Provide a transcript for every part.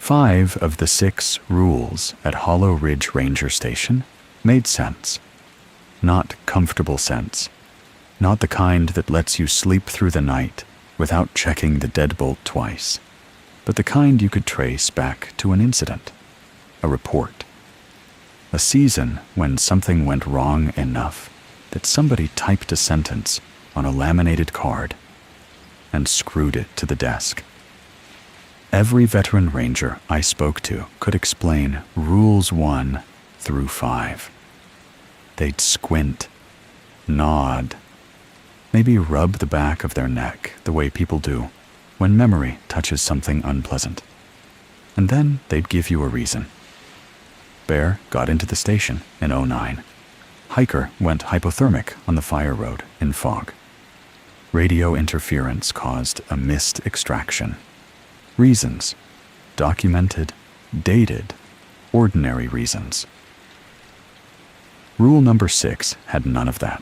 5 of the 6 rules at Hollow Ridge Ranger Station made sense. Not comfortable sense. Not the kind that lets you sleep through the night without checking the deadbolt twice, but the kind you could trace back to an incident, a report, a season when something went wrong enough that somebody typed a sentence on a laminated card and screwed it to the desk. Every veteran ranger I spoke to could explain Rules 1 through 5. They'd squint, nod, maybe rub the back of their neck the way people do when memory touches something unpleasant. And then they'd give you a reason. Bear got into the station in 09. Hiker went hypothermic on the fire road in fog. Radio interference caused a mist extraction. Reasons. Documented, dated, ordinary reasons. Rule number 6 had none of that.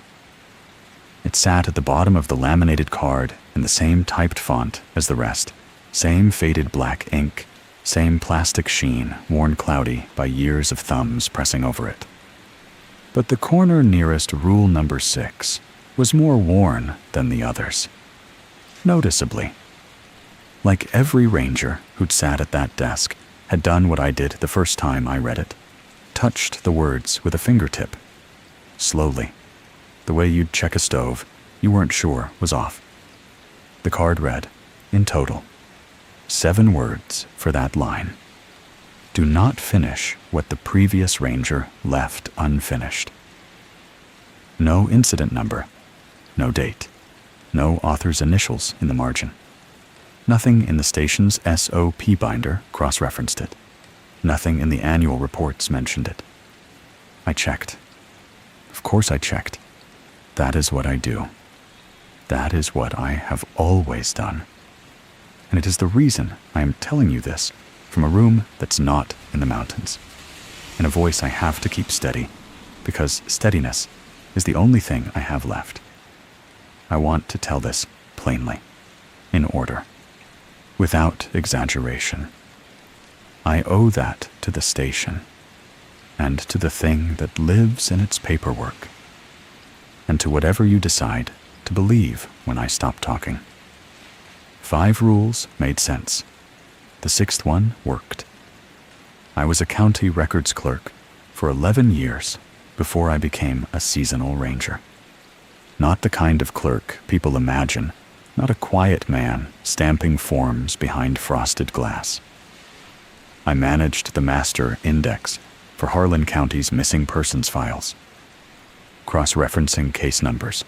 It sat at the bottom of the laminated card in the same typed font as the rest, same faded black ink, same plastic sheen worn cloudy by years of thumbs pressing over it. But the corner nearest rule number 6 was more worn than the others. Noticeably. Like every ranger who'd sat at that desk had done what I did the first time I read it, touched the words with a fingertip. Slowly. The way you'd check a stove you weren't sure was off. The card read, in total, 7 words for that line. Do not finish what the previous ranger left unfinished. No incident number, no date, no author's initials in the margin. Nothing in the station's SOP binder cross-referenced it. Nothing in the annual reports mentioned it. I checked. Of course I checked. That is what I do. That is what I have always done. And it is the reason I am telling you this from a room that's not in the mountains, in a voice I have to keep steady, because steadiness is the only thing I have left. I want to tell this plainly, in order, without exaggeration. I owe that to the station, and to the thing that lives in its paperwork, and to whatever you decide to believe when I stop talking. 5 rules made sense. The 6th one worked. I was a county records clerk for 11 years before I became a seasonal ranger. Not the kind of clerk people imagine, not a quiet man stamping forms behind frosted glass. I managed the master index for Harlan County's missing persons files, cross-referencing case numbers,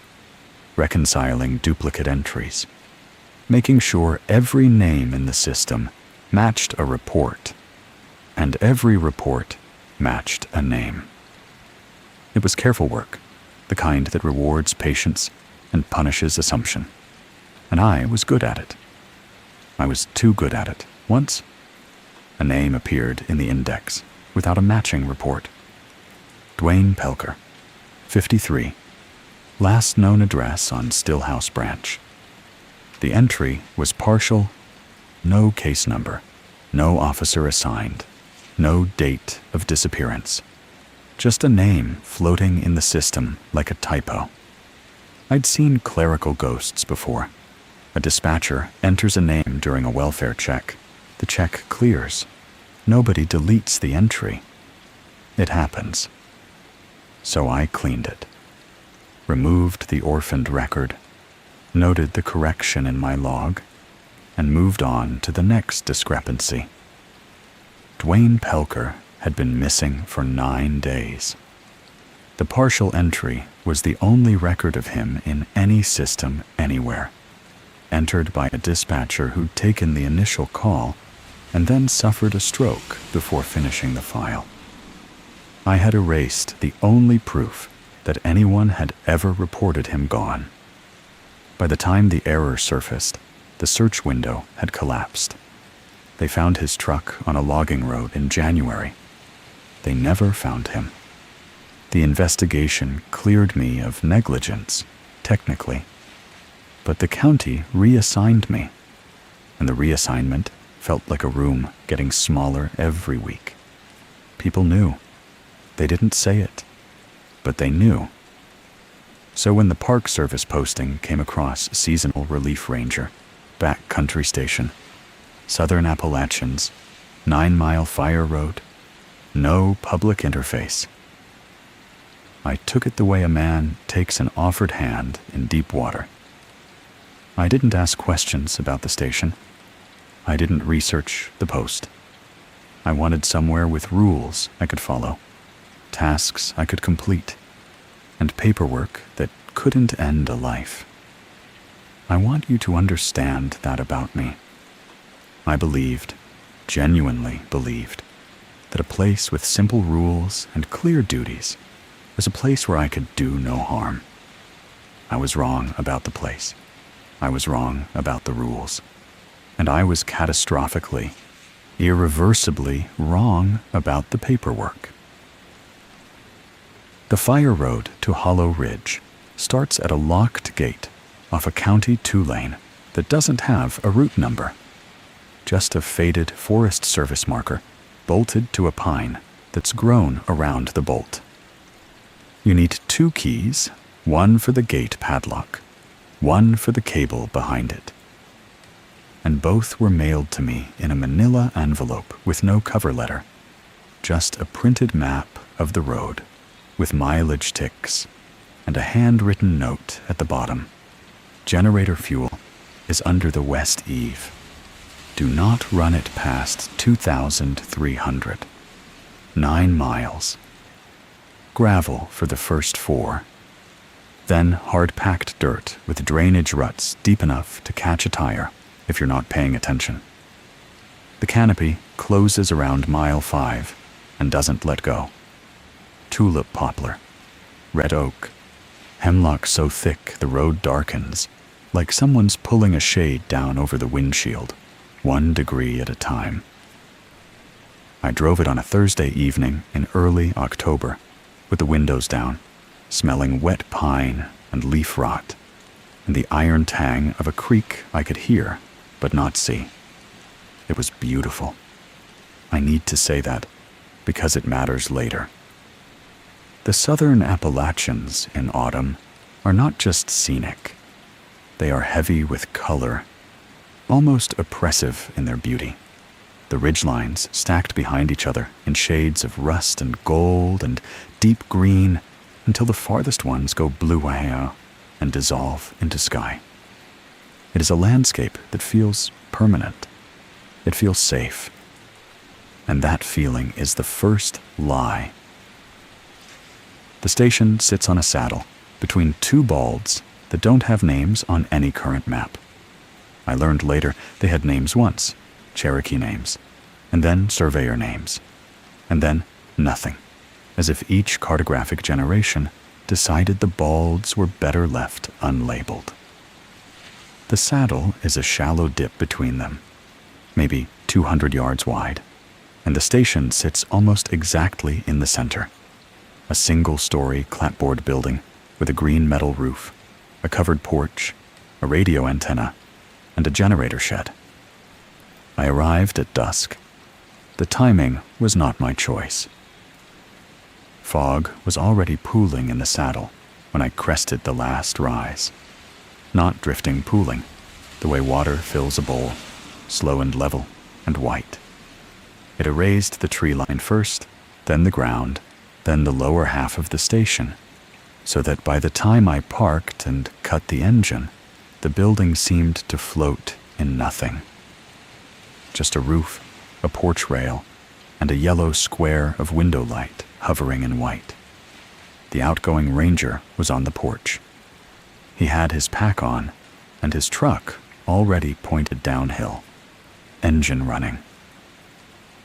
reconciling duplicate entries, making sure every name in the system matched a report, and every report matched a name. It was careful work, the kind that rewards patience and punishes assumption, and I was good at it. I was too good at it. Once, a name appeared in the index without a matching report. Dwayne Pelker, 53, last known address on Stillhouse Branch. The entry was partial, no case number, no officer assigned, no date of disappearance. Just a name floating in the system like a typo. I'd seen clerical ghosts before. A dispatcher enters a name during a welfare check. The check clears. Nobody deletes the entry. It happens. So I cleaned it. Removed the orphaned record, noted the correction in my log, and moved on to the next discrepancy. Dwayne Pelker had been missing for 9 days. The partial entry was the only record of him in any system anywhere, entered by a dispatcher who'd taken the initial call and then suffered a stroke before finishing the file. I had erased the only proof that anyone had ever reported him gone. By the time the error surfaced, the search window had collapsed. They found his truck on a logging road in January. They never found him. The investigation cleared me of negligence, technically, but the county reassigned me, and the reassignment felt like a room getting smaller every week. People knew. They didn't say it, but they knew. So when the Park Service posting came across Seasonal Relief Ranger, Backcountry Station, Southern Appalachians, 9-mile fire road, no public interface, I took it the way a man takes an offered hand in deep water. I didn't ask questions about the station. I didn't research the post. I wanted somewhere with rules I could follow, tasks I could complete, and paperwork that couldn't end a life. I want you to understand that about me. I believed, genuinely believed, that a place with simple rules and clear duties was a place where I could do no harm. I was wrong about the place. I was wrong about the rules. And I was catastrophically, irreversibly wrong about the paperwork. The fire road to Hollow Ridge starts at a locked gate off a County 2-lane that doesn't have a route number, just a faded Forest Service marker bolted to a pine that's grown around the bolt. You need 2 keys, one for the gate padlock, one for the cable behind it. And both were mailed to me in a manila envelope with no cover letter, just a printed map of the road with mileage ticks and a handwritten note at the bottom. Generator fuel is under the west eave. Do not run it past 2,300. 9 miles. Gravel for the first 4. Then hard-packed dirt with drainage ruts deep enough to catch a tire if you're not paying attention. The canopy closes around mile 5 and doesn't let go. Tulip poplar, red oak, hemlock so thick the road darkens, like someone's pulling a shade down over the windshield, 1 degree at a time. I drove it on a Thursday evening in early October, with the windows down, smelling wet pine and leaf rot, and the iron tang of a creek I could hear but not see. It was beautiful. I need to say that because it matters later. The southern Appalachians in autumn are not just scenic. They are heavy with color, almost oppressive in their beauty. The ridgelines stacked behind each other in shades of rust and gold and deep green until the farthest ones go blue-wahea and dissolve into sky. It is a landscape that feels permanent. It feels safe. And that feeling is the first lie. The station sits on a saddle between 2 balds that don't have names on any current map. I learned later they had names once, Cherokee names, and then surveyor names, and then nothing, as if each cartographic generation decided the balds were better left unlabeled. The saddle is a shallow dip between them, maybe 200 yards wide, and the station sits almost exactly in the center. A single-story clapboard building with a green metal roof, a covered porch, a radio antenna, and a generator shed. I arrived at dusk. The timing was not my choice. Fog was already pooling in the saddle when I crested the last rise. Not drifting pooling, the way water fills a bowl, slow and level and white. It erased the tree line first, then the ground, then the lower half of the station, so that by the time I parked and cut the engine, the building seemed to float in nothing. Just a roof, a porch rail, and a yellow square of window light hovering in white. The outgoing ranger was on the porch. He had his pack on, and his truck already pointed downhill, engine running.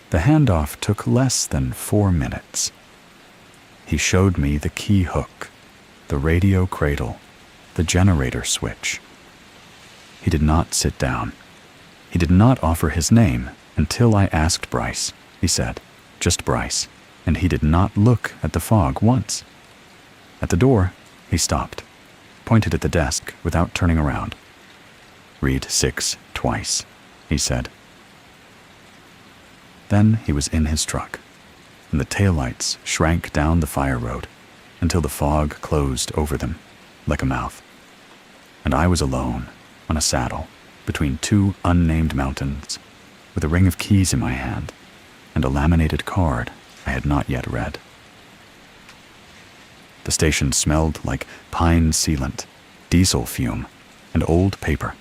The handoff took less than 4 minutes. He showed me the key hook, the radio cradle, the generator switch. He did not sit down. He did not offer his name until I asked Bryce. He said, "Just Bryce," and he did not look at the fog once. At the door, he stopped, pointed at the desk without turning around. "Read 6 twice," he said. Then he was in his truck, and the taillights shrank down the fire road until the fog closed over them like a mouth. And I was alone on a saddle between two unnamed mountains with a ring of keys in my hand and a laminated card I had not yet read. The station smelled like pine sealant, diesel fume, and old paper.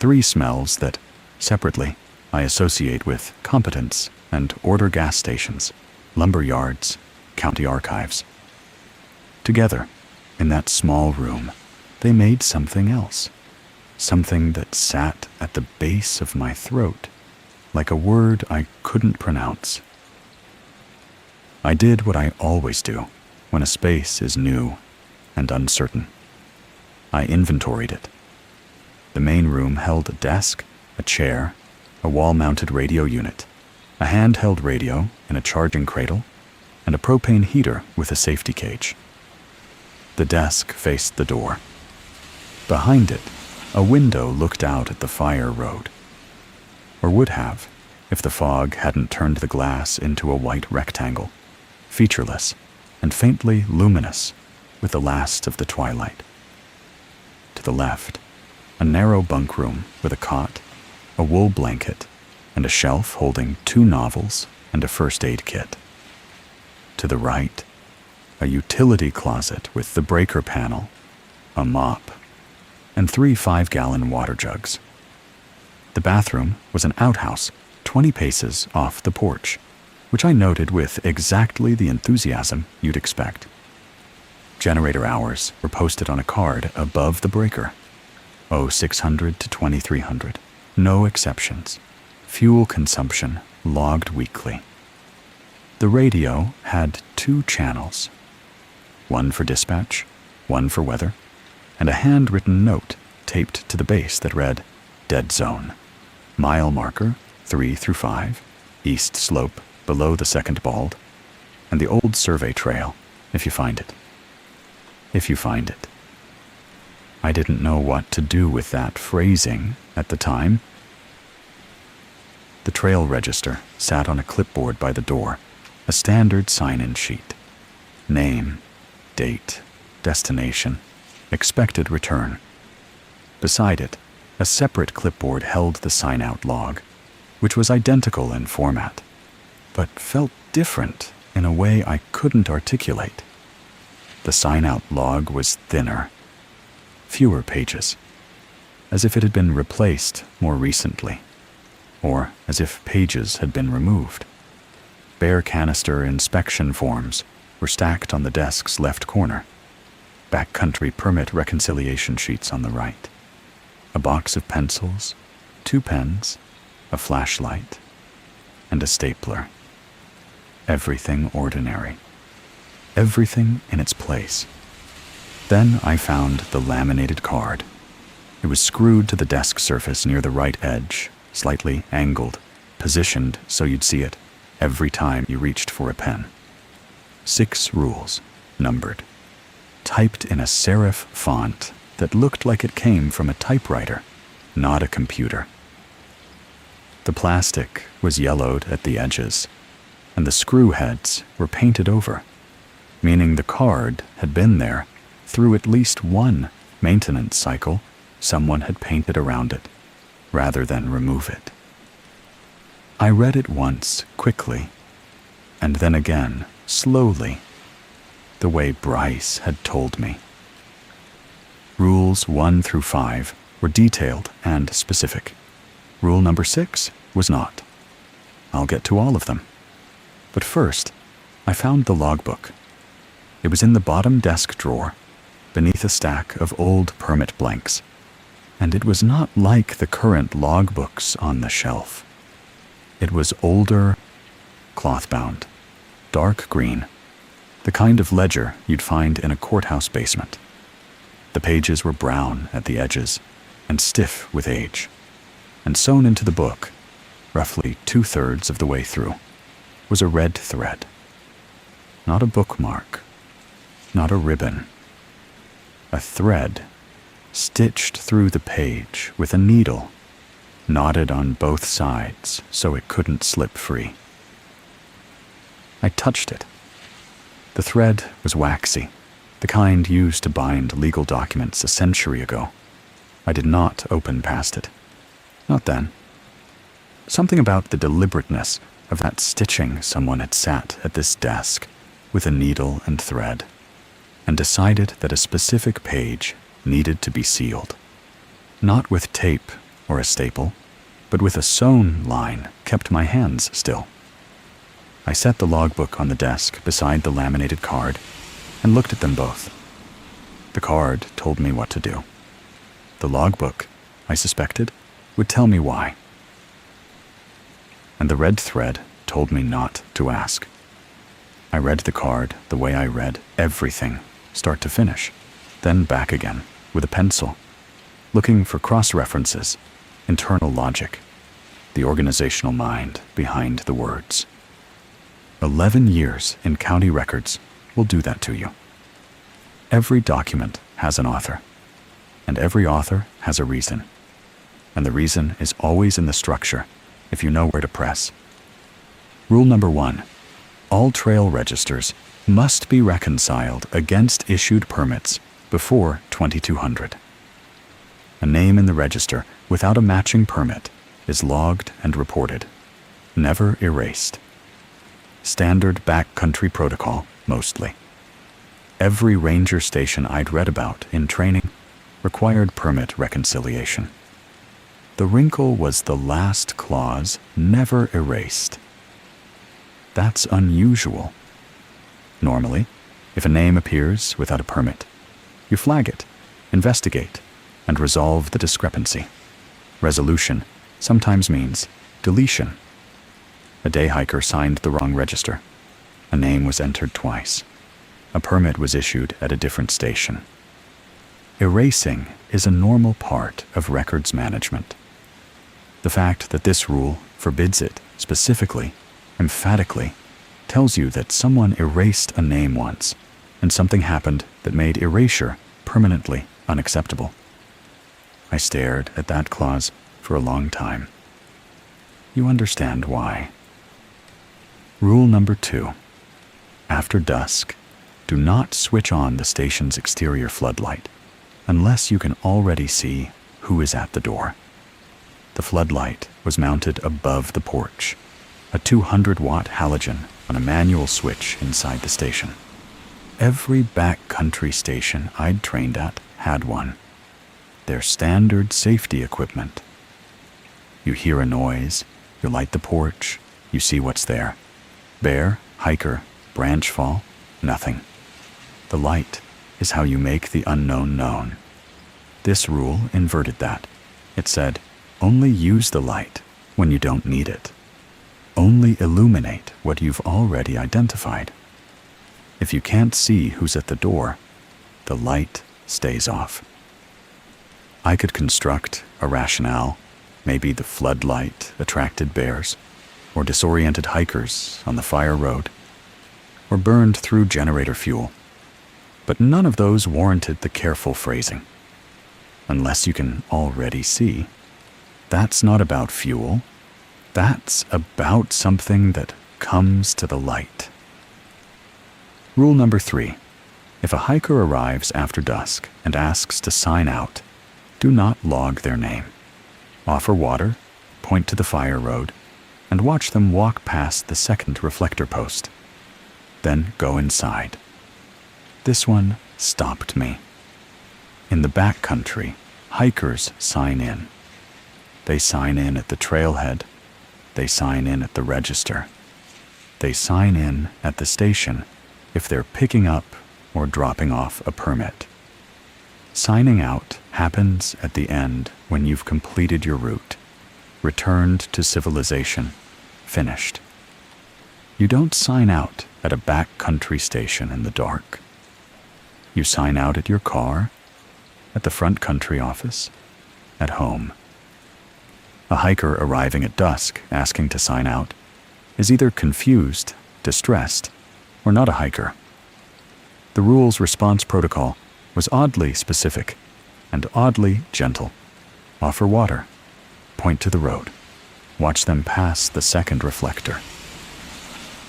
3 smells that, separately, I associate with competence and order gas stations, lumber yards, county archives. Together, in that small room, they made something else, something that sat at the base of my throat, like a word I couldn't pronounce. I did what I always do when a space is new and uncertain. I inventoried it. The main room held a desk, a chair, a wall-mounted radio unit, a handheld radio in a charging cradle, and a propane heater with a safety cage. The desk faced the door. Behind it, a window looked out at the fire road, or would have if the fog hadn't turned the glass into a white rectangle, featureless and faintly luminous with the last of the twilight. To the left, a narrow bunk room with a cot, a wool blanket, and a shelf holding 2 novels and a first aid kit. To the right, a utility closet with the breaker panel, a mop, and 3 5-gallon water jugs. The bathroom was an outhouse 20 paces off the porch, which I noted with exactly the enthusiasm you'd expect. Generator hours were posted on a card above the breaker. 0600 to 2300. No exceptions. Fuel consumption logged weekly. The radio had 2 channels. One for dispatch, one for weather, and a handwritten note taped to the base that read, "Dead zone. Mile marker 3 through 5, east slope below the second bald, and the old survey trail, if you find it." If you find it. I didn't know what to do with that phrasing at the time. The trail register sat on a clipboard by the door, a standard sign-in sheet. Name, date, destination, expected return. Beside it, a separate clipboard held the sign-out log, which was identical in format, but felt different in a way I couldn't articulate. The sign-out log was thinner, fewer pages, as if it had been replaced more recently, or as if pages had been removed. Bare canister inspection forms were stacked on the desk's left corner, backcountry permit reconciliation sheets on the right, a box of pencils, 2 pens, a flashlight, and a stapler. Everything ordinary. Everything in its place. Then I found the laminated card. It was screwed to the desk surface near the right edge, slightly angled, positioned so you'd see it every time you reached for a pen. 6 rules, numbered, typed in a serif font that looked like it came from a typewriter, not a computer. The plastic was yellowed at the edges, and the screw heads were painted over, meaning the card had been there through at least one maintenance cycle. Someone had painted around it, rather than remove it. I read it once, quickly, and then again, slowly, the way Bryce had told me. Rules 1 through 5 were detailed and specific. Rule number 6 was not. I'll get to all of them. But first, I found the logbook. It was in the bottom desk drawer, beneath a stack of old permit blanks, and it was not like the current logbooks on the shelf. It was older, cloth-bound, dark green, the kind of ledger you'd find in a courthouse basement. The pages were brown at the edges and stiff with age, and sewn into the book, roughly 2/3 of the way through, was a red thread. Not a bookmark, not a ribbon. A thread stitched through the page with a needle, knotted on both sides so it couldn't slip free. I touched it. The thread was waxy, the kind used to bind legal documents a century ago. I did not open past it. Not then. Something about the deliberateness of that stitching someone had sat at this desk with a needle and thread and decided that a specific page needed to be sealed. Not with tape or a staple, but with a sewn line kept my hands still. I set the logbook on the desk beside the laminated card and looked at them both. The card told me what to do. The logbook, I suspected, would tell me why. And the red thread told me not to ask. I read the card the way I read everything, start to finish, then back again with a pencil, looking for cross-references, internal logic, the organizational mind behind the words. 11 years in county records will do that to you. Every document has an author, and every author has a reason. And the reason is always in the structure, if you know where to press. Rule number 1, all trail registers must be reconciled against issued permits before 2200. A name in the register without a matching permit is logged and reported, never erased. Standard backcountry protocol, mostly. Every ranger station I'd read about in training required permit reconciliation. The wrinkle was the last clause, never erased. That's unusual. Normally, if a name appears without a permit, you flag it, investigate, and resolve the discrepancy. Resolution sometimes means deletion. A day hiker signed the wrong register. A name was entered twice. A permit was issued at a different station. Erasing is a normal part of records management. The fact that this rule forbids it specifically, emphatically, tells you that someone erased a name once, and something happened that made erasure permanently unacceptable. I stared at that clause for a long time. You understand why. Rule number 2. After dusk, do not switch on the station's exterior floodlight unless you can already see who is at the door. The floodlight was mounted above the porch, a 200-watt halogen on a manual switch inside the station. Every backcountry station I'd trained at had one. Their standard safety equipment. You hear a noise, you light the porch, you see what's there. Bear, hiker, branch fall, nothing. The light is how you make the unknown known. This rule inverted that. It said, only use the light when you don't need it. Only illuminate what you've already identified. If you can't see who's at the door, the light stays off. I could construct a rationale. Maybe the floodlight attracted bears, or disoriented hikers on the fire road, or burned through generator fuel. But none of those warranted the careful phrasing. Unless you can already see. That's not about fuel. That's about something that comes to the light. Rule number 3. If a hiker arrives after dusk and asks to sign out, do not log their name. Offer water, point to the fire road, and watch them walk past the second reflector post. Then go inside. This one stopped me. In the backcountry, hikers sign in. They sign in at the trailhead. They sign in at the register. They sign in at the station if they're picking up or dropping off a permit. Signing out happens at the end when you've completed your route, returned to civilization, finished. You don't sign out at a backcountry station in the dark. You sign out at your car, at the front country office, at home. A hiker arriving at dusk asking to sign out is either confused, distressed, or not a hiker. The rule's response protocol was oddly specific and oddly gentle. Offer water. point to the road. Watch them pass the second reflector.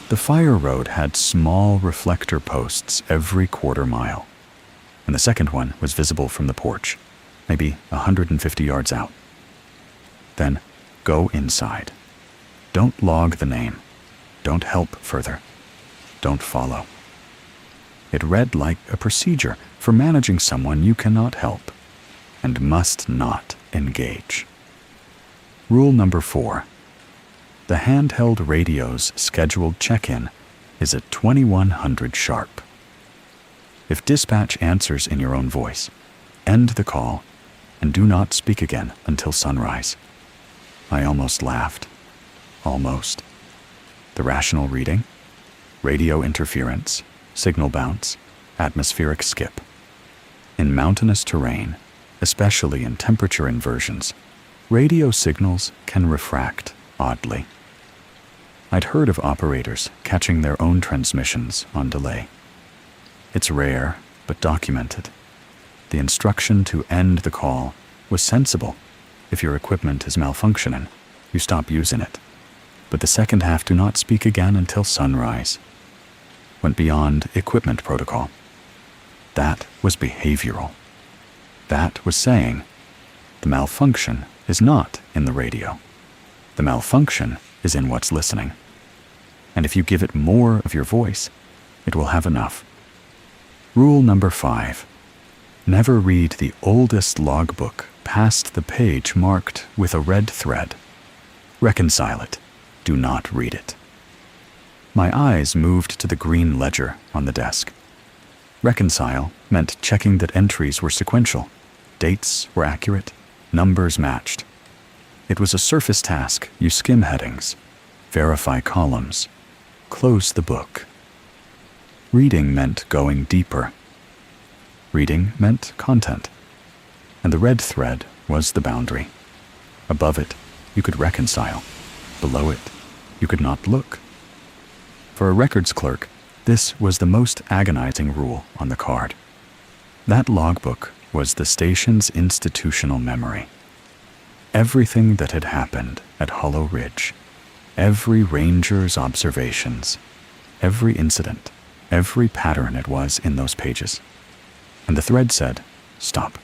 The fire road had small reflector posts every quarter mile, and the second one was visible from the porch, maybe 150 yards out. Then go inside. Don't log the name. Don't help further. Don't follow. It read like a procedure for managing someone you cannot help and must not engage. Rule number 4. The handheld radio's scheduled check-in is at 2100 sharp. If dispatch answers in your own voice, end the call and do not speak again until sunrise. I almost laughed. Almost. The rational reading, radio interference, signal bounce, atmospheric skip. In mountainous terrain, especially in temperature inversions, radio signals can refract oddly. I'd heard of operators catching their own transmissions on delay. It's rare, but documented. The instruction to end the call was sensible. If your equipment is malfunctioning, you stop using it. But the second half, do not speak again until sunrise, went beyond equipment protocol. That was behavioral. That was saying, the malfunction is not in the radio. The malfunction is in what's listening. And if you give it more of your voice, it will have enough. Rule number 5. Never read the oldest logbook past the page marked with a red thread. Reconcile it. Do not read it. My eyes moved to the green ledger on the desk. Reconcile meant checking that entries were sequential, dates were accurate, numbers matched. It was a surface task. You skim headings, verify columns, close the book. Reading meant going deeper. Reading meant content. And the red thread was the boundary. Above it, you could reconcile. Below it, you could not look. For a records clerk, this was the most agonizing rule on the card. That logbook was the station's institutional memory. Everything that had happened at Hollow Ridge, every ranger's observations, every incident, every pattern it was in those pages. And the thread said, stop.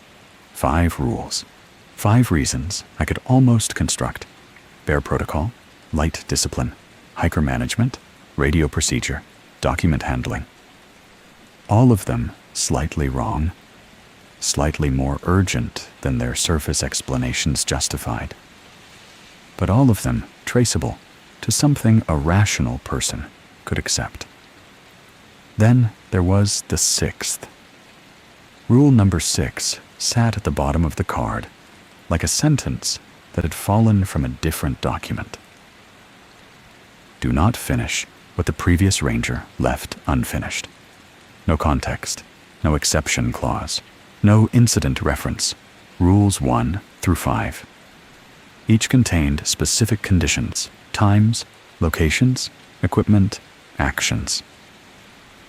5 rules. 5 reasons I could almost construct. Bear protocol, light discipline, hiker management, radio procedure, document handling. All of them slightly wrong, slightly more urgent than their surface explanations justified, but all of them traceable to something a rational person could accept. Then there was the 6th. Rule number 6 sat at the bottom of the card, like a sentence that had fallen from a different document. Do not finish what the previous ranger left unfinished. No context, no exception clause, no incident reference. Rules 1 through 5. Each contained specific conditions, times, locations, equipment, actions.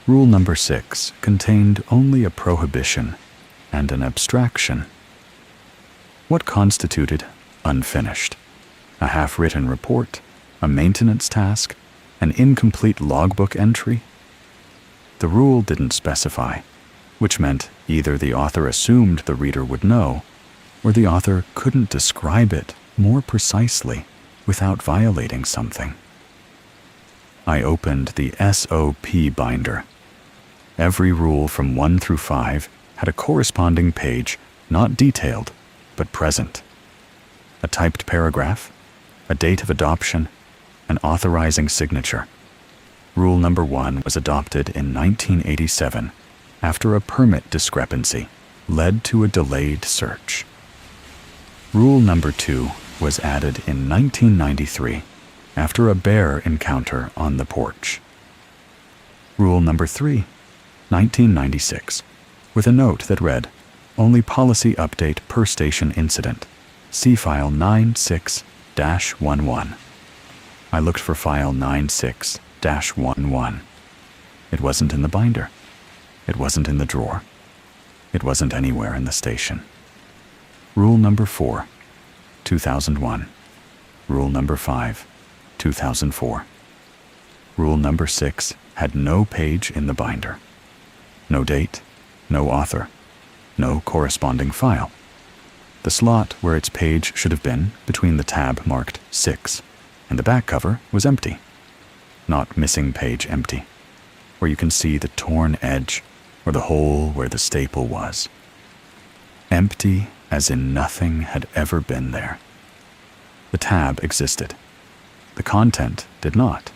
Rule number 6 contained only a prohibition and an abstraction. What constituted unfinished? A half-written report? A maintenance task? An incomplete logbook entry? The rule didn't specify, which meant either the author assumed the reader would know, or the author couldn't describe it more precisely without violating something. I opened the SOP binder. Every rule from 1 through 5 had a corresponding page, not detailed, but present. A typed paragraph, a date of adoption, an authorizing signature. Rule number 1 was adopted in 1987 after a permit discrepancy led to a delayed search. Rule number 2 was added in 1993 after a bear encounter on the porch. Rule number 3, 1996, with a note that read, only policy update per station incident. See file 96-11. I looked for file 96-11. It wasn't in the binder. It wasn't in the drawer. It wasn't anywhere in the station. Rule number 4. 2001. Rule number 5, 2004. Rule number 6 had no page in the binder. No date, no author, no corresponding file. The slot where its page should have been, between the tab marked 6 and the back cover, was empty. Not missing page empty, where you can see the torn edge or the hole where the staple was. Empty as in nothing had ever been there. The tab existed. The content did not.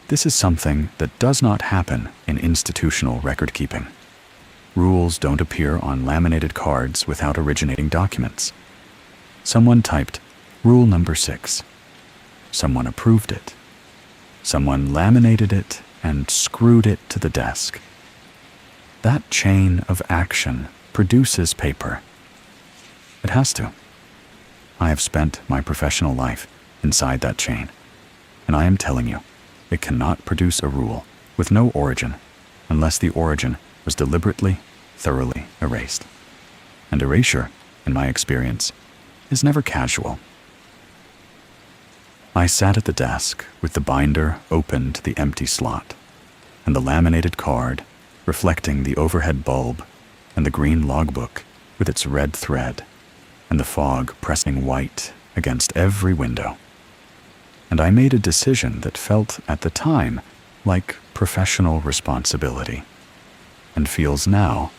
This is something that does not happen in institutional record-keeping. Rules don't appear on laminated cards without originating documents. Someone typed rule number 6. Someone approved it. Someone laminated it and screwed it to the desk. That chain of action produces paper. It has to. I have spent my professional life inside that chain, and I am telling you, it cannot produce a rule with no origin unless the origin was deliberately, thoroughly erased. And erasure, in my experience, is never casual. I sat at the desk with the binder open to the empty slot, and the laminated card reflecting the overhead bulb, and the green logbook with its red thread, and the fog pressing white against every window. And I made a decision that felt at the time like professional responsibility, and feels now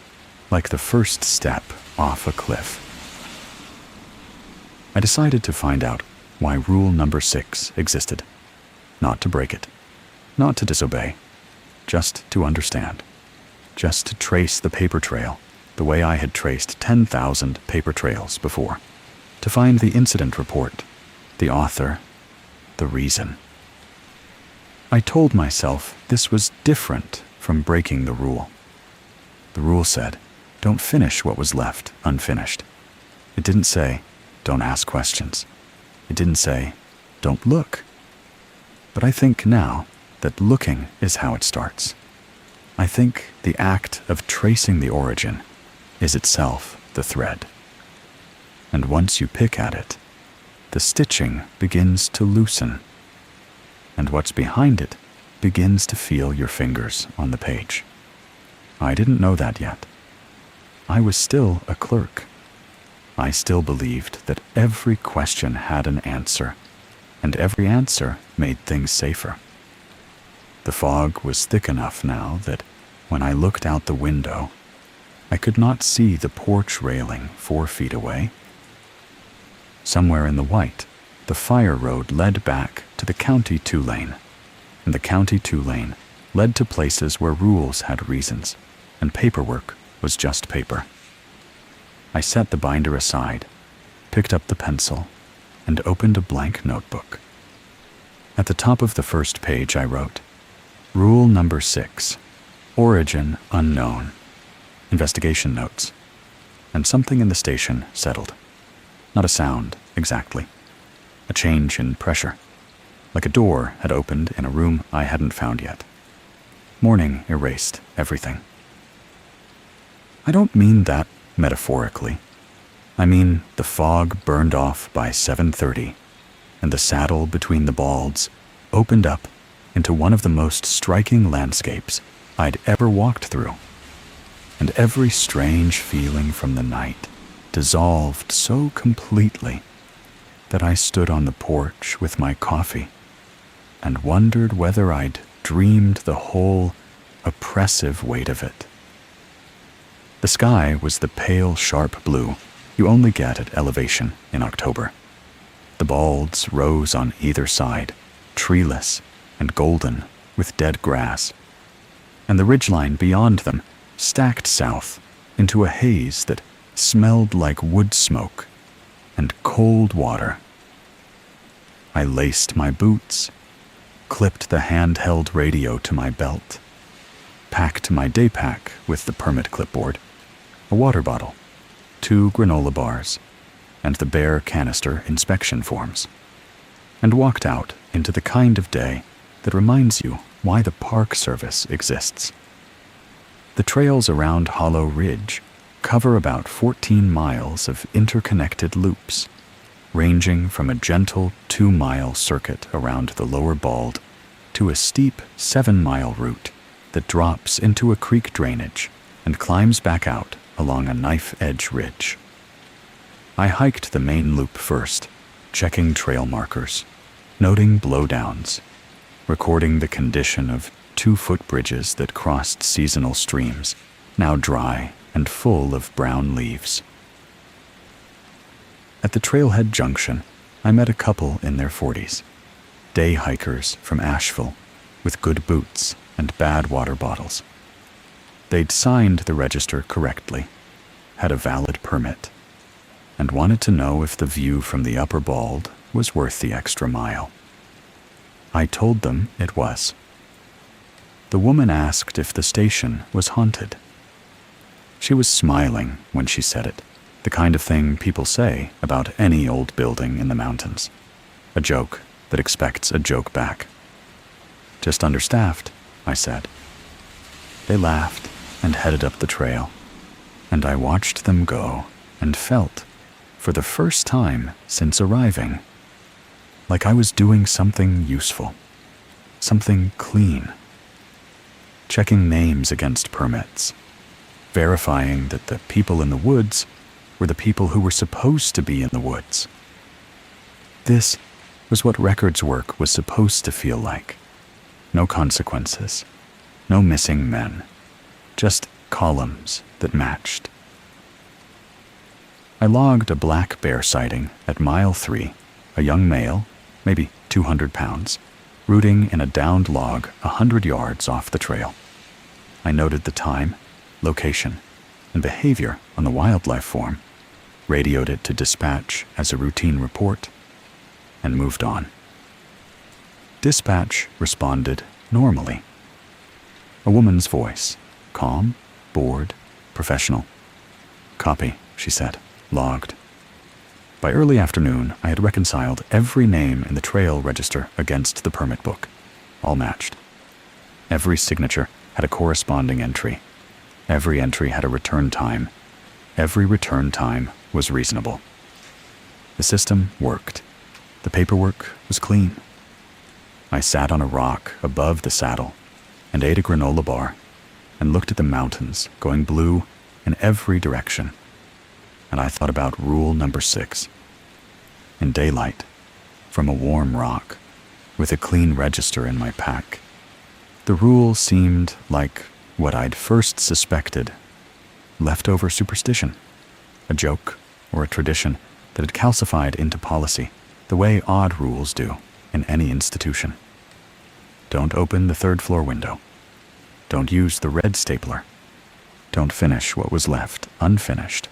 like the first step off a cliff. I decided to find out why rule number 6 existed. Not to break it, not to disobey, just to understand, just to trace the paper trail the way I had traced 10,000 paper trails before, to find the incident report, the author, the reason. I told myself this was different from breaking the rule. The rule said, don't finish what was left unfinished. It didn't say, don't ask questions. It didn't say, don't look. But I think now that looking is how it starts. I think the act of tracing the origin is itself the thread. And once you pick at it, the stitching begins to loosen, and what's behind it begins to feel your fingers on the page. I didn't know that yet. I was still a clerk. I still believed that every question had an answer, and every answer made things safer. The fog was thick enough now that when I looked out the window, I could not see the porch railing 4 feet away. Somewhere in the white, the fire road led back to the County 2 lane, and the County 2 lane led to places where rules had reasons, and paperwork was just paper. I set the binder aside, picked up the pencil, and opened a blank notebook. At the top of the first page I wrote, Rule number 6, Origin unknown, investigation notes, and something in the station settled. Not a sound, exactly. A change in pressure, like a door had opened in a room I hadn't found yet. Morning erased everything. I don't mean that metaphorically. I mean the fog burned off by 7:30, and the saddle between the balds opened up into one of the most striking landscapes I'd ever walked through, and every strange feeling from the night dissolved so completely that I stood on the porch with my coffee and wondered whether I'd dreamed the whole oppressive weight of it. The sky was the pale, sharp blue you only get at elevation in October. The balds rose on either side, treeless and golden with dead grass, and the ridgeline beyond them stacked south into a haze that smelled like wood smoke and cold water. I laced my boots, clipped the handheld radio to my belt, packed my day pack with the permit clipboard, a water bottle, 2 granola bars, and the bare canister inspection forms, and walked out into the kind of day that reminds you why the Park Service exists. The trails around Hollow Ridge cover about 14 miles of interconnected loops, ranging from a gentle 2-mile circuit around the lower bald to a steep 7-mile route that drops into a creek drainage and climbs back out along a knife-edge ridge. I hiked the main loop first, checking trail markers, noting blowdowns, recording the condition of 2-foot bridges that crossed seasonal streams, now dry and full of brown leaves. At the trailhead junction, I met a couple in their 40s, day hikers from Asheville with good boots and bad water bottles. They'd signed the register correctly, had a valid permit, and wanted to know if the view from the upper bald was worth the extra mile. I told them it was. The woman asked if the station was haunted. She was smiling when she said it, the kind of thing people say about any old building in the mountains. A joke that expects a joke back. Just understaffed, I said. They laughed and headed up the trail, and I watched them go and felt, for the first time since arriving, like I was doing something useful, something clean. Checking names against permits, verifying that the people in the woods were the people who were supposed to be in the woods. This was what records work was supposed to feel like. No consequences, no missing men, just columns that matched. I logged a black bear sighting at mile 3, a young male, maybe 200 pounds, rooting in a downed log 100 yards off the trail. I noted the time, location, and behavior on the wildlife form, radioed it to dispatch as a routine report, and moved on. Dispatch responded normally. A woman's voice, calm, bored, professional. "Copy," she said, logged. By early afternoon, I had reconciled every name in the trail register against the permit book. All matched. Every signature had a corresponding entry. Every entry had a return time. Every return time was reasonable. The system worked. The paperwork was clean. I sat on a rock above the saddle and ate a granola bar and looked at the mountains going blue in every direction. And I thought about rule number 6. In daylight, from a warm rock, with a clean register in my pack, the rule seemed like what I'd first suspected, leftover superstition, a joke or a tradition that had calcified into policy the way odd rules do in any institution. Don't open the 3rd floor window. Don't use the red stapler. Don't finish what was left unfinished.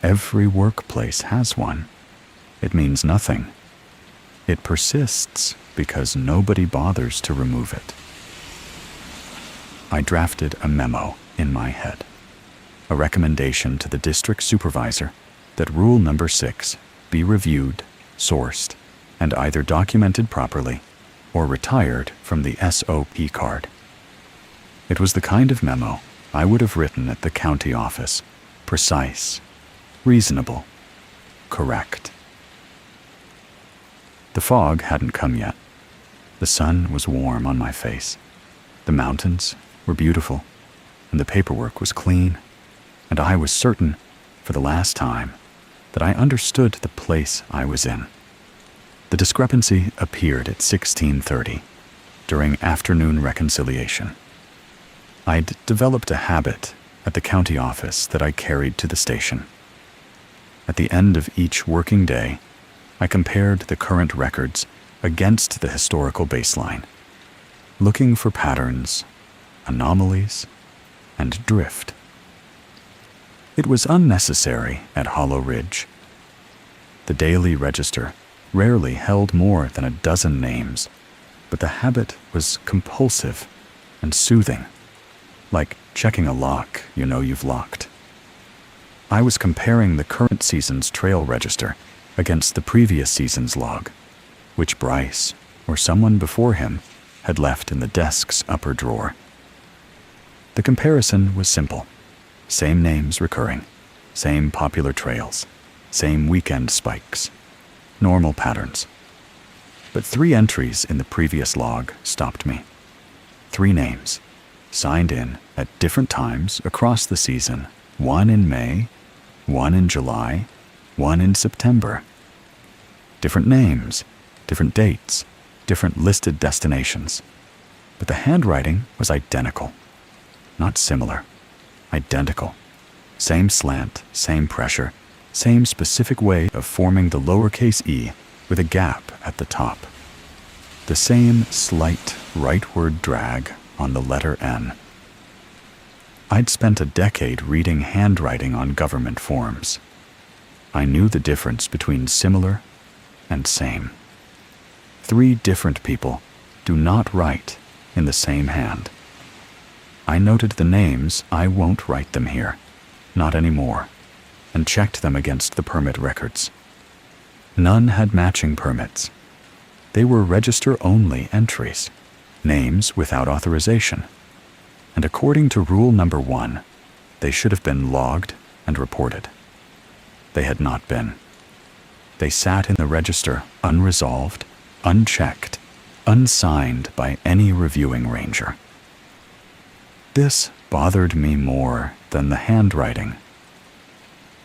Every workplace has one. It means nothing. It persists because nobody bothers to remove it. I drafted a memo in my head, a recommendation to the district supervisor that rule number 6 be reviewed, sourced, and either documented properly or retired from the SOP card. It was the kind of memo I would have written at the county office, precise, reasonable, correct. The fog hadn't come yet. The sun was warm on my face. The mountains were beautiful, and the paperwork was clean, and I was certain, for the last time, that I understood the place I was in. The discrepancy appeared at 16:30, during afternoon reconciliation. I'd developed a habit at the county office that I carried to the station. At the end of each working day, I compared the current records against the historical baseline, looking for patterns, anomalies, and drift. It was unnecessary at Hollow Ridge. The daily register rarely held more than a dozen names, but the habit was compulsive and soothing, like checking a lock you know you've locked. I was comparing the current season's trail register against the previous season's log, which Bryce, or someone before him, had left in the desk's upper drawer. The comparison was simple. Same names recurring, same popular trails, same weekend spikes, normal patterns. But 3 entries in the previous log stopped me. 3 names, signed in at different times across the season, 1 in May, 1 in July, 1 in September. Different names, different dates, different listed destinations. But the handwriting was identical. Not similar, identical. Same slant, same pressure, same specific way of forming the lowercase e with a gap at the top. The same slight rightward drag on the letter N. I'd spent a decade reading handwriting on government forms. I knew the difference between similar and same. 3 different people do not write in the same hand. I noted the names. I won't write them here, not anymore, and checked them against the permit records. None had matching permits. They were register-only entries, names without authorization, and according to rule number 1, they should have been logged and reported. They had not been. They sat in the register unresolved, unchecked, unsigned by any reviewing ranger. This bothered me more than the handwriting.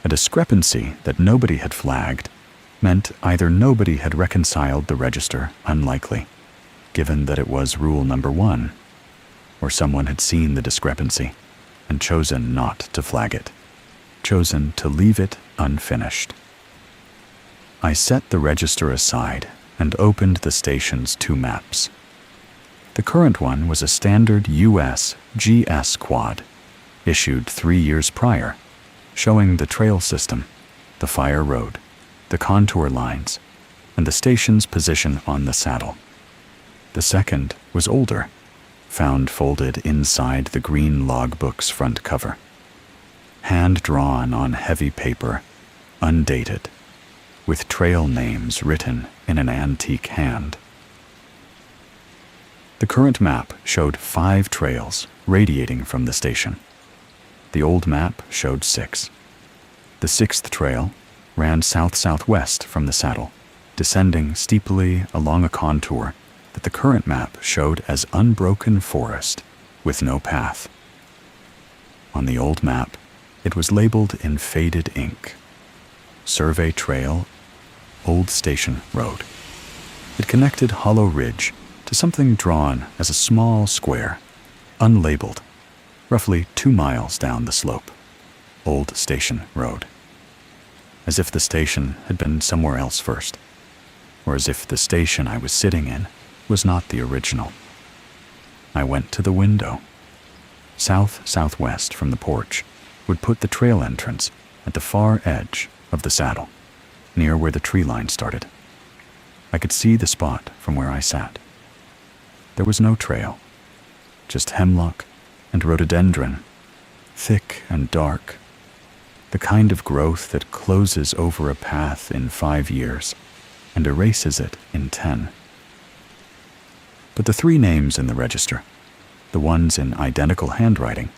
A discrepancy that nobody had flagged meant either nobody had reconciled the register, unlikely, given that it was rule number 1, or someone had seen the discrepancy and chosen not to flag it, chosen to leave it unfinished. I set the register aside and opened the station's 2 maps. The current one was a standard US GS quad, issued 3 years prior, showing the trail system, the fire road, the contour lines, and the station's position on the saddle. The second was older, found folded inside the green logbook's front cover. Hand-drawn on heavy paper, undated, with trail names written in an antique hand. The current map showed 5 trails radiating from the station. The old map showed 6. The 6th trail ran south-southwest from the saddle, descending steeply along a contour that the current map showed as unbroken forest with no path. On the old map, it was labeled in faded ink, Survey Trail, Old Station Road. It connected Hollow Ridge to something drawn as a small square, unlabeled, roughly 2 miles down the slope, Old Station Road. As if the station had been somewhere else first, or as if the station I was sitting in was not the original. I went to the window. South-southwest from the porch would put the trail entrance at the far edge of the saddle, near where the tree line started. I could see the spot from where I sat. There was no trail, just hemlock and rhododendron, thick and dark, the kind of growth that closes over a path in 5 years and erases it in 10. But the 3 names in the register, the ones in identical handwriting,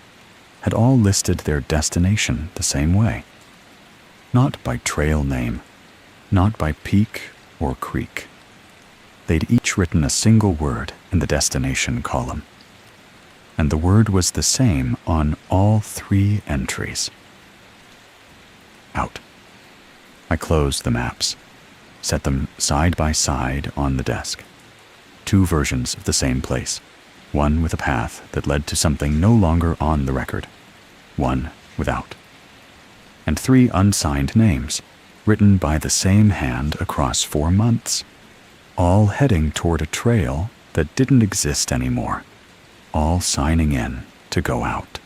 had all listed their destination the same way. Not by trail name, not by peak or creek. They'd each written a single word in the destination column, and the word was the same on all 3 entries. Out. I closed the maps, set them side by side on the desk. 2 versions of the same place, one with a path that led to something no longer on the record, one without. And 3 unsigned names, written by the same hand across 4 months, all heading toward a trail that didn't exist anymore, all signing in to go out.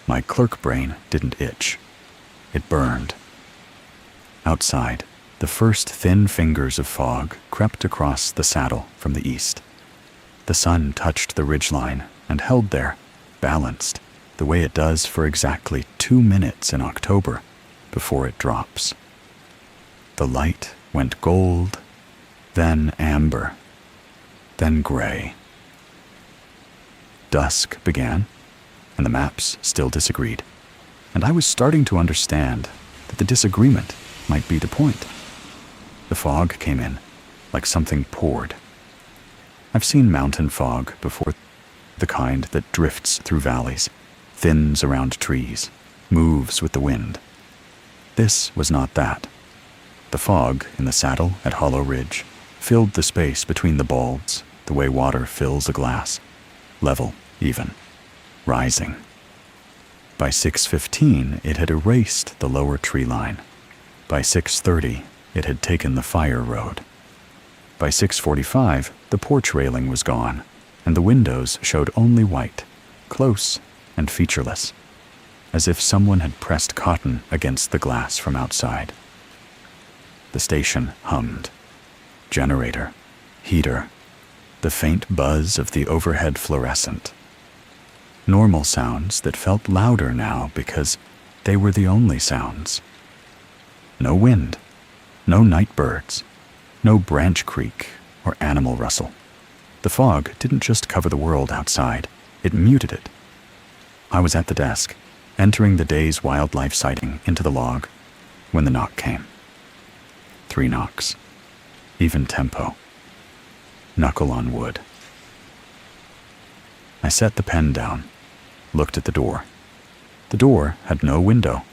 My clerk brain didn't itch. It burned. Outside, the first thin fingers of fog crept across the saddle from the east. The sun touched the ridgeline and held there, balanced, the way it does for exactly 2 minutes in October before it drops. The light went gold, then amber, then gray. Dusk began, and the maps still disagreed, and I was starting to understand that the disagreement might be the point. The fog came in, like something poured. I've seen mountain fog before, the kind that drifts through valleys, thins around trees, moves with the wind. This was not that. The fog in the saddle at Hollow Ridge filled the space between the bulbs the way water fills a glass, level, even, rising. By 6:15, it had erased the lower tree line. By 6:30, it had taken the fire road. By 6:45, the porch railing was gone, and the windows showed only white, close and featureless, as if someone had pressed cotton against the glass from outside. The station hummed. Generator, heater, the faint buzz of the overhead fluorescent. Normal sounds that felt louder now because they were the only sounds. No wind, no night birds, no branch creak or animal rustle. The fog didn't just cover the world outside, it muted it. I was at the desk, entering the day's wildlife sighting into the log, when the knock came. 3 knocks. Even tempo. Knuckle on wood. I set the pen down, looked at the door. The door had no window,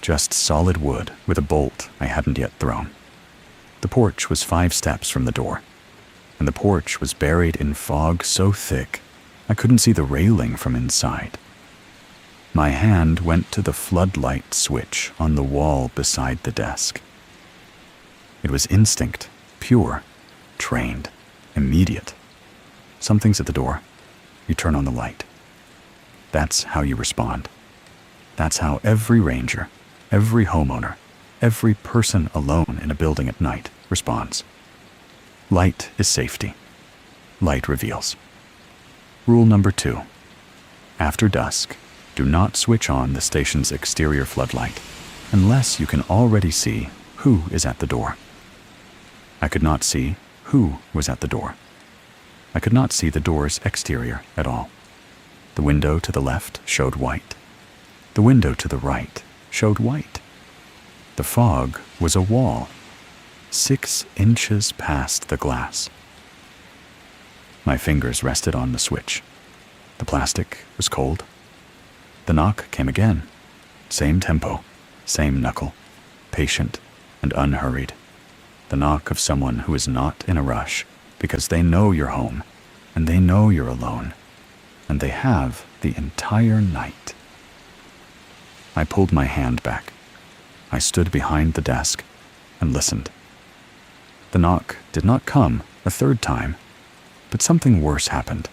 just solid wood with a bolt I hadn't yet thrown. The porch was 5 steps from the door, and the porch was buried in fog so thick I couldn't see the railing from inside. My hand went to the floodlight switch on the wall beside the desk. It was instinct, pure, trained, immediate. Something's at the door. You turn on the light. That's how you respond. That's how every ranger, every homeowner, every person alone in a building at night responds. Light is safety. Light reveals. Rule number 2. After dusk, do not switch on the station's exterior floodlight unless you can already see who is at the door. I could not see who was at the door. I could not see the door's exterior at all. The window to the left showed white. The window to the right showed white. The fog was a wall, 6 inches past the glass. My fingers rested on the switch. The plastic was cold. The knock came again. Same tempo, same knuckle, patient and unhurried. The knock of someone who is not in a rush because they know you're home and they know you're alone and they have the entire night. I pulled my hand back. I stood behind the desk and listened. The knock did not come a 3rd time, but something worse happened.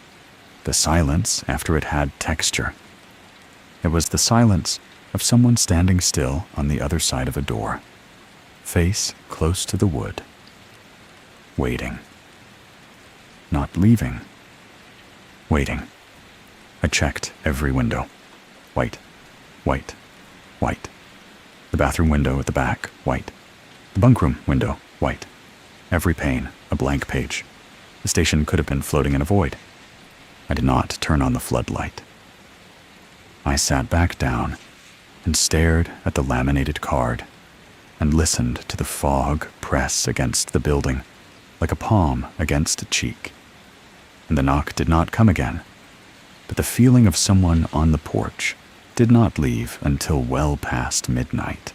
The silence after it had texture. It was the silence of someone standing still on the other side of a door, face close to the wood, waiting. Not leaving. Waiting. I checked every window. White, white, white. The bathroom window at the back, white. The bunkroom window, white. Every pane, a blank page. The station could have been floating in a void. I did not turn on the floodlight. I sat back down and stared at the laminated card and listened to the fog press against the building like a palm against a cheek. And the knock did not come again, but the feeling of someone on the porch did not leave until well past midnight.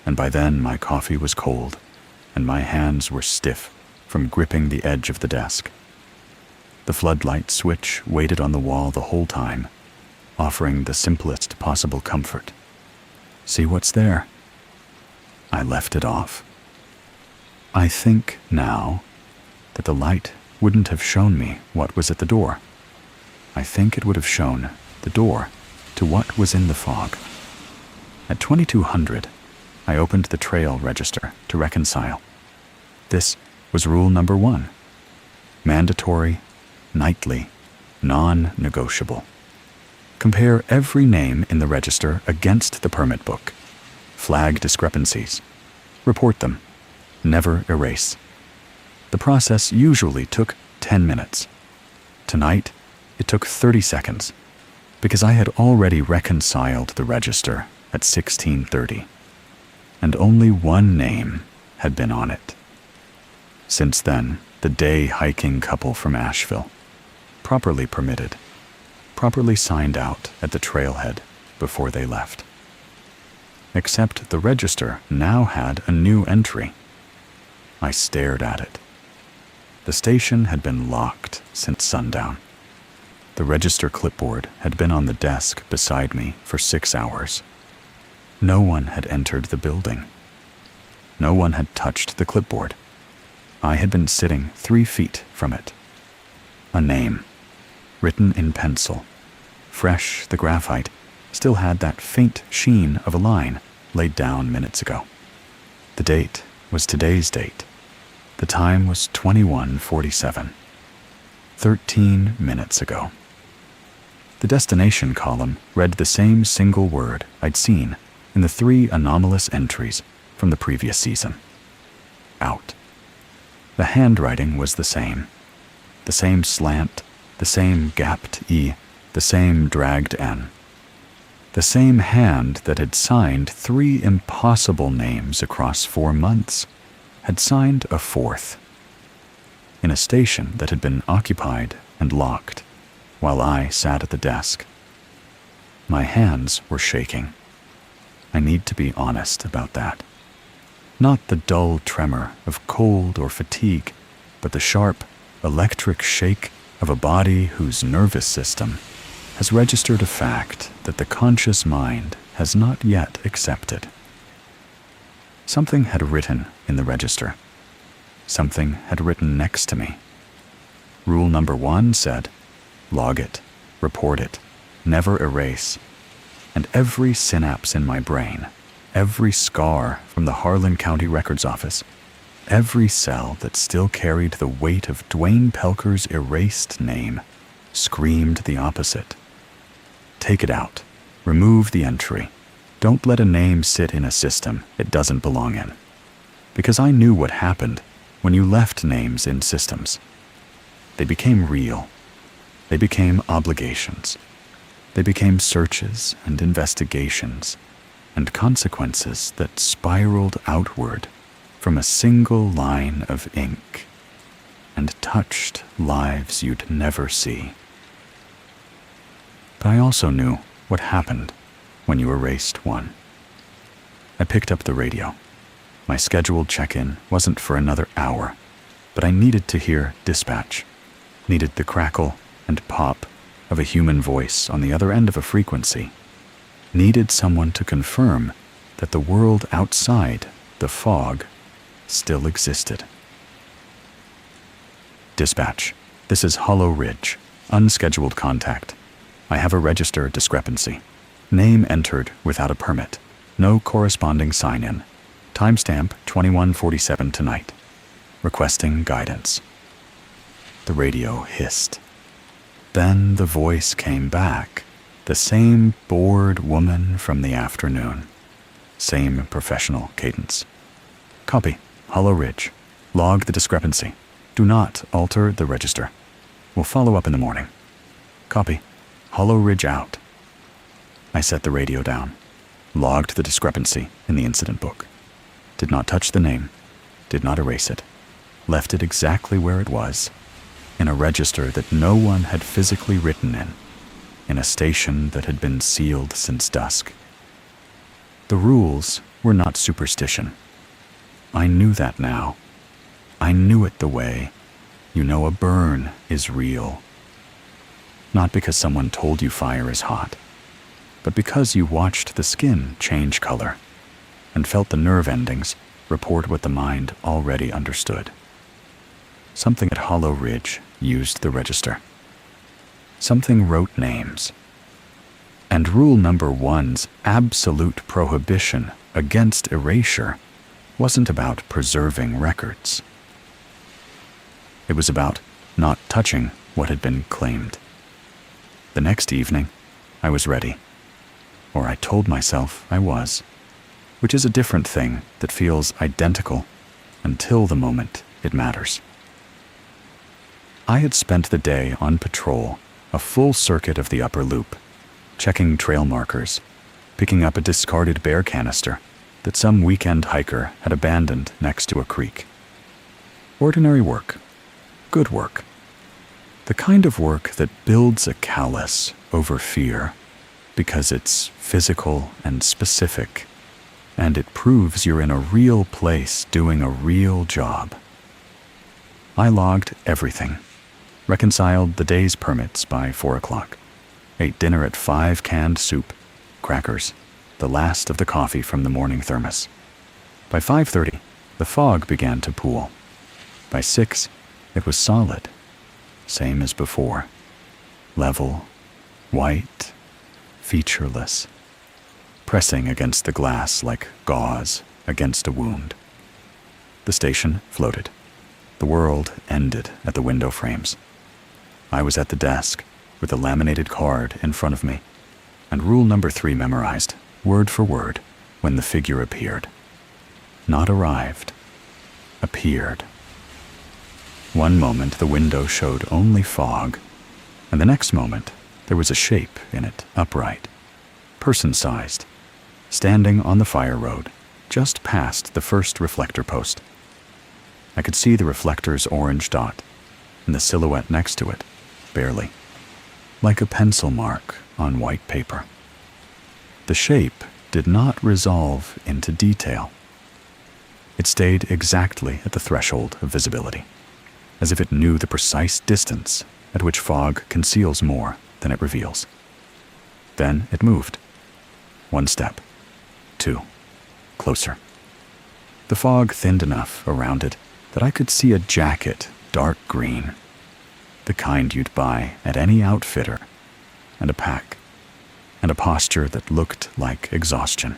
And by then my coffee was cold and my hands were stiff from gripping the edge of the desk. The floodlight switch waited on the wall the whole time, offering the simplest possible comfort. See what's there? I left it off. I think now that the light wouldn't have shown me what was at the door. I think it would have shown the door to what was in the fog. At 2200, I opened the trail register to reconcile. This was rule number 1. Mandatory, nightly, non-negotiable. Compare every name in the register against the permit book. Flag discrepancies. Report them. Never erase. The process usually took 10 minutes. Tonight, it took 30 seconds, because I had already reconciled the register at 16:30, and only one name had been on it. Since then, the day-hiking couple from Asheville, properly permitted, properly signed out at the trailhead before they left. Except the register now had a new entry. I stared at it. The station had been locked since sundown. The register clipboard had been on the desk beside me for 6 hours. No one had entered the building. No one had touched the clipboard. I had been sitting 3 feet from it. A name, written in pencil. Fresh, the graphite still had that faint sheen of a line laid down minutes ago. The date was today's date. The time was 21:47. 13 minutes ago. The destination column read the same single word I'd seen in the 3 anomalous entries from the previous season. Out. The handwriting was the same slant, the same gapped E, the same dragged N. The same hand that had signed 3 impossible names across 4 months had signed a 4th. In a station that had been occupied and locked while I sat at the desk. My hands were shaking. I need to be honest about that. Not the dull tremor of cold or fatigue, but the sharp, electric shake of a body whose nervous system has registered a fact that the conscious mind has not yet accepted. Something had written in the register. Something had written next to me. Rule number 1 said, log it, report it, never erase. And every synapse in my brain, every scar from the Harlan County Records Office, every cell that still carried the weight of Dwayne Pelker's erased name, screamed the opposite. Take it out. Remove the entry. Don't let a name sit in a system it doesn't belong in. Because I knew what happened when you left names in systems. They became real. They became obligations. They became searches and investigations and consequences that spiraled outward from a single line of ink and touched lives you'd never see. But I also knew what happened when you erased one. I picked up the radio. My scheduled check-in wasn't for another hour, but I needed to hear dispatch, needed the crackle and pop of a human voice on the other end of a frequency, needed someone to confirm that the world outside the fog still existed. Dispatch, this is Hollow Ridge, unscheduled contact. I have a register discrepancy. Name entered without a permit. No corresponding sign-in. Timestamp 21:47 tonight. Requesting guidance. The radio hissed. Then the voice came back. The same bored woman from the afternoon. Same professional cadence. Copy. Hollow Ridge. Log the discrepancy. Do not alter the register. We'll follow up in the morning. Copy. Hollow Ridge out. I set the radio down. Logged the discrepancy in the incident book. Did not touch the name. Did not erase it. Left it exactly where it was. In a register that no one had physically written in a station that had been sealed since dusk. The rules were not superstition. I knew that now. I knew it the way you know a burn is real. Not because someone told you fire is hot, but because you watched the skin change color and felt the nerve endings report what the mind already understood. Something at Hollow Ridge used the register. Something wrote names. And rule number 1's absolute prohibition against erasure wasn't about preserving records. It was about not touching what had been claimed. The next evening, I was ready. Or I told myself I was, which is a different thing that feels identical until the moment it matters. I had spent the day on patrol, a full circuit of the upper loop, checking trail markers, picking up a discarded bear canister that some weekend hiker had abandoned next to a creek. Ordinary work. Good work. The kind of work that builds a callus over fear because it's physical and specific, and it proves you're in a real place doing a real job. I logged everything, reconciled the day's permits by 4 o'clock, ate dinner at 5 canned soup, crackers, the last of the coffee from the morning thermos. By 5:30, the fog began to pool. By 6, it was solid, same as before, level, white, featureless, pressing against the glass like gauze against a wound. The station floated. The world ended at the window frames. I was at the desk with a laminated card in front of me, and rule number 3 memorized, word for word, when the figure appeared. Not arrived, appeared. One moment the window showed only fog, and the next moment there was a shape in it, upright, person-sized, standing on the fire road, just past the first reflector post. I could see the reflector's orange dot, and the silhouette next to it, barely, like a pencil mark on white paper. The shape did not resolve into detail. It stayed exactly at the threshold of visibility, as if it knew the precise distance at which fog conceals more than it reveals. Then it moved. 1 step, 2, closer. The fog thinned enough around it that I could see a jacket, dark green, the kind you'd buy at any outfitter, and a pack, and a posture that looked like exhaustion.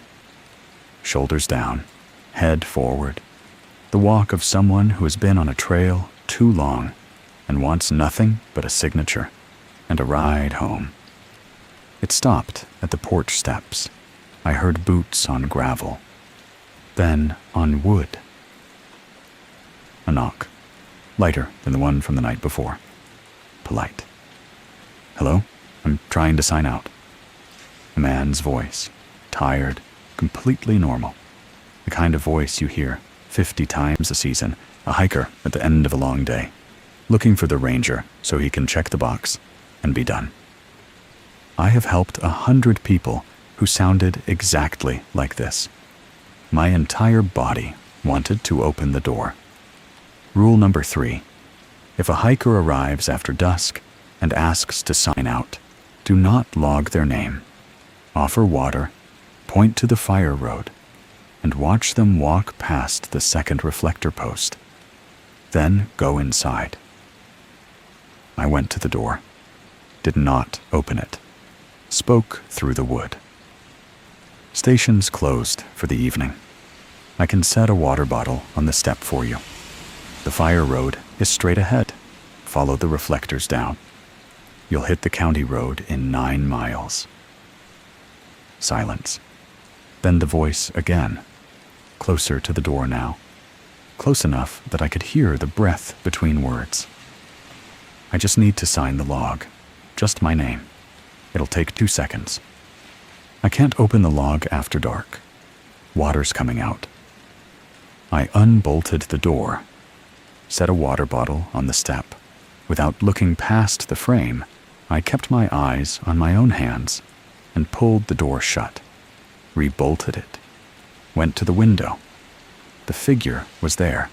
Shoulders down, head forward, the walk of someone who has been on a trail too long and wants nothing but a signature and a ride home. It stopped at the porch steps. I heard boots on gravel, then on wood. A knock, lighter than the one from the night before. Polite. "Hello? I'm trying to sign out." A man's voice, tired, completely normal. The kind of voice you hear 50 times a season, a hiker at the end of a long day, looking for the ranger so he can check the box and be done. I have helped 100 people who sounded exactly like this. My entire body wanted to open the door. Rule number 3. If a hiker arrives after dusk and asks to sign out, do not log their name. Offer water, point to the fire road, and watch them walk past the second reflector post. Then go inside. I went to the door, did not open it, spoke through the wood. Station's closed for the evening. I can set a water bottle on the step for you. The fire road is straight ahead. Follow the reflectors down. You'll hit the county road in 9 miles. Silence. Then the voice again, closer to the door now, close enough that I could hear the breath between words. I just need to sign the log, just my name. It'll take 2 seconds. I can't open the log after dark. Water's coming out. I unbolted the door, set a water bottle on the step. Without looking past the frame, I kept my eyes on my own hands and pulled the door shut, rebolted it, went to the window. The figure was there,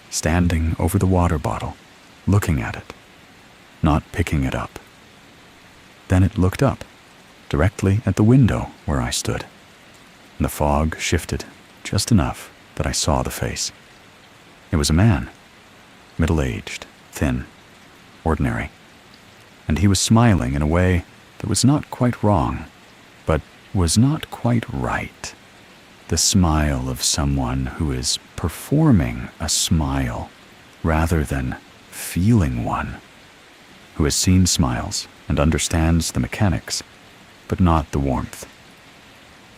standing over the water bottle, looking at it, not picking it up. Then it looked up, directly at the window where I stood. And the fog shifted just enough that I saw the face. It was a man, middle-aged, thin, ordinary, and he was smiling in a way that was not quite wrong, but was not quite right. The smile of someone who is performing a smile rather than feeling one, who has seen smiles and understands the mechanics, but not the warmth.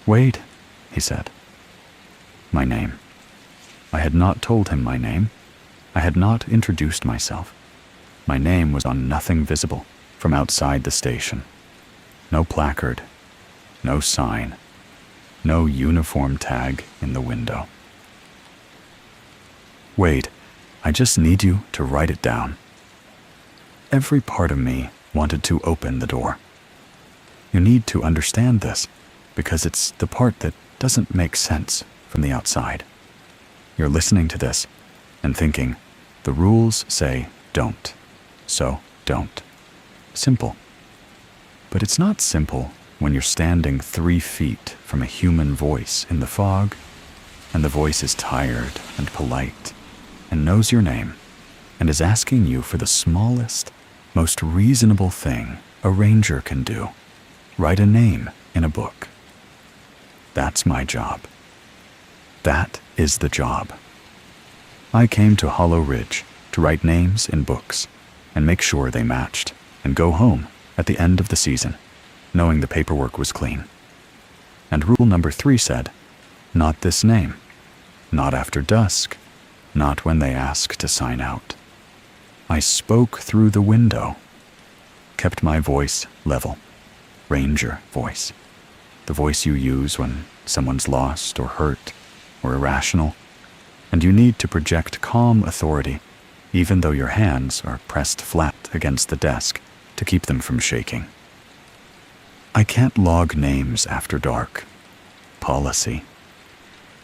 "Wade," he said. My name. I had not told him my name. I had not introduced myself. My name was on nothing visible from outside the station. No placard, no sign, no uniform tag in the window. "Wade, I just need you to write it down." Every part of me wanted to open the door. You need to understand this, because it's the part that doesn't make sense from the outside. You're listening to this and thinking, the rules say don't, so don't. Simple. But it's not simple when you're standing 3 feet from a human voice in the fog, and the voice is tired and polite, and knows your name, and is asking you for the smallest, most reasonable thing a ranger can do: write a name in a book. That's my job. That is the job. I came to Hollow Ridge to write names in books and make sure they matched, and go home at the end of the season, knowing the paperwork was clean. And rule number 3 said, not this name, not after dusk, not when they ask to sign out. I spoke through the window, kept my voice level, ranger voice, the voice you use when someone's lost or hurt or irrational, and you need to project calm authority, even though your hands are pressed flat against the desk to keep them from shaking. I can't log names after dark. Policy.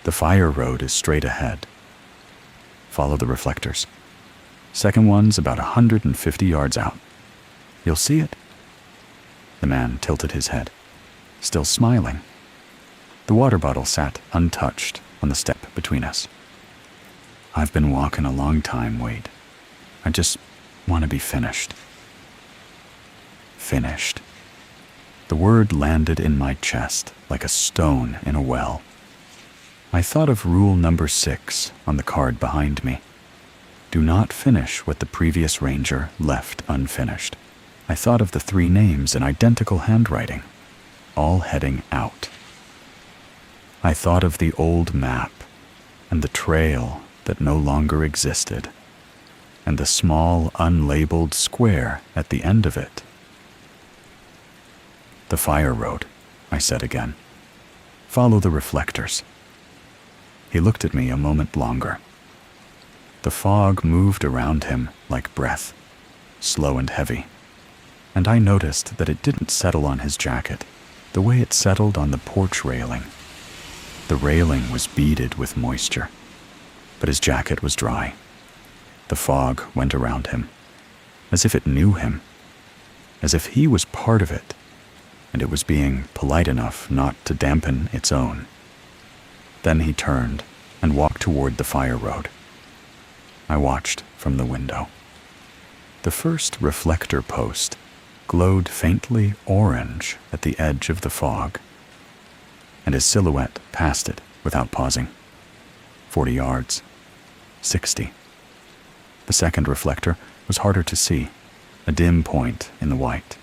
The fire road is straight ahead. Follow the reflectors. Second one's about 150 yards out. You'll see it. The man tilted his head, still smiling. The water bottle sat untouched on the step between us. I've been walking a long time, Wade. I just want to be finished. Finished. The word landed in my chest like a stone in a well. I thought of rule number 6 on the card behind me. Do not finish what the previous ranger left unfinished. I thought of the 3 names in identical handwriting, all heading out. I thought of the old map and the trail that no longer existed, and the small unlabeled square at the end of it. The fire road, I said again. Follow the reflectors. He looked at me a moment longer. The fog moved around him like breath, slow and heavy, and I noticed that it didn't settle on his jacket the way it settled on the porch railing. The railing was beaded with moisture, but his jacket was dry. The fog went around him, as if it knew him, as if he was part of it, and it was being polite enough not to dampen its own. Then he turned and walked toward the fire road. I watched from the window. The first reflector post glowed faintly orange at the edge of the fog, and his silhouette passed it without pausing. 40 yards. 60. The second reflector was harder to see, a dim point in the white,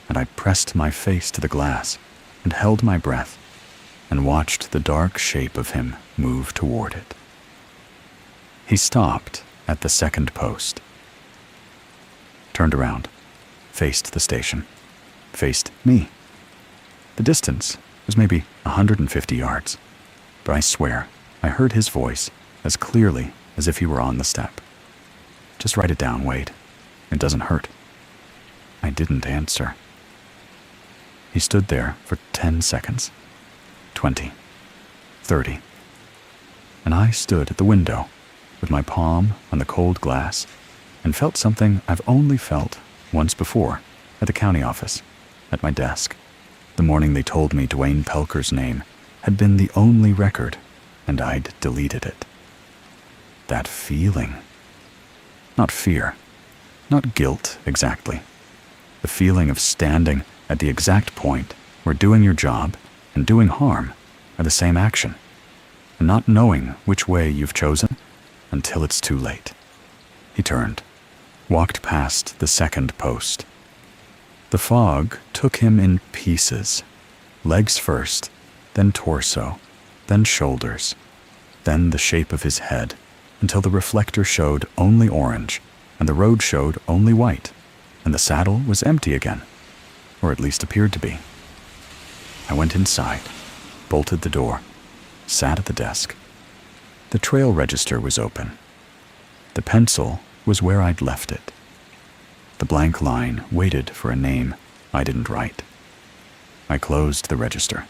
and I pressed my face to the glass and held my breath and watched the dark shape of him move toward it. He stopped at the second post, turned around, faced the station, faced me. The distance was maybe 150 yards, but I swear I heard his voice as clearly as if he were on the step. Just write it down, Wade. It doesn't hurt. I didn't answer. He stood there for 10 seconds, 20, 30, and I stood at the window with my palm on the cold glass and felt something I've only felt once before at the county office, at my desk, the morning they told me Dwayne Pelker's name had been the only record and I'd deleted it. That feeling. Not fear, not guilt exactly. The feeling of standing at the exact point where doing your job and doing harm are the same action, and not knowing which way you've chosen until it's too late. He turned, walked past the second post. The fog took him in pieces, legs first, then torso, then shoulders, then the shape of his head, until the reflector showed only orange, and the road showed only white, and the saddle was empty again, or at least appeared to be. I went inside, bolted the door, sat at the desk. The trail register was open. The pencil was where I'd left it. The blank line waited for a name I didn't write. I closed the register,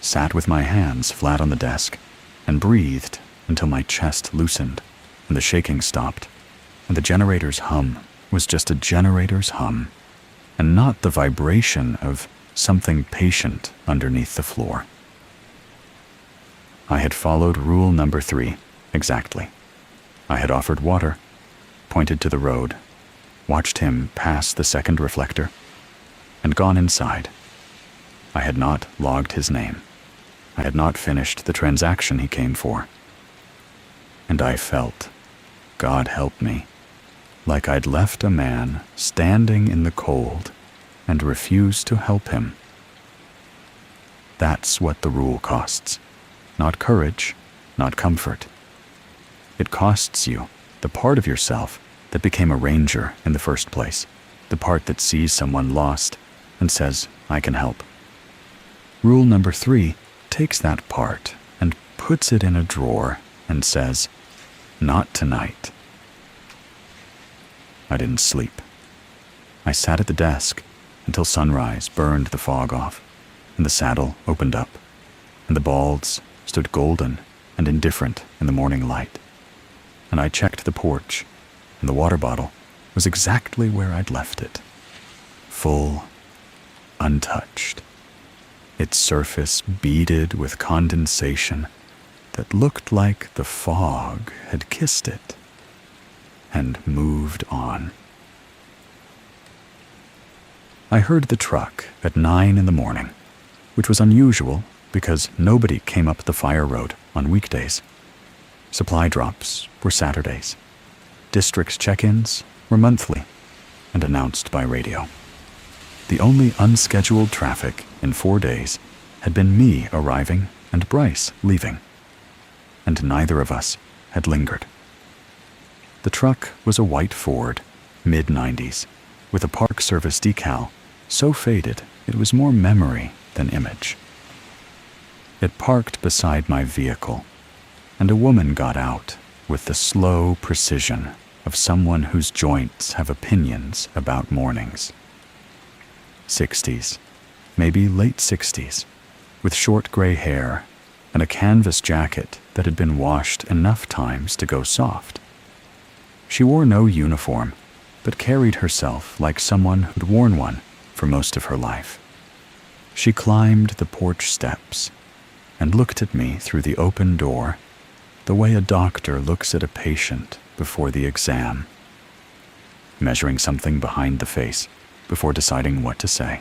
sat with my hands flat on the desk, and breathed until my chest loosened and the shaking stopped, and the generator's hum was just a generator's hum, and not the vibration of something patient underneath the floor. I had followed rule number 3 exactly. I had offered water, pointed to the road, watched him pass the second reflector, and gone inside. I had not logged his name. I had not finished the transaction he came for. And I felt, God help me, like I'd left a man standing in the cold and refused to help him. That's what the rule costs. Not courage, not comfort. It costs you the part of yourself that became a ranger in the first place, the part that sees someone lost and says, I can help. Rule number 3 takes that part and puts it in a drawer and says, not tonight. I didn't sleep. I sat at the desk until sunrise burned the fog off, and the saddle opened up, and the balds stood golden and indifferent in the morning light. And I checked the porch, and the water bottle was exactly where I'd left it. Full, untouched. Its surface beaded with condensation that looked like the fog had kissed it and moved on. I heard the truck at 9 in the morning, which was unusual because nobody came up the fire road on weekdays. Supply drops were Saturdays. District check-ins were monthly and announced by radio. The only unscheduled traffic in 4 days had been me arriving and Bryce leaving, and neither of us had lingered. The truck was a white Ford, mid-90s, with a Park Service decal so faded it was more memory than image. It parked beside my vehicle, and a woman got out with the slow precision of someone whose joints have opinions about mornings. 60s, maybe late 60s, with short gray hair and a canvas jacket that had been washed enough times to go soft. She wore no uniform, but carried herself like someone who'd worn one for most of her life. She climbed the porch steps and looked at me through the open door the way a doctor looks at a patient before the exam, measuring something behind the face before deciding what to say.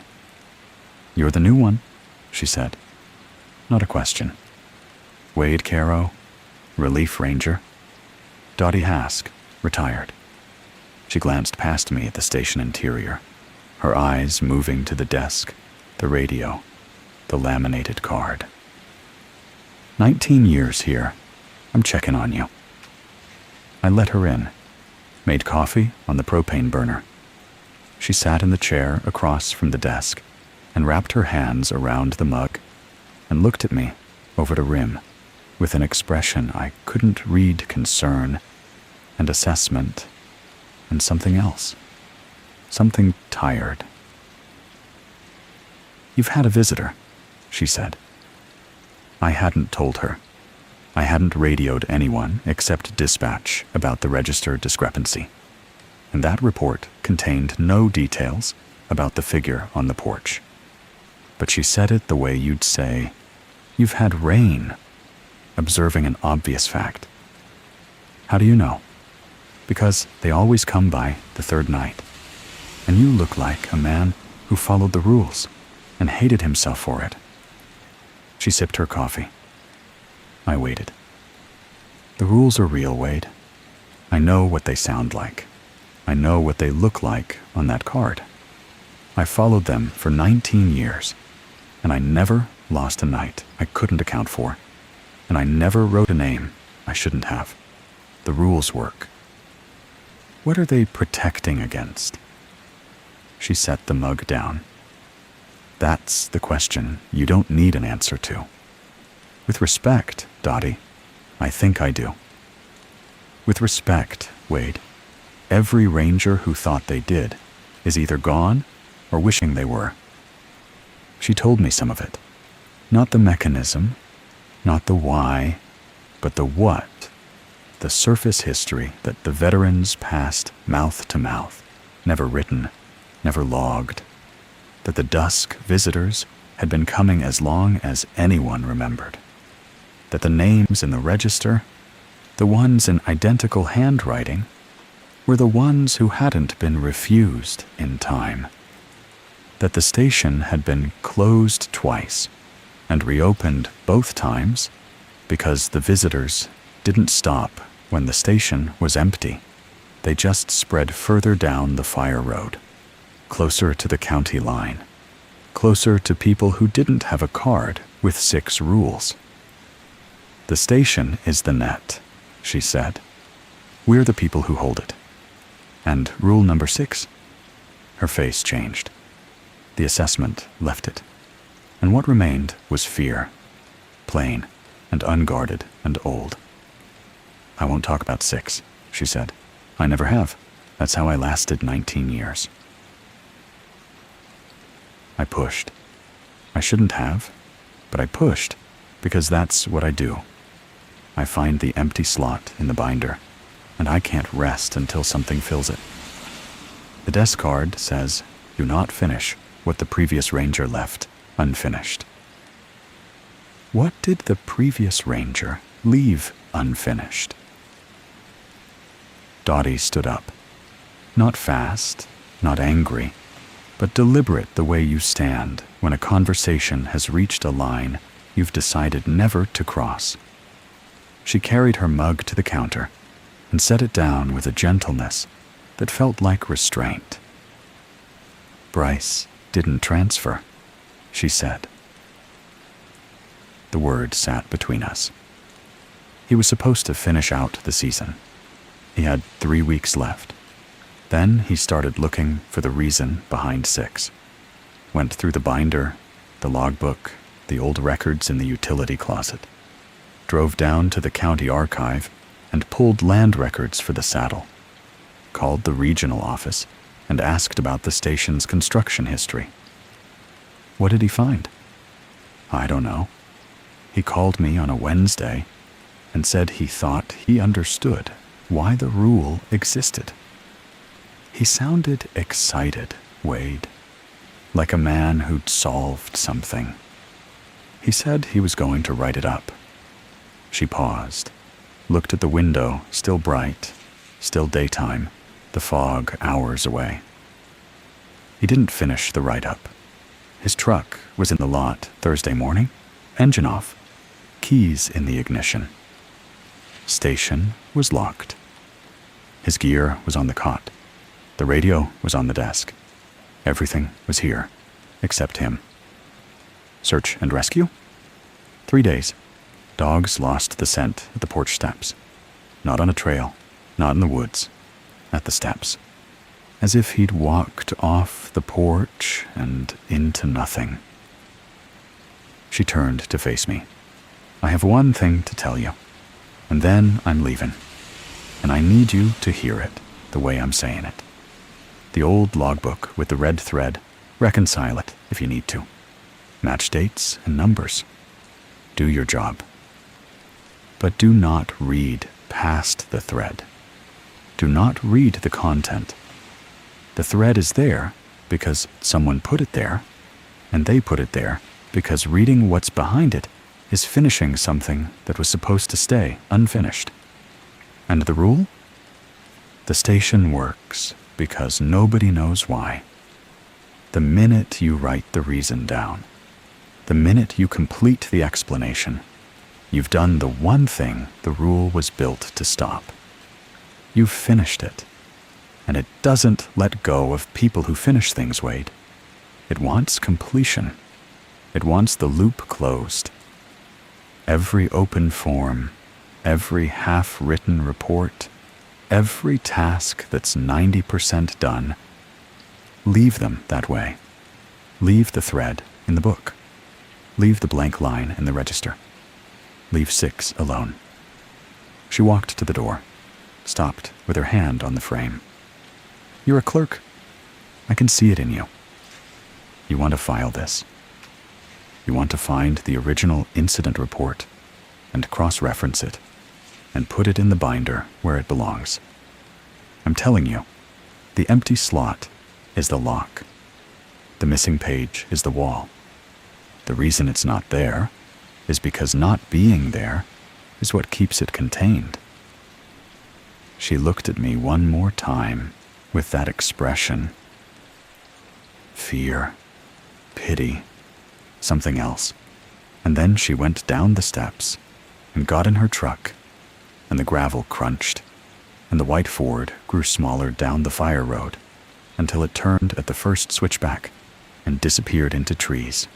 You're the new one, she said. Not a question. Wade Caro, Relief Ranger. Dottie Hask, retired. She glanced past me at the station interior, her eyes moving to the desk, the radio, the laminated card. 19 years here. I'm checking on you. I let her in, made coffee on the propane burner. She sat in the chair across from the desk and wrapped her hands around the mug and looked at me over the rim with an expression I couldn't read: concern and assessment and something else, something tired. You've had a visitor, she said. I hadn't told her. I hadn't radioed anyone except dispatch about the register discrepancy, and that report contained no details about the figure on the porch. But she said it the way you'd say, "You've had rain," observing an obvious fact. How do you know? Because they always come by the third night, and you look like a man who followed the rules and hated himself for it. She sipped her coffee. I waited. The rules are real, Wade. I know what they sound like. I know what they look like on that card. I followed them for 19 years, and I never lost a night I couldn't account for, and I never wrote a name I shouldn't have. The rules work. What are they protecting against? She set the mug down. That's the question you don't need an answer to. With respect, Dottie, I think I do. With respect, Wade, every ranger who thought they did is either gone or wishing they were. She told me some of it. Not the mechanism, not the why, but the what, the surface history that the veterans passed mouth to mouth, never written, never logged, that the dusk visitors had been coming as long as anyone remembered, that the names in the register, the ones in identical handwriting, were the ones who hadn't been refused in time, that the station had been closed twice and reopened both times because the visitors didn't stop when the station was empty. They just spread further down the fire road, closer to the county line, closer to people who didn't have a card with 6 rules. The station is the net, she said. We're the people who hold it. And rule number 6? Her face changed. The assessment left it. And what remained was fear, plain and unguarded and old. I won't talk about 6, she said. I never have. That's how I lasted 19 years. I pushed. I shouldn't have, but I pushed because that's what I do. I find the empty slot in the binder, and I can't rest until something fills it. The desk card says, "Do not finish what the previous ranger left unfinished." What did the previous ranger leave unfinished? Dottie stood up. Not fast, not angry, but deliberate the way you stand when a conversation has reached a line you've decided never to cross. She carried her mug to the counter and set it down with a gentleness that felt like restraint. Bryce didn't transfer, she said. The word sat between us. He was supposed to finish out the season. He had 3 weeks left. Then he started looking for the reason behind 6. Went through the binder, the logbook, the old records in the utility closet. Drove down to the county archive and pulled land records for the saddle. Called the regional office and asked about the station's construction history. What did he find? I don't know. He called me on a Wednesday and said he thought he understood why the rule existed. He sounded excited, Wade, like a man who'd solved something. He said he was going to write it up. She paused, looked at the window, still bright, still daytime, the fog hours away. He didn't finish the write-up. His truck was in the lot Thursday morning, engine off, keys in the ignition. Station was locked. His gear was on the cot. The radio was on the desk. Everything was here, except him. Search and rescue? 3 days. Dogs lost the scent at the porch steps. Not on a trail, not in the woods, at the steps. As if he'd walked off the porch and into nothing. She turned to face me. I have one thing to tell you, and then I'm leaving. And I need you to hear it the way I'm saying it. The old logbook with the red thread, reconcile it if you need to. Match dates and numbers. Do your job. But do not read past the thread. Do not read the content. The thread is there because someone put it there, and they put it there because reading what's behind it is finishing something that was supposed to stay unfinished. And the rule? The station works because nobody knows why. The minute you write the reason down, the minute you complete the explanation, you've done the one thing the rule was built to stop. You've finished it. And it doesn't let go of people who finish things, Wade. It wants completion. It wants the loop closed. Every open form, every half-written report, every task that's 90% done, leave them that way. Leave the thread in the book. Leave the blank line in the register. Leave 6 alone. She walked to the door. stopped with her hand on the frame. "You're a clerk. I can see it in you. You want to file this. You want to find the original incident report and cross-reference it and put it in the binder where it belongs. I'm telling you, the empty slot is the lock. The missing page is the wall. The reason it's not there is because not being there is what keeps it contained." She looked at me one more time with that expression. Fear, pity, something else. And then she went down the steps and got in her truck, and the gravel crunched, and the white Ford grew smaller down the fire road until it turned at the first switchback and disappeared into trees.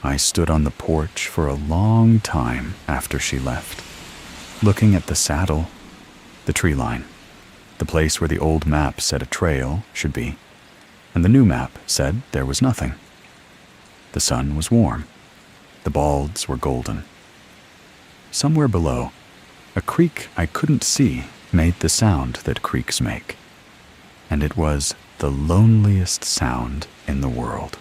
I stood on the porch for a long time after she left, looking at the saddle, the tree line, the place where the old map said a trail should be, and the new map said there was nothing. The sun was warm. The balds were golden. Somewhere below, a creek I couldn't see made the sound that creeks make, and it was the loneliest sound in the world.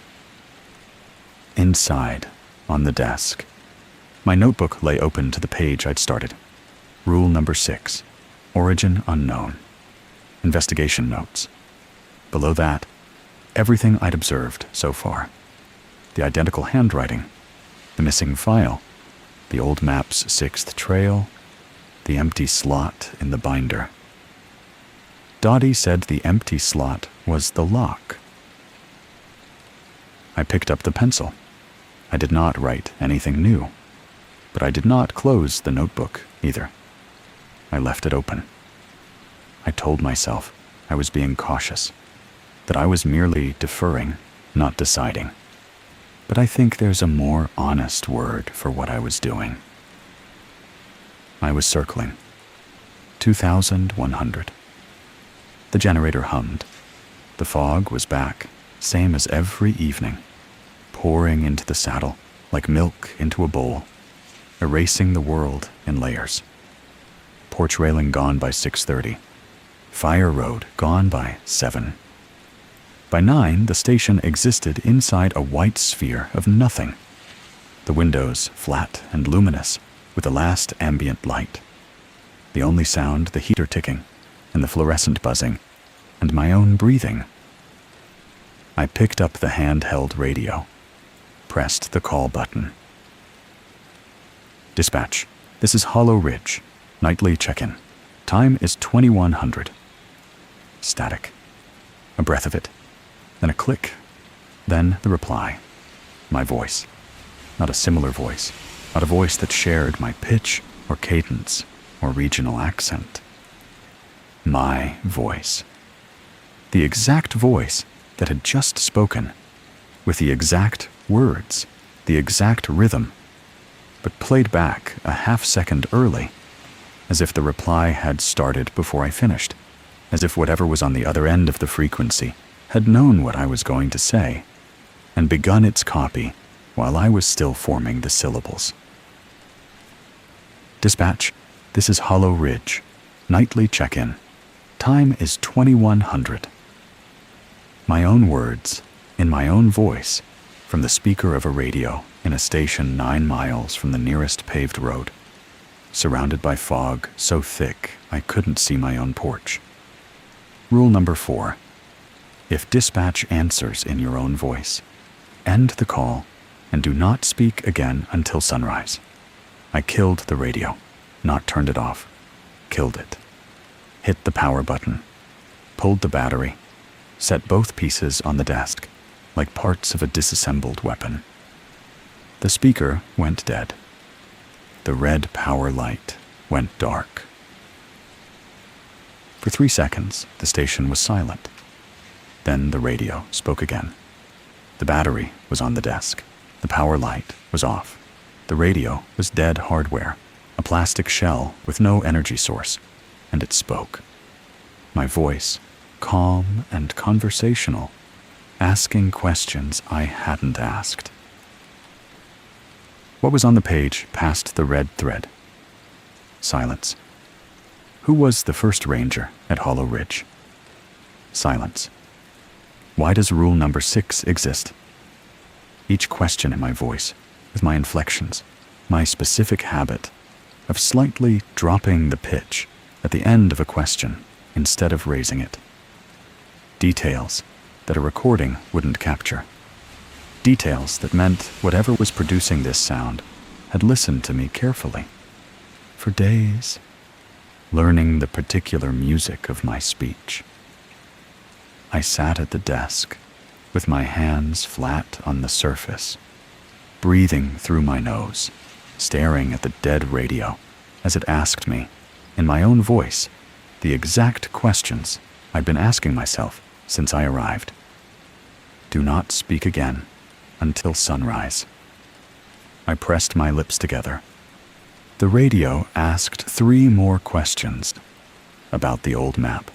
Inside, on the desk, my notebook lay open to the page I'd started. Rule number 6, origin unknown. Investigation notes. Below that, everything I'd observed so far. The identical handwriting, the missing file, the old map's 6th trail, the empty slot in the binder. Dottie said the empty slot was the lock. I picked up the pencil. I did not write anything new, but I did not close the notebook either. I left it open. I told myself I was being cautious, that I was merely deferring, not deciding. But I think there's a more honest word for what I was doing. I was circling. 2,100. The generator hummed. The fog was back, same as every evening, pouring into the saddle like milk into a bowl, erasing the world in layers. Porch railing gone by 6:30. Fire road gone by 7. By 9, the station existed inside a white sphere of nothing. The windows flat and luminous with the last ambient light. The only sound, the heater ticking and the fluorescent buzzing and my own breathing. I picked up the handheld radio, pressed the call button. "Dispatch, this is Hollow Ridge. Nightly check-in. Time is 2100. Static. A breath of it. Then a click. Then the reply. My voice. Not a similar voice. Not a voice that shared my pitch or cadence or regional accent. My voice. The exact voice that had just spoken, with the exact words, the exact rhythm, but played back a half-second early, as if the reply had started before I finished, as if whatever was on the other end of the frequency had known what I was going to say, and begun its copy while I was still forming the syllables. "Dispatch, this is Hollow Ridge. Nightly check-in. Time is 2100. My own words, in my own voice, from the speaker of a radio in a station 9 miles from the nearest paved road, surrounded by fog so thick I couldn't see my own porch. Rule number 4. If dispatch answers in your own voice, end the call and do not speak again until sunrise. I killed the radio, not turned it off. Killed it. Hit the power button. Pulled the battery. Set both pieces on the desk, like parts of a disassembled weapon. The speaker went dead. The red power light went dark. For 3 seconds, the station was silent. Then the radio spoke again. The battery was on the desk. The power light was off. The radio was dead hardware, a plastic shell with no energy source, and it spoke. My voice, calm and conversational, asking questions I hadn't asked. What was on the page past the red thread? Silence. Who was the first ranger at Hollow Ridge? Silence. Why does rule number 6 exist? Each question in my voice, with my inflections, my specific habit of slightly dropping the pitch at the end of a question instead of raising it. Details that a recording wouldn't capture. Details that meant whatever was producing this sound had listened to me carefully. For days, learning the particular music of my speech. I sat at the desk with my hands flat on the surface, breathing through my nose, staring at the dead radio as it asked me, in my own voice, the exact questions I'd been asking myself since I arrived. Do not speak again until sunrise. I pressed my lips together. The radio asked 3 more questions about the old map,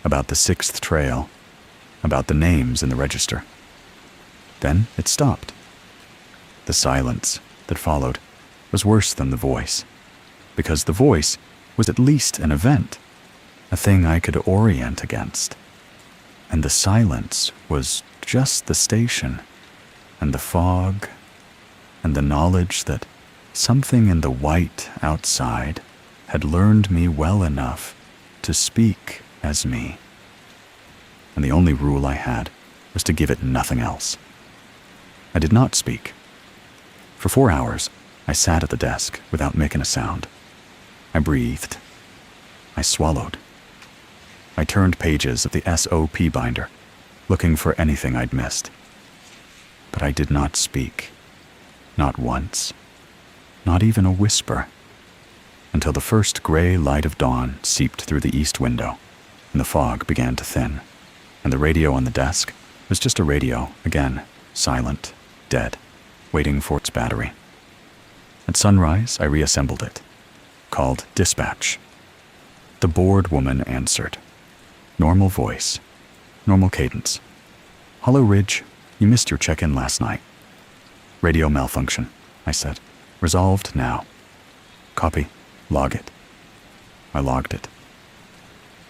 about the 6th trail, about the names in the register. Then it stopped. The silence that followed was worse than the voice, because the voice was at least an event, a thing I could orient against. And the silence was just the station, and the fog, and the knowledge that something in the white outside had learned me well enough to speak as me. And the only rule I had was to give it nothing else. I did not speak. For 4 hours, I sat at the desk without making a sound. I breathed. I swallowed. I turned pages of the SOP binder, looking for anything I'd missed. But I did not speak. Not once. Not even a whisper. Until the first gray light of dawn seeped through the east window, and the fog began to thin, and the radio on the desk was just a radio, again, silent, dead, waiting for its battery. At sunrise, I reassembled it, called dispatch. The bored woman answered. Normal voice, normal cadence. Hollow Ridge, you missed your check-in last night. Radio malfunction, I said. Resolved now. Copy. Log it. I logged it.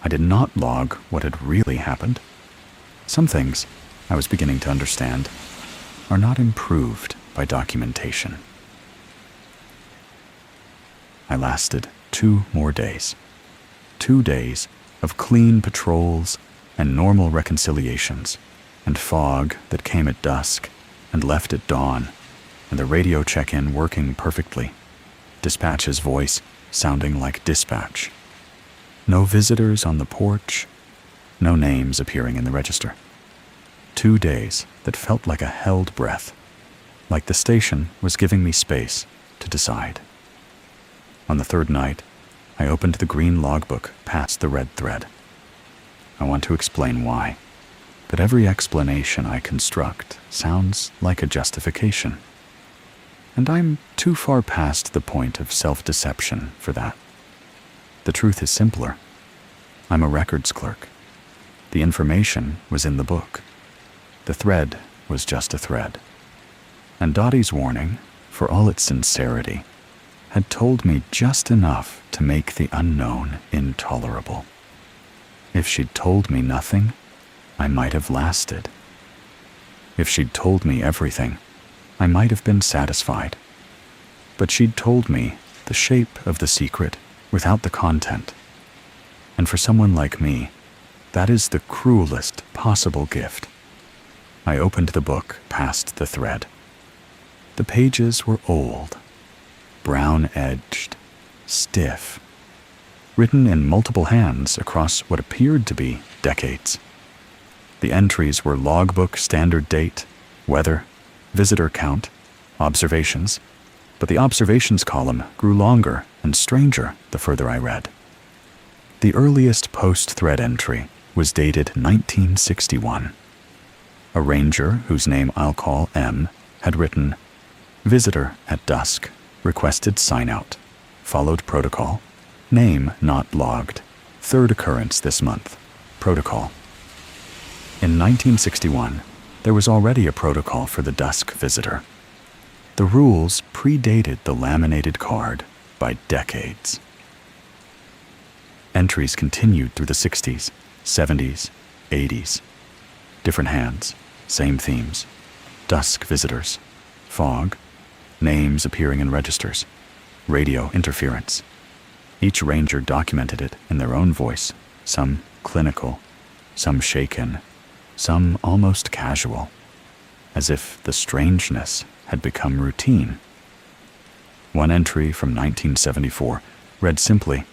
I did not log what had really happened. Some things, I was beginning to understand, are not improved by documentation. I lasted 2 more days. 2 days of clean patrols and normal reconciliations, and fog that came at dusk and left at dawn, and the radio check-in working perfectly, dispatch's voice sounding like dispatch. No visitors on the porch, no names appearing in the register. 2 days that felt like a held breath, like the station was giving me space to decide. On the 3rd night, I opened the green logbook past the red thread. I want to explain why, but every explanation I construct sounds like a justification. And I'm too far past the point of self-deception for that. The truth is simpler. I'm a records clerk. The information was in the book. The thread was just a thread. And Dottie's warning, for all its sincerity, had told me just enough to make the unknown intolerable. If she'd told me nothing, I might have lasted. If she'd told me everything, I might have been satisfied. But she'd told me the shape of the secret without the content. And for someone like me, that is the cruelest possible gift. I opened the book past the thread. The pages were old, brown-edged, stiff, written in multiple hands across what appeared to be decades. The entries were logbook standard date, weather, visitor count, observations, but the observations column grew longer and stranger the further I read. The earliest post-thread entry was dated 1961. A ranger, whose name I'll call M, had written, "Visitor at dusk, requested sign-out, followed protocol, name not logged, 3rd occurrence this month, protocol." In 1961, there was already a protocol for the dusk visitor. The rules predated the laminated card by decades. Entries continued through the 60s, 70s, 80s. Different hands, same themes. Dusk visitors, fog, names appearing in registers, radio interference. Each ranger documented it in their own voice, some clinical, some shaken, some almost casual, as if the strangeness had become routine. One entry from 1974 read simply,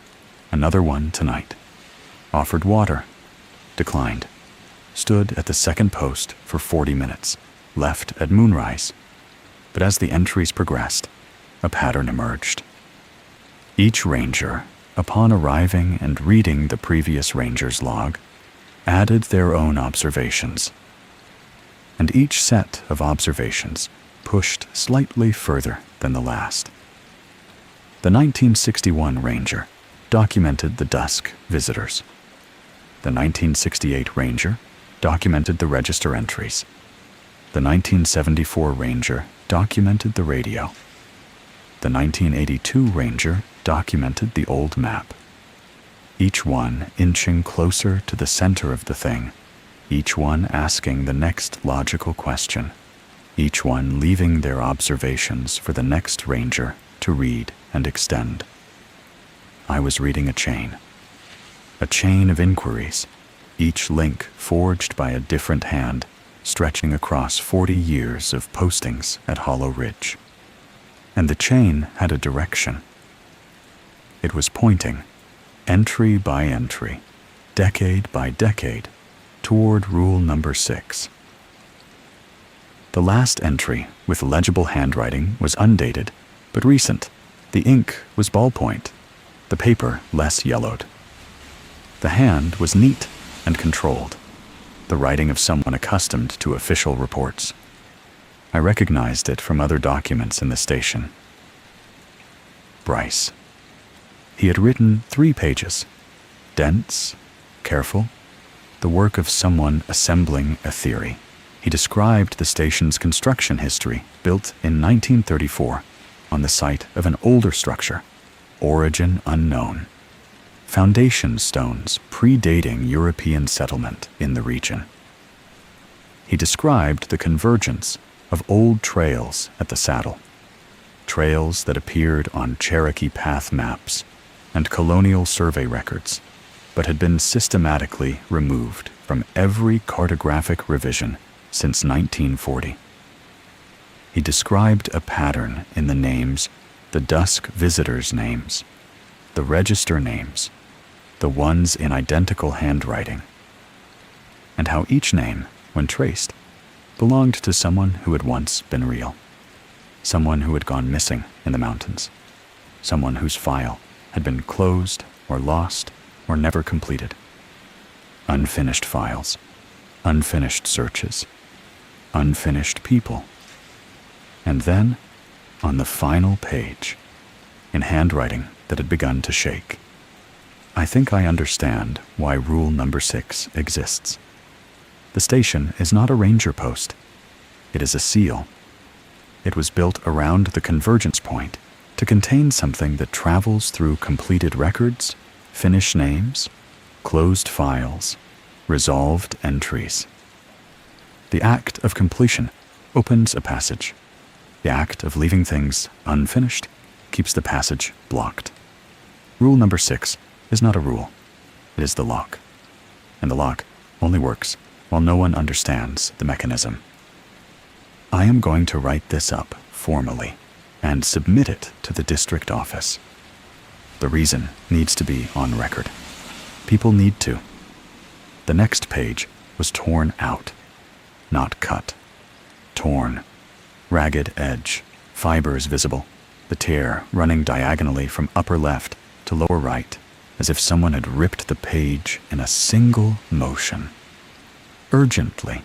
"Another one tonight. Offered water. Declined. Stood at the second post for 40 minutes. Left at moonrise." But as the entries progressed, a pattern emerged. Each ranger, upon arriving and reading the previous ranger's log, added their own observations. And each set of observations pushed slightly further than the last. The 1961 ranger documented the dusk visitors. The 1968 ranger documented the register entries. The 1974 ranger documented the radio. The 1982 ranger documented the old map. Each one inching closer to the center of the thing, each one asking the next logical question, each one leaving their observations for the next ranger to read and extend. I was reading a chain of inquiries, each link forged by a different hand, stretching across 40 years of postings at Hollow Ridge. And the chain had a direction. It was pointing, entry by entry, decade by decade, toward rule number 6. The last entry, with legible handwriting, was undated, but recent. The ink was ballpoint, the paper less yellowed. The hand was neat and controlled, the writing of someone accustomed to official reports. I recognized it from other documents in the station. Bryce. He had written 3 pages, dense, careful, the work of someone assembling a theory. He described the station's construction history, built in 1934 on the site of an older structure, origin unknown. Foundation stones predating European settlement in the region. He described the convergence of old trails at the saddle, trails that appeared on Cherokee Path maps and colonial survey records, but had been systematically removed from every cartographic revision since 1940. He described a pattern in the names, the dusk visitors' names, the register names, the ones in identical handwriting, and how each name, when traced, belonged to someone who had once been real, someone who had gone missing in the mountains, someone whose file had been closed or lost or never completed. Unfinished files, unfinished searches, unfinished people. And then, on the final page, in handwriting that had begun to shake, I think I understand why rule number 6 exists. The station is not a ranger post. It is a seal. It was built around the convergence point to contain something that travels through completed records, finished names, closed files, resolved entries. The act of completion opens a passage. The act of leaving things unfinished keeps the passage blocked. Rule number 6 is not a rule. It is the lock. And the lock only works while no one understands the mechanism. I am going to write this up formally and submit it to the district office. The reason needs to be on record. People need to. The next page was torn out, not cut. Torn. Ragged edge, fibers visible, the tear running diagonally from upper left to lower right, as if someone had ripped the page in a single motion. Urgently,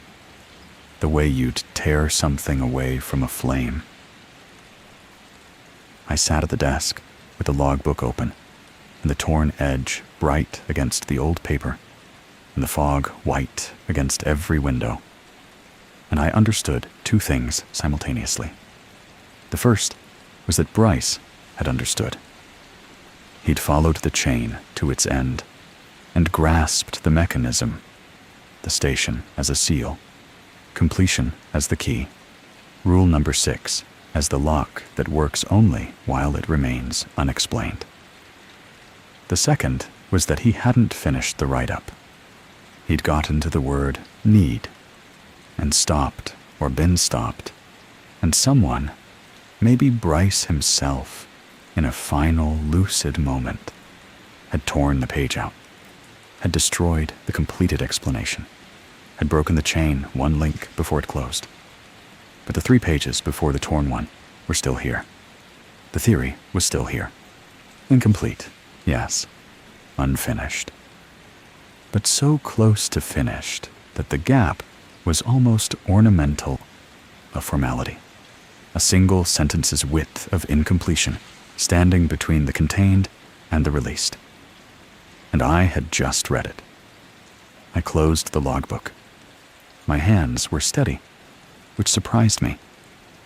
the way you'd tear something away from a flame. I sat at the desk with the logbook open, and the torn edge bright against the old paper, and the fog white against every window. And I understood 2 things simultaneously. The first was that Bryce had understood. He'd followed the chain to its end and grasped the mechanism, the station as a seal, completion as the key, rule number 6 as the lock that works only while it remains unexplained. The second was that he hadn't finished the write-up. He'd gotten to the word need and stopped or been stopped, and someone, maybe Bryce himself, in a final lucid moment, had torn the page out, had destroyed the completed explanation, had broken the chain one link before it closed. But the 3 pages before the torn one were still here. The theory was still here. Incomplete, yes, unfinished. But so close to finished that the gap was almost ornamental, a formality, a single sentence's width of incompletion standing between the contained and the released. And I had just read it. I closed the logbook. My hands were steady, which surprised me.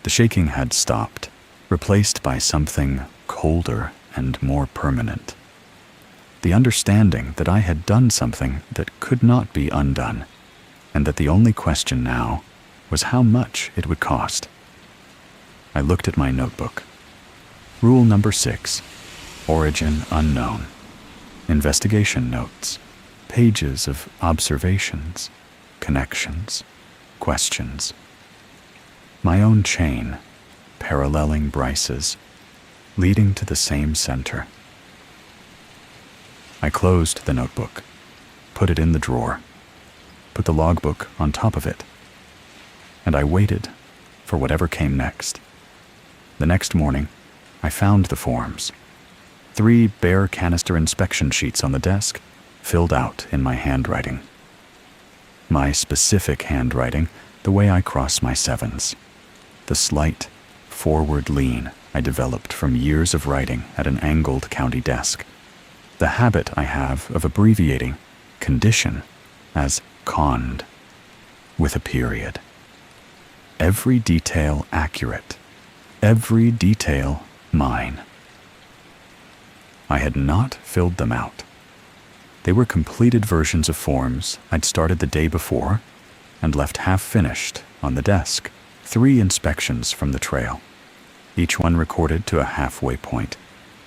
The shaking had stopped, replaced by something colder and more permanent. The understanding that I had done something that could not be undone, and that the only question now was how much it would cost. I looked at my notebook. Rule number 6, origin unknown. Investigation notes, pages of observations, connections, questions. My own chain, paralleling Bryce's, leading to the same center. I closed the notebook, put it in the drawer, put the logbook on top of it, and I waited for whatever came next. The next morning, I found the forms. 3 bare canister inspection sheets on the desk, filled out in my handwriting. My specific handwriting, the way I cross my 7s. The slight, forward lean I developed from years of writing at an angled county desk. The habit I have of abbreviating condition as conned, with a period. Every detail accurate, every detail mine. I had not filled them out. They were completed versions of forms I'd started the day before and left half-finished on the desk, 3 inspections from the trail, each one recorded to a halfway point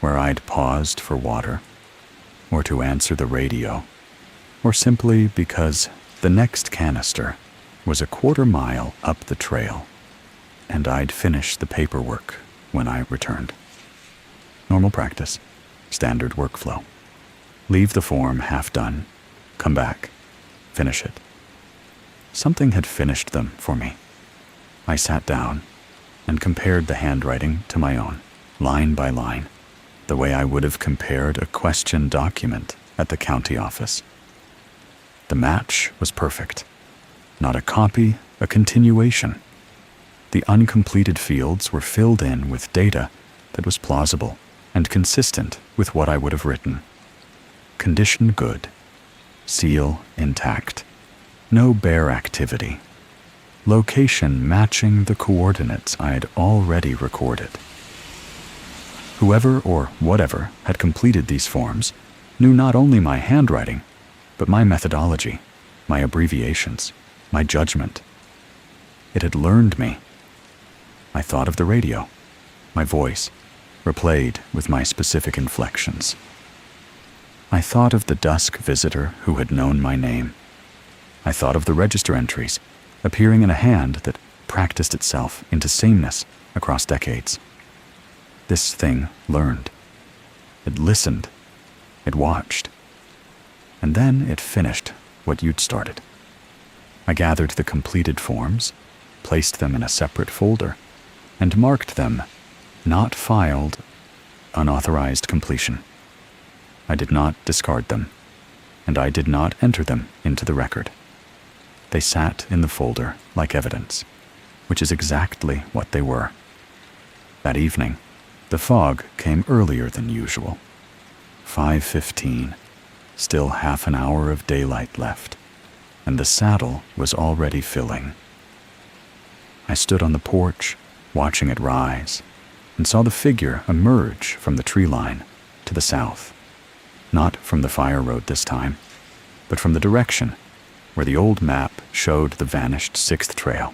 where I'd paused for water, or to answer the radio, or simply because the next canister was a 1/4 mile up the trail, and I'd finish the paperwork when I returned. Normal practice, standard workflow. Leave the form half done, come back, finish it. Something had finished them for me. I sat down and compared the handwriting to my own, line by line, the way I would have compared a question document at the county office. The match was perfect. Not a copy, a continuation. The uncompleted fields were filled in with data that was plausible and consistent with what I would have written. Condition good. Seal intact. No bare activity. Location matching the coordinates I had already recorded. Whoever or whatever had completed these forms knew not only my handwriting, but my methodology, my abbreviations, my judgment. It had learned me. I thought of the radio, my voice, replayed with my specific inflections. I thought of the dusk visitor who had known my name. I thought of the register entries, appearing in a hand that practiced itself into sameness across decades. This thing learned. It listened. It watched. And then it finished what you'd started. I gathered the completed forms, placed them in a separate folder, and marked them not filed, unauthorized completion. I did not discard them, and I did not enter them into the record. They sat in the folder like evidence, which is exactly what they were. That evening, the fog came earlier than usual. 5:15, still half an hour of daylight left, and the saddle was already filling. I stood on the porch, watching it rise, and saw the figure emerge from the tree line to to the south, not from the fire road this time, but from the direction where the old map showed the vanished 6th trail.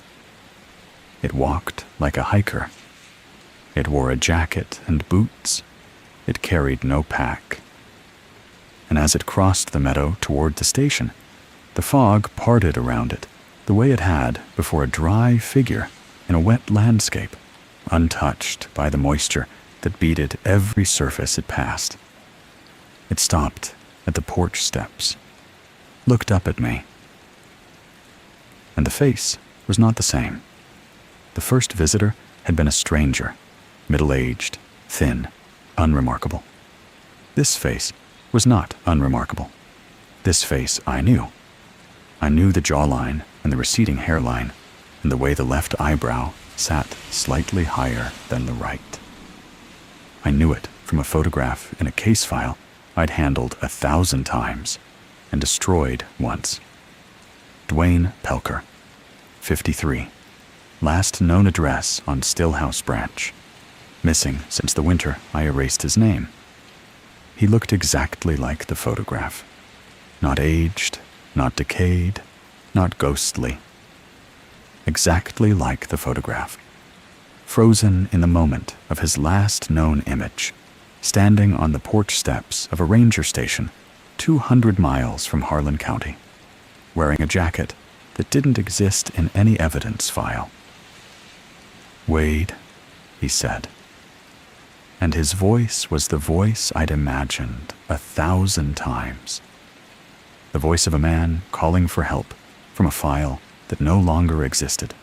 It walked like a hiker. It wore a jacket and boots. It carried no pack. And as it crossed the meadow toward the station, the fog parted around it the way it had before a dry figure in a wet landscape, untouched by the moisture that beaded every surface it passed. It stopped at the porch steps, looked up at me, and the face was not the same. The first visitor had been a stranger, middle-aged, thin, unremarkable. This face was not unremarkable. This face I knew. I knew the jawline and the receding hairline, and the way the left eyebrow sat slightly higher than the right. I knew it from a photograph in a case file I'd handled 1,000 times and destroyed once. Dwayne Pelker, 53, last known address on Stillhouse Branch, missing since the winter I erased his name. He looked exactly like the photograph. Not aged, not decayed, not ghostly. Exactly like the photograph. Frozen in the moment of his last known image, standing on the porch steps of a ranger station 200 miles from Harlan County, wearing a jacket that didn't exist in any evidence file. "Wade," he said. And his voice was the voice I'd imagined 1,000 times. The voice of a man calling for help from a file that no longer existed.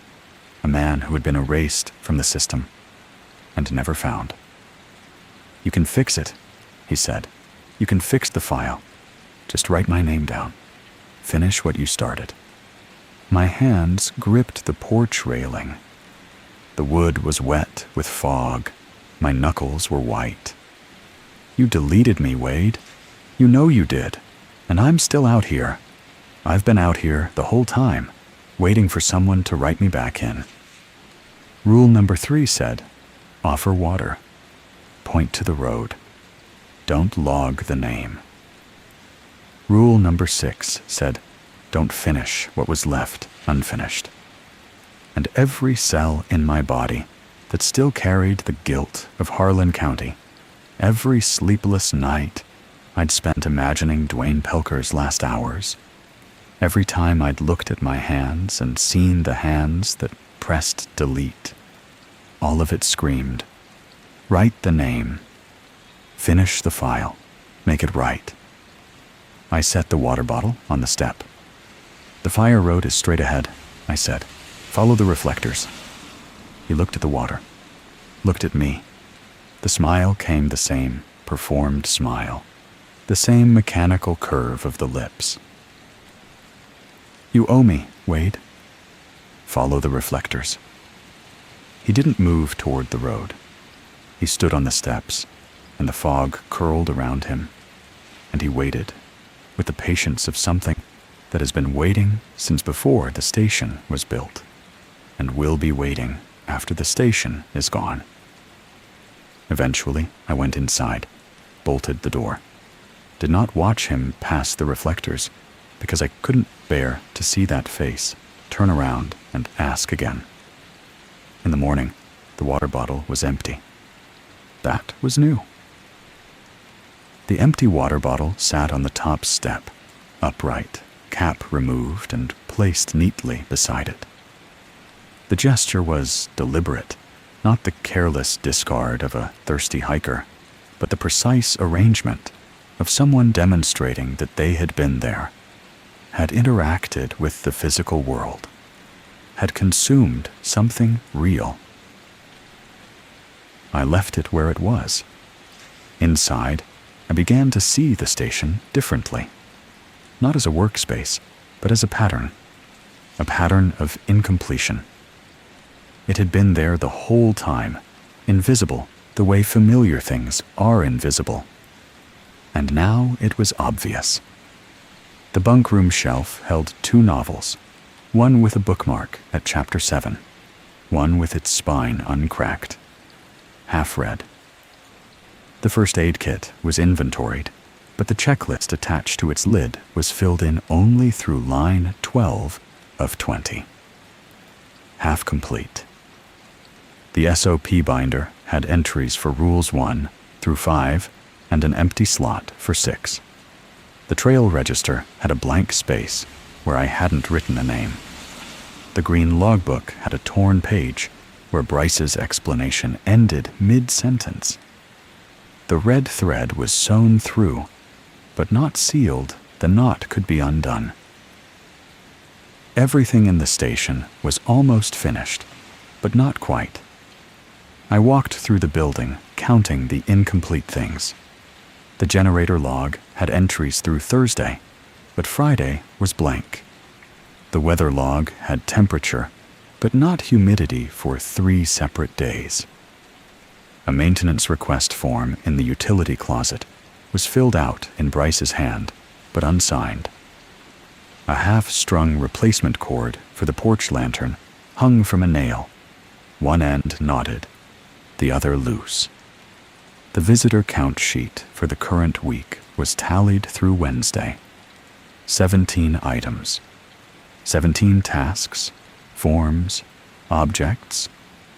A man who had been erased from the system and never found. "You can fix it," he said. "You can fix the file. Just write my name down. Finish what you started." My hands gripped the porch railing. The wood was wet with fog. My knuckles were white. "You deleted me, Wade. You know you did. And I'm still out here. I've been out here the whole time, waiting for someone to write me back in." Rule number 3 said, offer water. Point to the road. Don't log the name. Rule number 6 said, don't finish what was left unfinished. And every cell in my body that still carried the guilt of Harlan County, every sleepless night I'd spent imagining Dwayne Pelker's last hours, every time I'd looked at my hands and seen the hands that pressed delete, all of it screamed, write the name, finish the file, make it right. I set the water bottle on the step. "The fire road is straight ahead," I said. "Follow the reflectors." He looked at the water, looked at me. The smile came, the same performed smile, the same mechanical curve of the lips. "You owe me, Wade. Follow the reflectors." He didn't move toward the road. He stood on the steps, and the fog curled around him, and he waited with the patience of something that has been waiting since before the station was built, and will be waiting after the station is gone. Eventually, I went inside, bolted the door. Did not watch him pass the reflectors, because I couldn't bear to see that face, turn around, and ask again. In the morning, the water bottle was empty. That was new. The empty water bottle sat on the top step, upright, cap removed and placed neatly beside it. The gesture was deliberate, not the careless discard of a thirsty hiker, but the precise arrangement of someone demonstrating that they had been there, had interacted with the physical world, had consumed something real. I left it where it was. Inside, I began to see the station differently, not as a workspace, but as a pattern of incompletion. It had been there the whole time, invisible the way familiar things are invisible. And now it was obvious. The bunkroom shelf held 2 novels, one with a bookmark at chapter 7, one with its spine uncracked, half read. The first aid kit was inventoried, but the checklist attached to its lid was filled in only through line 12 of 20. Half complete. The SOP binder had entries for Rules 1 through 5 and an empty slot for 6. The trail register had a blank space where I hadn't written a name. The green logbook had a torn page where Bryce's explanation ended mid-sentence. The red thread was sewn through, but not sealed. The knot could be undone. Everything in the station was almost finished, but not quite. I walked through the building, counting the incomplete things. The generator log had entries through Thursday, but Friday was blank. The weather log had temperature, but not humidity for 3 separate days. A maintenance request form in the utility closet was filled out in Bryce's hand, but unsigned. A half-strung replacement cord for the porch lantern hung from a nail, one end knotted, the other loose. The visitor count sheet for the current week was tallied through Wednesday. 17 items. 17 tasks, forms, objects,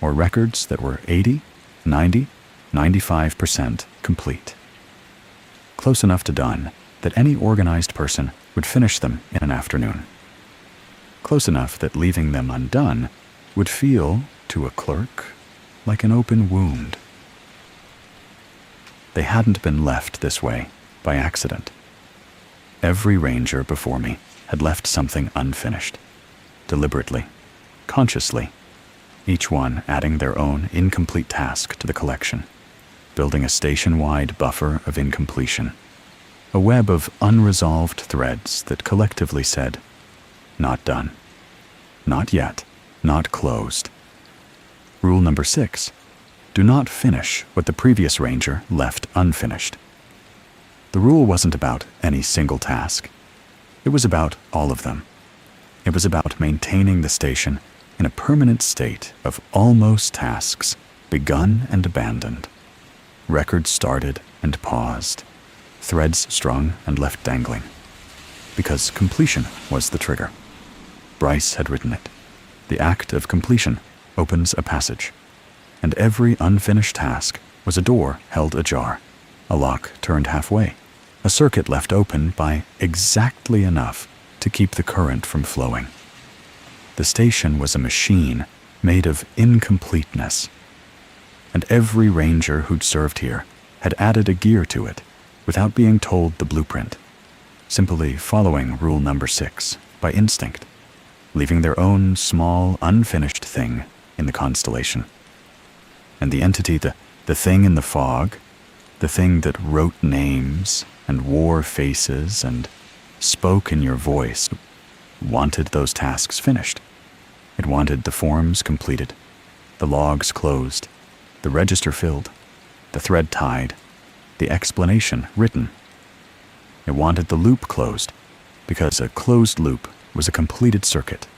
or records that were 80, 90, 95% complete. Close enough to done that any organized person would finish them in an afternoon. Close enough that leaving them undone would feel, to a clerk, like an open wound. They hadn't been left this way by accident. Every ranger before me had left something unfinished, deliberately, consciously, each one adding their own incomplete task to the collection, building a station-wide buffer of incompletion, a web of unresolved threads that collectively said, not done, not yet, not closed. Rule number 6, do not finish what the previous ranger left unfinished. The rule wasn't about any single task. It was about all of them. It was about maintaining the station in a permanent state of almost tasks, begun and abandoned. Records started and paused, threads strung and left dangling. Because completion was the trigger. Bryce had written it. The act of completion opens a passage, and every unfinished task was a door held ajar, a lock turned halfway, a circuit left open by exactly enough to keep the current from flowing. The station was a machine made of incompleteness, and every ranger who'd served here had added a gear to it without being told the blueprint, simply following rule number 6 by instinct, leaving their own small, unfinished thing in the constellation. And the entity, the thing in the fog, the thing that wrote names and wore faces and spoke in your voice, wanted those tasks finished. It wanted the forms completed, the logs closed, the register filled, the thread tied, the explanation written. It wanted the loop closed, because a closed loop was a completed circuit,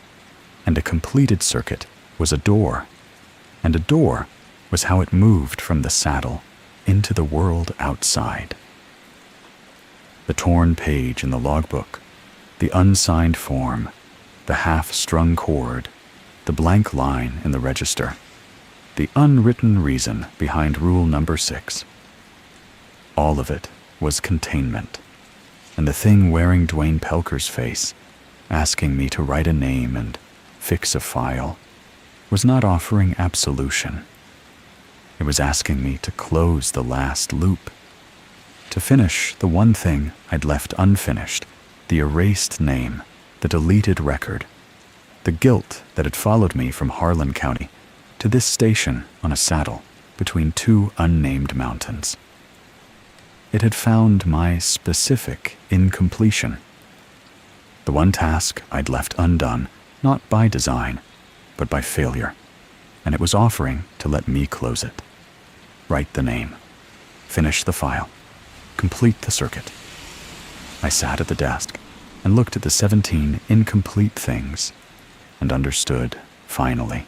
and a completed circuit was a door, and a door was how it moved from the saddle into the world outside. The torn page in the logbook, the unsigned form, the half-strung cord, the blank line in the register, the unwritten reason behind rule number 6. All of it was containment, and the thing wearing Dwayne Pelker's face, asking me to write a name and fix a file, was not offering absolution. It was asking me to close the last loop, to finish the one thing I'd left unfinished, the erased name, the deleted record, the guilt that had followed me from Harlan County to this station on a saddle between 2 unnamed mountains. It had found my specific incompletion, the one task I'd left undone, not by design, but by failure, and it was offering to let me close it. Write the name, finish the file, complete the circuit. I sat at the desk and looked at the 17 incomplete things and understood, finally,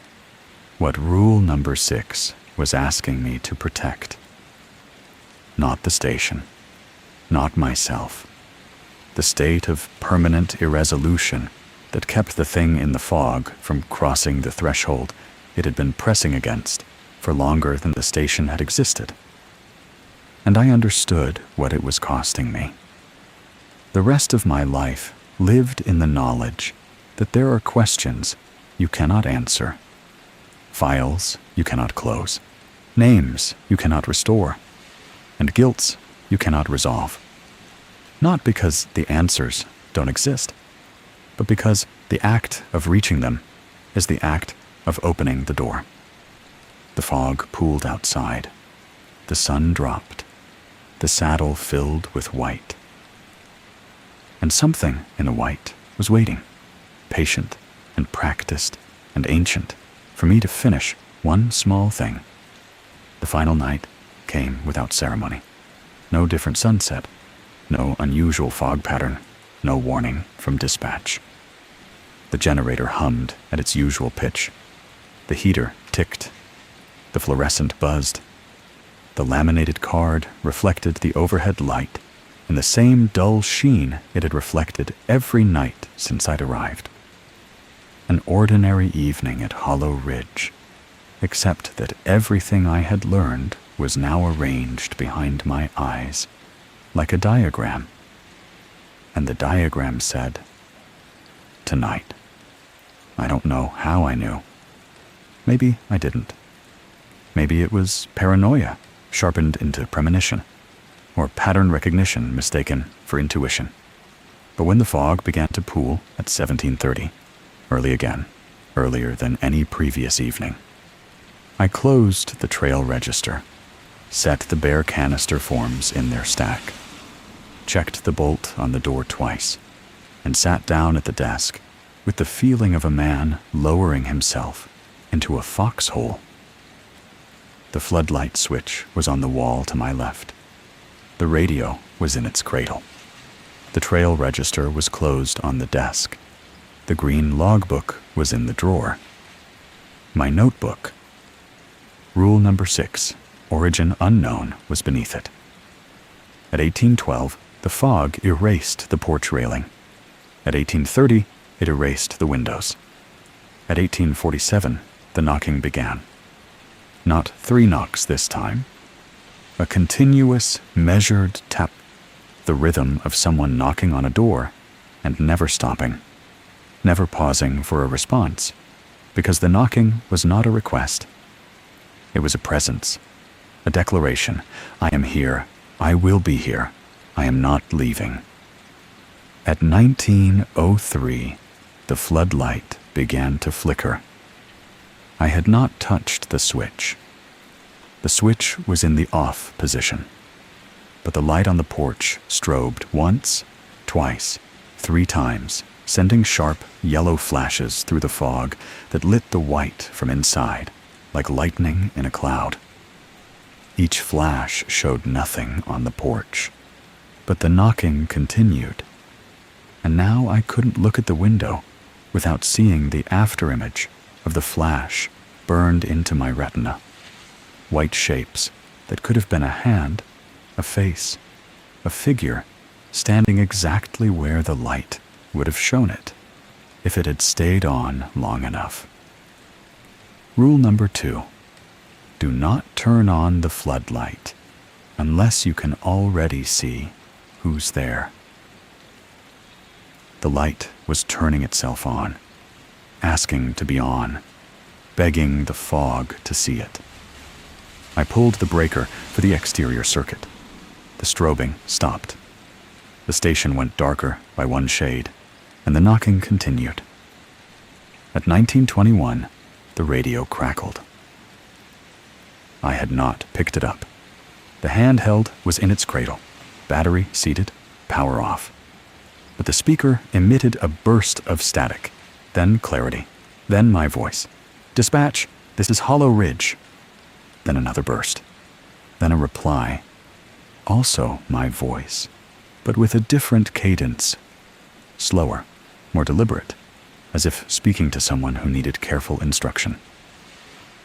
what rule number 6 was asking me to protect. not the station, not myself. The state of permanent irresolution that kept the thing in the fog from crossing the threshold it had been pressing against for longer than the station had existed. And I understood what it was costing me. The rest of my life lived in the knowledge that there are questions you cannot answer, files you cannot close, names you cannot restore, and guilts you cannot resolve. Not because the answers don't exist, but because the act of reaching them is the act of opening the door. The fog pooled outside. The sun dropped. The saddle filled with white. And something in the white was waiting, patient and practiced and ancient, for me to finish one small thing. The final night came without ceremony. No different sunset, no unusual fog pattern, no warning from dispatch. The generator hummed at its usual pitch. The heater ticked. The fluorescent buzzed. The laminated card reflected the overhead light in the same dull sheen it had reflected every night since I'd arrived. An ordinary evening at Hollow Ridge, except that everything I had learned was now arranged behind my eyes, like a diagram. And the diagram said, "Tonight." I don't know how I knew. Maybe I didn't. Maybe it was paranoia sharpened into premonition, or pattern recognition mistaken for intuition. But when the fog began to pool at 17:30, early again, earlier than any previous evening, I closed the trail register, set the bare canister forms in their stack, checked the bolt on the door twice, and sat down at the desk with the feeling of a man lowering himself into a foxhole. The floodlight switch was on the wall to my left. The radio was in its cradle. The trail register was closed on the desk. The green logbook was in the drawer. My notebook. Rule number 6, origin unknown, was beneath it. At 1812, the fog erased the porch railing. At 1830, it erased the windows. At 1847, the knocking began. Not 3 knocks this time. A continuous, measured tap, the rhythm of someone knocking on a door and never stopping, never pausing for a response, because the knocking was not a request. It was a presence, a declaration. I am here. I will be here. I am not leaving. At 1903, the floodlight began to flicker. I had not touched the switch. The switch was in the off position, but the light on the porch strobed once, twice, 3 times, sending sharp yellow flashes through the fog that lit the white from inside, like lightning in a cloud. Each flash showed nothing on the porch, but the knocking continued, and now I couldn't look at the window without seeing the afterimage of the flash burned into my retina. White shapes that could have been a hand, a face, a figure standing exactly where the light would have shown it if it had stayed on long enough. Rule number 2. Do not turn on the floodlight unless you can already see who's there. The light was turning itself on, asking to be on, begging the fog to see it. I pulled the breaker for the exterior circuit. The strobing stopped. The station went darker by 1 shade, and the knocking continued. At 1921, the radio crackled. I had not picked it up. The handheld was in its cradle, battery seated, power off. But the speaker emitted a burst of static, then clarity, then my voice. "Dispatch, this is Hollow Ridge." Then another burst, then a reply, also my voice, but with a different cadence, slower, more deliberate, as if speaking to someone who needed careful instruction.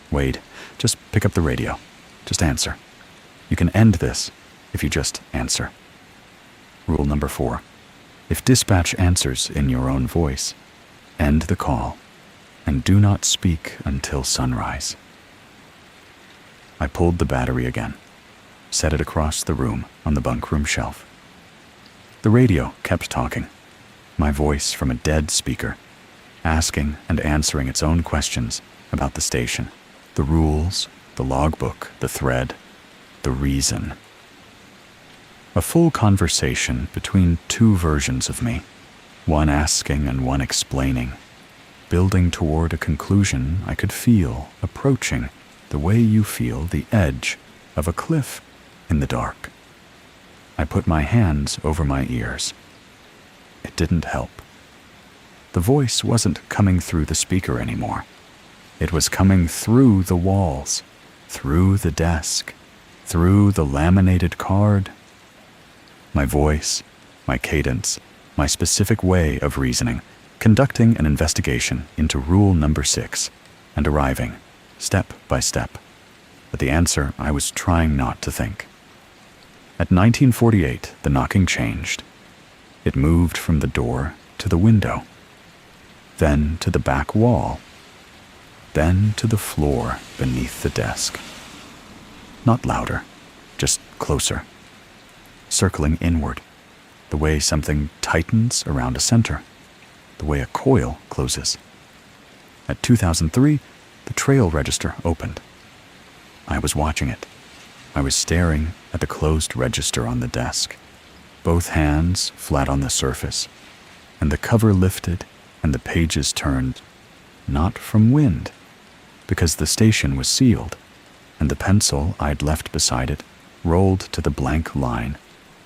"Wade, just pick up the radio. Just answer. You can end this, if you just answer. Rule number 4. If dispatch answers in your own voice, end the call and do not speak until sunrise. I pulled the battery again, set it across the room on the bunkroom shelf. The radio kept talking, my voice from a dead speaker, asking and answering its own questions about the station, the rules, the logbook, the thread, the reason. A full conversation between two versions of me, one asking and one explaining, building toward a conclusion I could feel approaching the way you feel the edge of a cliff in the dark. I put my hands over my ears. It didn't help. The voice wasn't coming through the speaker anymore. It was coming through the walls, through the desk, through the laminated card. My voice, my cadence, my specific way of reasoning, conducting an investigation into rule number 6 and arriving, step by step, at the answer I was trying not to think. At 1948, the knocking changed. It moved from the door to the window, then to the back wall, then to the floor beneath the desk. Not louder, just closer, circling inward, the way something tightens around a center, the way a coil closes. At 2003, the trail register opened. I was watching it. I was staring at the closed register on the desk, both hands flat on the surface, and the cover lifted and the pages turned, not from wind, because the station was sealed, and the pencil I'd left beside it rolled to the blank line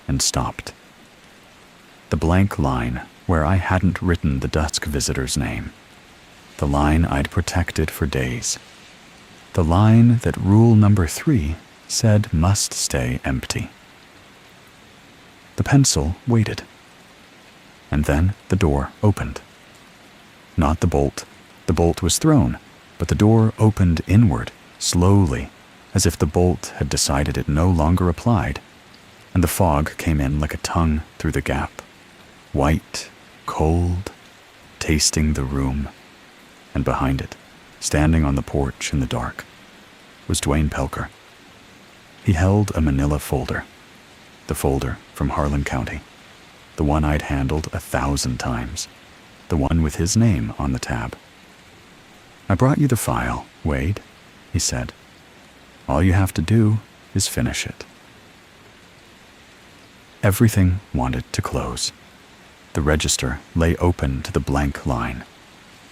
and stopped. The blank line where I hadn't written the dusk visitor's name, the line I'd protected for days, the line that rule number 3 said must stay empty. The pencil waited, and then the door opened. Not the bolt was thrown, but the door opened inward, slowly, as if the bolt had decided it no longer applied, and the fog came in like a tongue through the gap, white, cold, tasting the room, and behind it, standing on the porch in the dark, was Dwayne Pelker. He held a manila folder, the folder from Harlan County, the one I'd handled 1,000 times, the one with his name on the tab. "I brought you the file, Wade," he said. "All you have to do is finish it." Everything wanted to close. The register lay open to the blank line.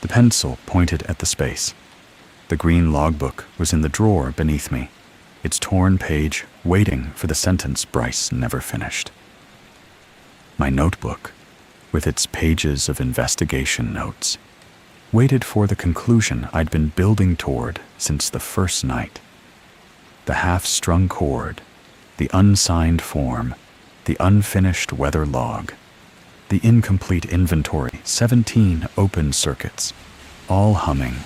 The pencil pointed at the space. The green logbook was in the drawer beneath me, its torn page waiting for the sentence Bryce never finished. My notebook, with its pages of investigation notes, waited for the conclusion I'd been building toward since the first night. The half-strung chord, the unsigned form, the unfinished weather log, the incomplete inventory, 17 open circuits, all humming,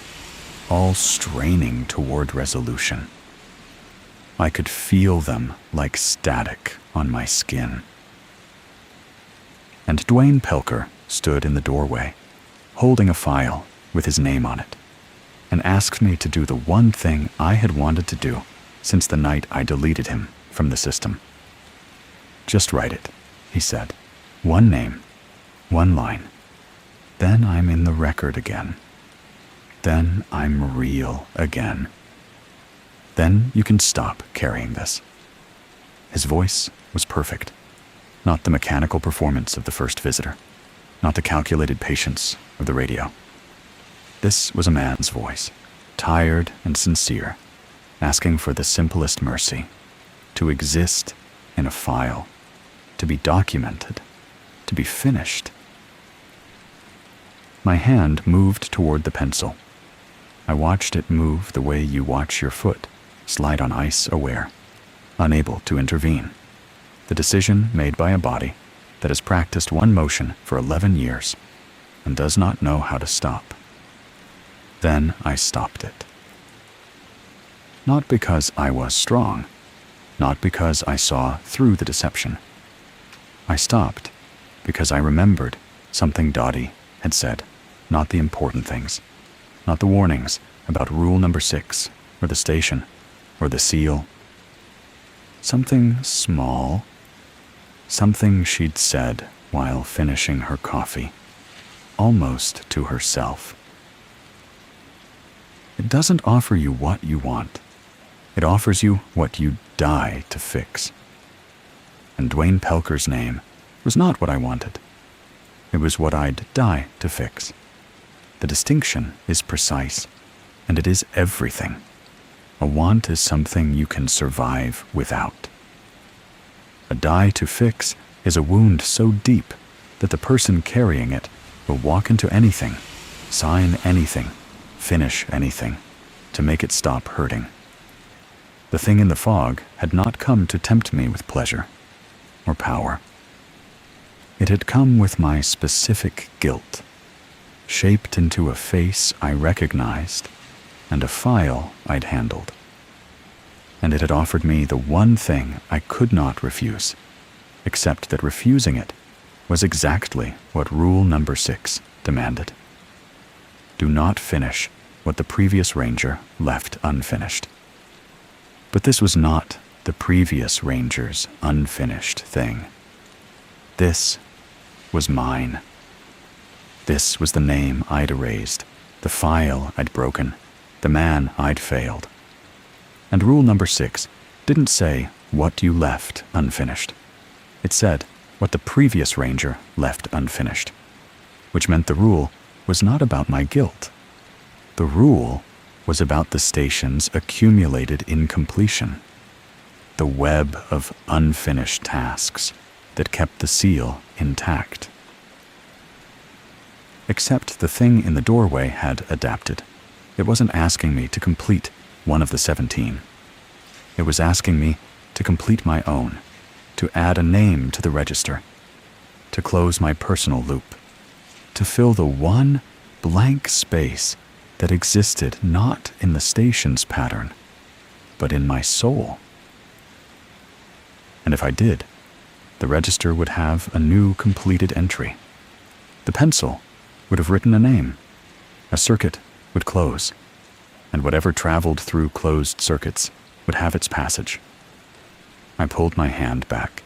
all straining toward resolution. I could feel them like static on my skin. And Dwayne Pelker stood in the doorway, holding a file with his name on it, and asked me to do the one thing I had wanted to do since the night I deleted him from the system. "Just write it," he said. "One name, one line. Then I'm in the record again. Then I'm real again. Then you can stop carrying this." His voice was perfect. Not the mechanical performance of the first visitor, not the calculated patience of the radio. This was a man's voice, tired and sincere, asking for the simplest mercy, to exist in a file, to be documented, to be finished. My hand moved toward the pencil. I watched it move the way you watch your foot slide on ice aware, unable to intervene. The decision made by a body that has practiced one motion for 11 years and does not know how to stop. Then I stopped it. Not because I was strong, not because I saw through the deception. I stopped because I remembered something Dottie had said, not the important things, not the warnings about rule number 6, or the station, or the seal. Something small, something she'd said while finishing her coffee, almost to herself. It doesn't offer you what you want. It offers you what you die to fix. And Dwayne Pelker's name was not what I wanted. It was what I'd die to fix. The distinction is precise, and it is everything. A want is something you can survive without. A die to fix is a wound so deep that the person carrying it will walk into anything, sign anything, finish anything, to make it stop hurting. The thing in the fog had not come to tempt me with pleasure or power. It had come with my specific guilt, shaped into a face I recognized and a file I'd handled. And it had offered me the one thing I could not refuse, except that refusing it was exactly what rule number 6 demanded. Do not finish what the previous ranger left unfinished. But this was not the previous ranger's unfinished thing. This was mine. This was the name I'd erased, the file I'd broken, the man I'd failed. And rule number 6 didn't say what you left unfinished. It said what the previous ranger left unfinished, which meant the rule was not about my guilt. The rule was about the station's accumulated incompletion, the web of unfinished tasks that kept the seal intact. Except the thing in the doorway had adapted. It wasn't asking me to complete one of the 17. It was asking me to complete my own, to add a name to the register, to close my personal loop, to fill the one blank space that existed not in the station's pattern, but in my soul. And if I did, the register would have a new completed entry. The pencil would have written a name. A circuit would close, and whatever traveled through closed circuits would have its passage. I pulled my hand back.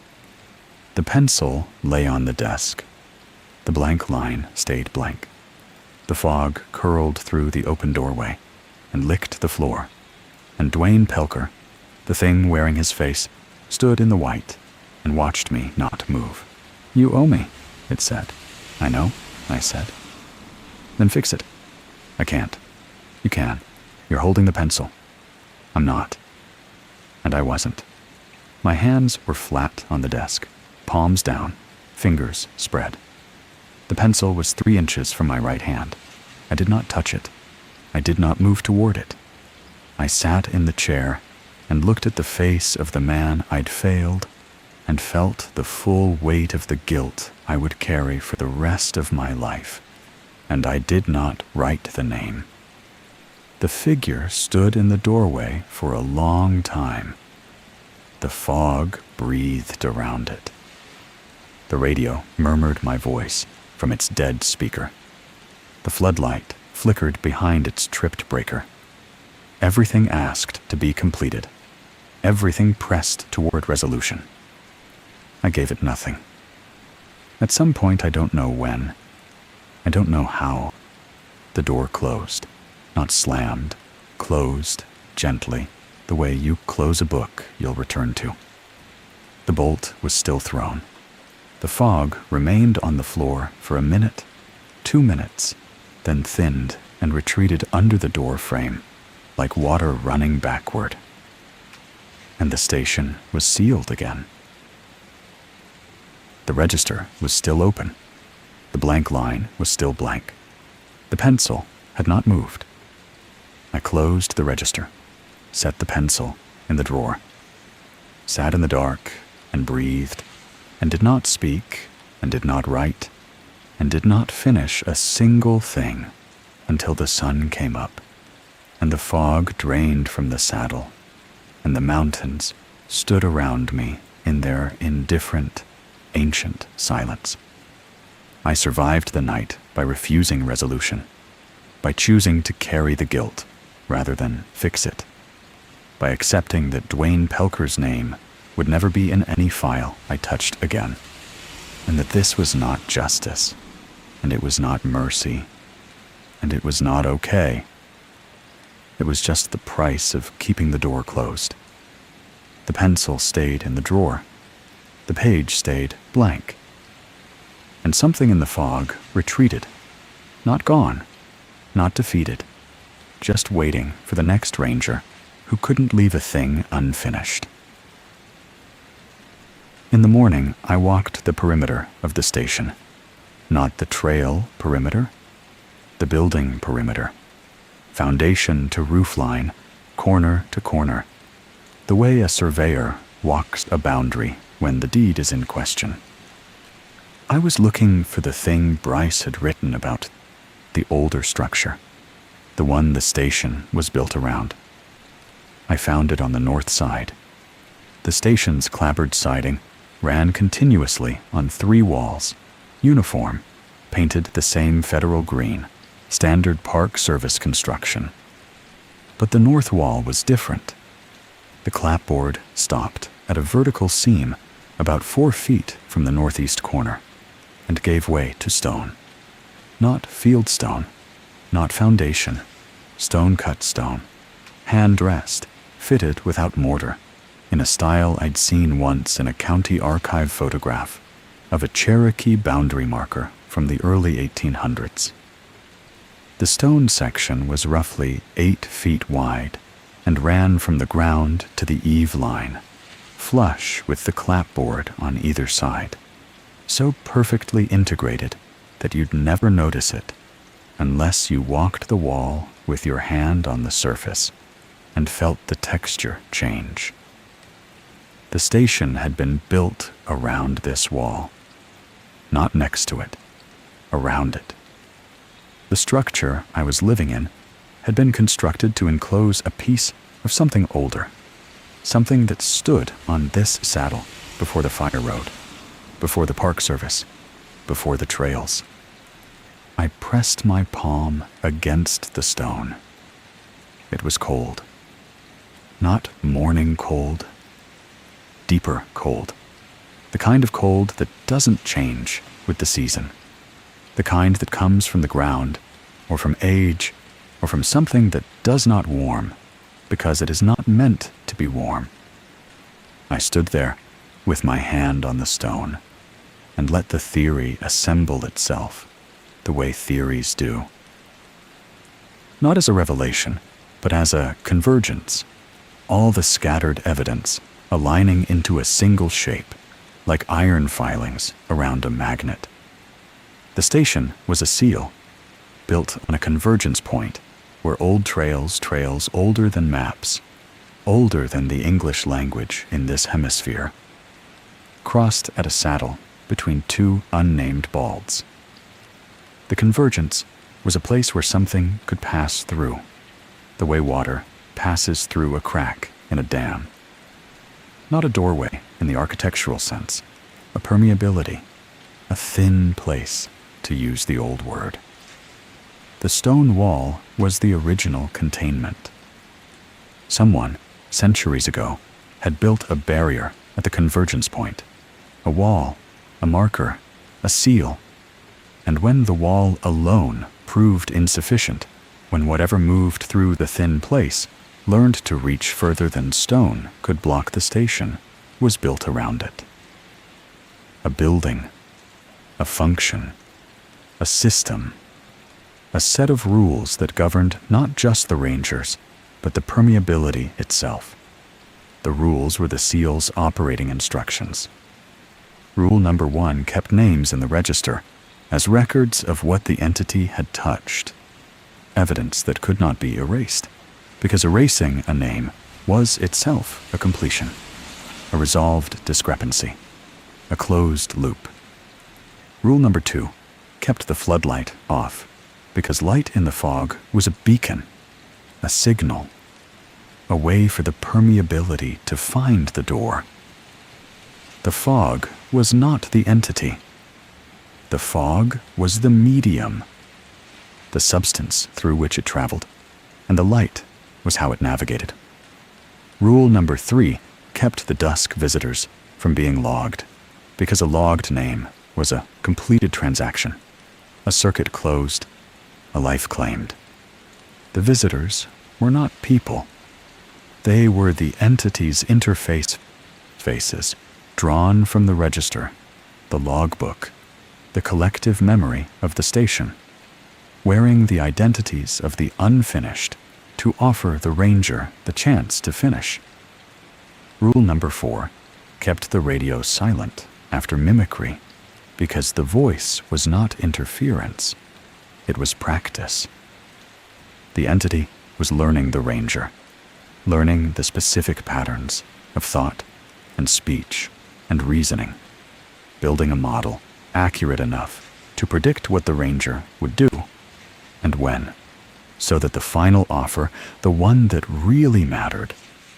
The pencil lay on the desk. The blank line stayed blank. The fog curled through the open doorway and licked the floor, and Dwayne Pelker, the thing wearing his face, stood in the white and watched me not move. You owe me, it said. I know, I said. Then fix it. I can't. You can. You're holding the pencil. I'm not. And I wasn't. My hands were flat on the desk, palms down, fingers spread. The pencil was 3 inches from my right hand. I did not touch it. I did not move toward it. I sat in the chair and looked at the face of the man I'd failed and felt the full weight of the guilt I would carry for the rest of my life. And I did not write the name. The figure stood in the doorway for a long time. The fog breathed around it. The radio murmured my voice from its dead speaker. The floodlight flickered behind its tripped breaker. Everything asked to be completed. Everything pressed toward resolution. I gave it nothing. At some point, I don't know when, I don't know how, the door closed, not slammed, closed gently, the way you close a book you'll return to. The bolt was still thrown. The fog remained on the floor for a minute, 2 minutes, then thinned and retreated under the door frame, like water running backward. And the station was sealed again. The register was still open. The blank line was still blank. The pencil had not moved. I closed the register, set the pencil in the drawer, sat in the dark and breathed, and did not speak, and did not write, and did not finish a single thing until the sun came up, and the fog drained from the saddle, and the mountains stood around me in their indifferent, ancient silence. I survived the night by refusing resolution, by choosing to carry the guilt rather than fix it, by accepting that Dwayne Pelker's name would never be in any file I touched again, and that this was not justice, and it was not mercy, and it was not okay. It was just the price of keeping the door closed. The pencil stayed in the drawer. The page stayed blank. And something in the fog retreated, not gone, not defeated, just waiting for the next ranger who couldn't leave a thing unfinished. In the morning, I walked the perimeter of the station. Not the trail perimeter, the building perimeter. Foundation to roofline, corner to corner. The way a surveyor walks a boundary when the deed is in question. I was looking for the thing Bryce had written about, the older structure, the one the station was built around. I found it on the north side. The station's clapboard siding ran continuously on 3 walls, uniform, painted the same federal green, standard Park Service construction. But the north wall was different. The clapboard stopped at a vertical seam about 4 feet from the northeast corner and gave way to stone. Not field stone, not foundation, stone-cut stone, hand-dressed, fitted without mortar, in a style I'd seen once in a county archive photograph of a Cherokee boundary marker from the early 1800s. The stone section was roughly 8 feet wide and ran from the ground to the eave line, flush with the clapboard on either side, so perfectly integrated that you'd never notice it unless you walked the wall with your hand on the surface and felt the texture change. The station had been built around this wall, not next to it, around it. The structure I was living in had been constructed to enclose a piece of something older, something that stood on this saddle before the fire road, before the Park Service, before the trails. I pressed my palm against the stone. It was cold. Not morning cold, deeper cold. The kind of cold that doesn't change with the season. The kind that comes from the ground, or from age, or from something that does not warm, because it is not meant to be warm. I stood there, with my hand on the stone, and let the theory assemble itself, the way theories do. Not as a revelation, but as a convergence, all the scattered evidence aligning into a single shape, like iron filings around a magnet. The station was a seal, built on a convergence point where old trails older than maps, older than the English language in this hemisphere, crossed at a saddle between 2 unnamed balds. The convergence was a place where something could pass through, the way water passes through a crack in a dam. Not a doorway in the architectural sense, a permeability, a thin place, to use the old word. The stone wall was the original containment. Someone, centuries ago, had built a barrier at the convergence point, a wall, a marker, a seal, and when the wall alone proved insufficient, when whatever moved through the thin place learned to reach further than stone could block the station, was built around it. A building, a function, a system, a set of rules that governed not just the rangers, but the permeability itself. The rules were the seal's operating instructions. Rule number 1 kept names in the register as records of what the entity had touched, evidence that could not be erased, because erasing a name was itself a completion, a resolved discrepancy, a closed loop. Rule number 2 kept the floodlight off, because light in the fog was a beacon, a signal. a way for the permeability to find the door. The fog was not the entity. The fog was the medium, the substance through which it traveled, and the light was how it navigated. Rule number 3 kept the dusk visitors from being logged, because a logged name was a completed transaction, a circuit closed, a life claimed. The visitors were not people. They were the entity's interface faces, drawn from the register, the logbook, the collective memory of the station, wearing the identities of the unfinished to offer the ranger the chance to finish. Rule number 4 kept the radio silent after mimicry, because the voice was not interference, it was practice. The entity was learning the ranger, learning the specific patterns of thought and speech and reasoning, building a model accurate enough to predict what the ranger would do and when, so that the final offer, the one that really mattered,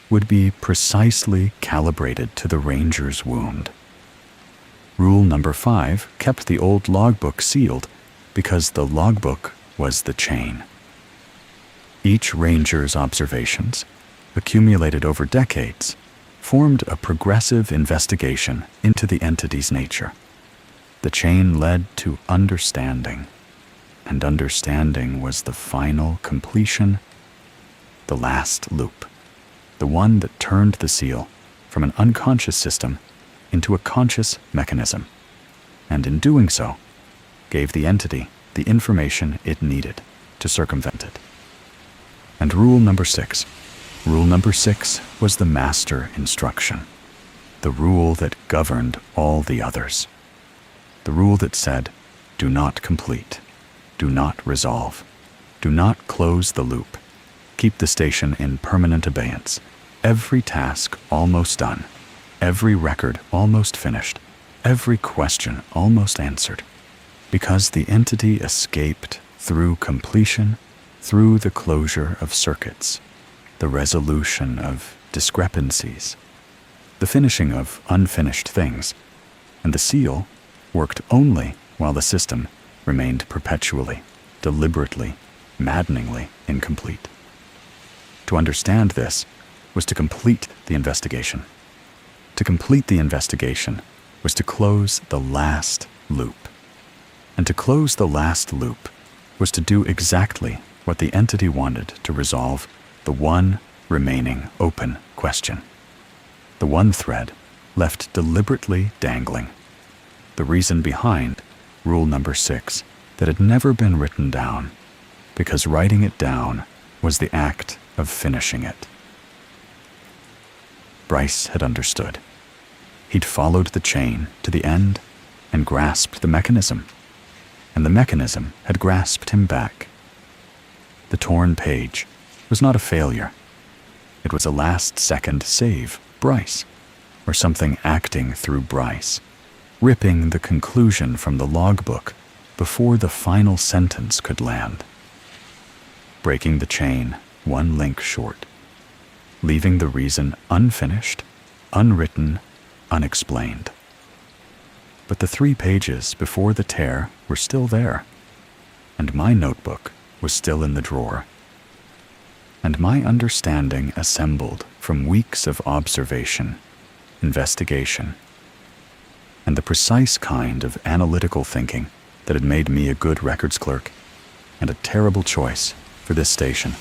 would be precisely calibrated to the ranger's wound. Rule number 5 kept the old logbook sealed because the logbook was the chain. Each ranger's observations, accumulated over decades, formed a progressive investigation into the entity's nature. The chain led to understanding, and understanding was the final completion, the last loop, the one that turned the seal from an unconscious system into a conscious mechanism, and in doing so, gave the entity the information it needed to circumvent it. And rule number 6. Rule number 6 was the master instruction, the rule that governed all the others. The rule that said, do not complete, do not resolve, do not close the loop, keep the station in permanent abeyance, every task almost done, every record almost finished, every question almost answered, because the entity escaped through completion, through the closure of circuits, the resolution of discrepancies, the finishing of unfinished things, and the seal worked only while the system remained perpetually, deliberately, maddeningly incomplete. To understand this was to complete the investigation. To complete the investigation was to close the last loop. And to close the last loop was to do exactly what the entity wanted to resolve the one remaining open question. The one thread left deliberately dangling. The reason behind rule number 6 that had never been written down, because writing it down was the act of finishing it. Bryce had understood. He'd followed the chain to the end and grasped the mechanism, and the mechanism had grasped him back. The torn page was not a failure. It was a last-second save, Bryce, or something acting through Bryce, ripping the conclusion from the logbook before the final sentence could land, breaking the chain one link short, leaving the reason unfinished, unwritten, unexplained. But the 3 pages before the tear were still there, and my notebook was still in the drawer, and my understanding assembled from weeks of observation, investigation, and the precise kind of analytical thinking that had made me a good records clerk and a terrible choice for this station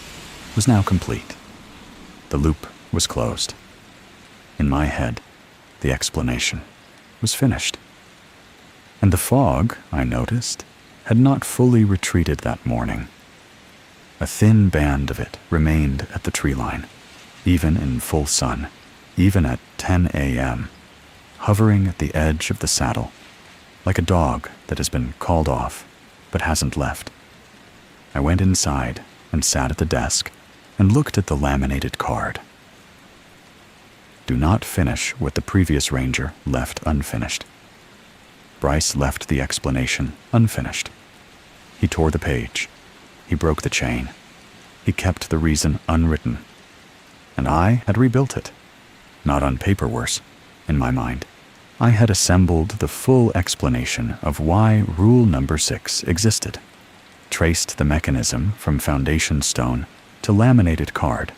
was now complete. The loop was closed. In my head, the explanation was finished. And the fog, I noticed, had not fully retreated that morning. A thin band of it remained at the tree line, even in full sun, even at 10 a.m., hovering at the edge of the saddle, like a dog that has been called off but hasn't left. I went inside and sat at the desk and looked at the laminated card. Do not finish what the previous ranger left unfinished. Bryce left the explanation unfinished. He tore the page. He broke the chain. He kept the reason unwritten. and I had rebuilt it. Not on paper worse, in my mind. I had assembled the full explanation of why rule number 6 existed, traced the mechanism from foundation stone to laminated card,